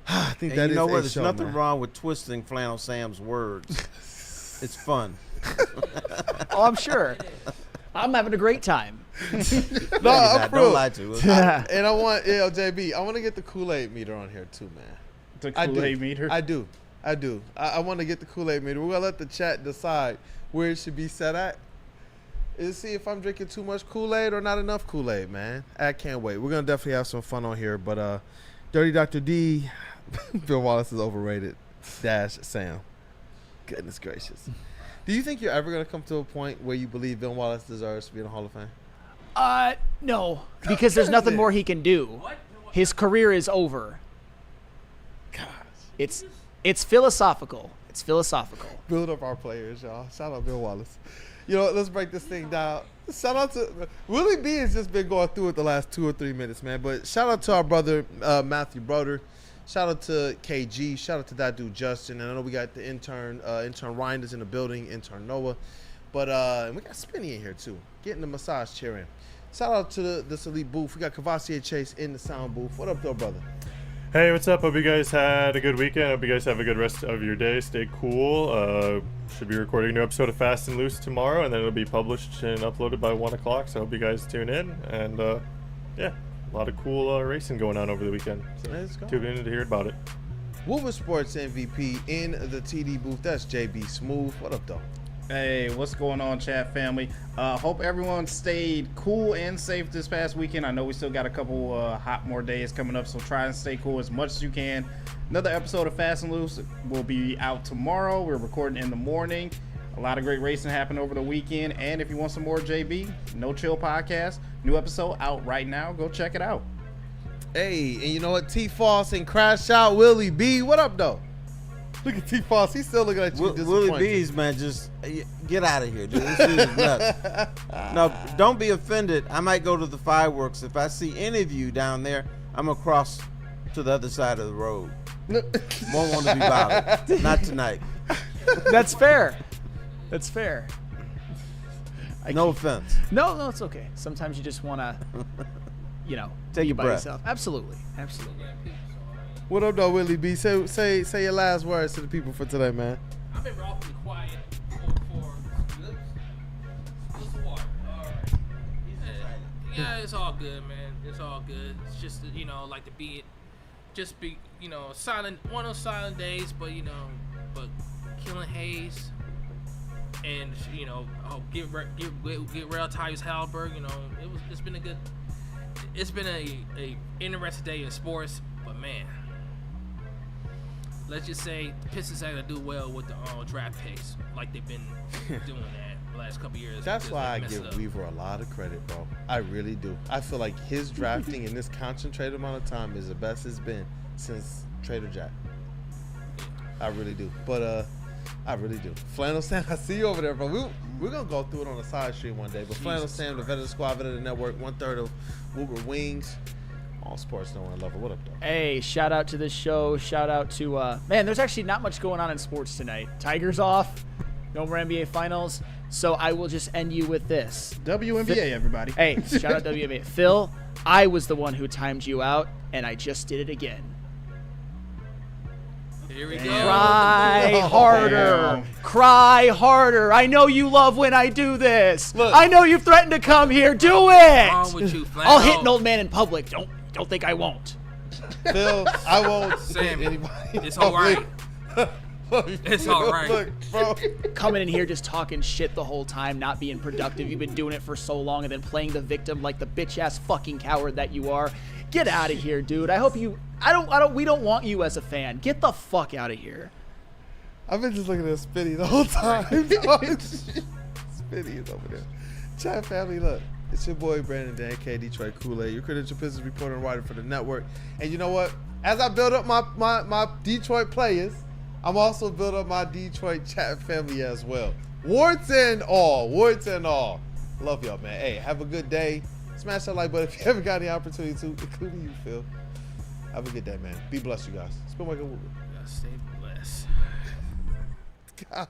I think And that you is know a what? There's show, nothing man. wrong with twisting Flannel Sam's words. It's fun. Oh, I'm sure. I'm having a great time. No, I'm don't lie to us. And I want, JB, I want to get the Kool-Aid meter on here too, man. The Kool-Aid meter? I do. I want to get the Kool-Aid meter. We're going to let the chat decide where it should be set at. Is see if I'm drinking too much Kool-Aid or not enough Kool-Aid, man. I can't wait. We're going to definitely have some fun on here. But Dirty Dr. D, Bill Wallace is overrated. Sam. Goodness gracious. Do you think you're ever going to come to a point where you believe Bill Wallace deserves to be in the Hall of Fame? No, because there's nothing more he can do. His career is over. Gosh. It's philosophical. It's philosophical. Build up our players, y'all. Shout out Bill Wallace. Let's break this thing down. Shout out to Willie B has just been going through it the last 2 or 3 minutes, man. But shout out to our brother Matthew Broder. Shout out to KG. Shout out to that dude Justin. And I know we got the intern Ryan is in the building, intern Noah. But we got Spinny in here too, getting the massage chair in. Shout out to this elite booth. We got Cavassier Chase in the sound booth. What up, though, brother? Hey, what's up? Hope you guys had a good weekend. Hope you guys have a good rest of your day. Stay cool. Should be recording a new episode of Fast and Loose tomorrow, and then it'll be published and uploaded by 1 o'clock. So I hope you guys tune in. And yeah, a lot of cool racing going on over the weekend. So tune in to hear about it. Woodward Sports MVP in the TD booth. That's JB Smooth. What up, though? Hey, what's going on, chat family? Hope everyone stayed cool and safe this past weekend. I know we still got a couple hot more days coming up, so try and stay cool as much as you can. Another episode of Fast and Loose will be out tomorrow. We're recording in the morning. A lot of great racing happened over the weekend. And if you want some more JB, No Chill Podcast, new episode out right now. Go check it out. Hey, and you know what? T-Foss and Crash Out Willie B. What up, though? Look at T-Foss. He's still looking at you disappointed. Willie B's, man, just get out of here, dude. This dude is nuts. No, don't be offended. I might go to the fireworks. If I see any of you down there, I'm going to cross to the other side of the road. Won't want to be bothered. Not tonight. That's fair. That's fair. No offense. No, it's okay. Sometimes you just want to, take be a by breath. yourself. Absolutely. What up, though, Willie B? Say your last words to the people for today, man. I've been awfully quiet for water. All right. Yeah, it's all good, man. It's all good. It's just like to be silent. One of those silent days, but killing Hayes, and get real Tyrese Haliburton. It's been a interesting day in sports, but man. Let's just say the Pistons are going to do well with the draft picks like they've been doing that the last couple years. That's why I give Weaver a lot of credit, bro. I really do. I feel like his drafting in this concentrated amount of time is the best it's been since Trader Jack. I really do. But I really do. Flannel Sam, I see you over there, bro. We're going to go through it on the side street one day. But Flannel Sam, the vet of the squad, vet of the network, 1/3 of Woodward Wings. All sports, no one lover. What up, though? Hey, shout out to this show. Shout out to man. There's actually not much going on in sports tonight. Tigers off. No more NBA finals. So I will just end you with this. WNBA, everybody. Hey, shout out WNBA. Phil, I was the one who timed you out, and I just did it again. Here we go. Cry harder. Cry harder. I know you love when I do this. Look. I know you've threatened to come here. Do it. What's wrong with you, Flannel? I'll hit an old man in public. Don't think I won't. Phil, I won't Sam, hit anybody. It's all right. It's all right. Look, bro. Coming in here just talking shit the whole time, not being productive. You've been doing it for so long and then playing the victim like the bitch-ass fucking coward that you are. Get out of here, dude. I hope you... we don't want you as a fan. Get the fuck out of here. I've been just looking at Spinny the whole time. Spinny is over there. Chat family, look. It's your boy Brandon Dan, K Detroit Kool-Aid, your credential Pistons reporter and writer for the network. And you know what? As I build up my Detroit players, I'm also building up my Detroit chat family as well. Warts and all. Love y'all, man. Hey, have a good day. Smash that like button if you ever got the opportunity to, including you, Phil. Have a good day, man. Be blessed, you guys. It's been Wake Up Woodward. Stay blessed. God.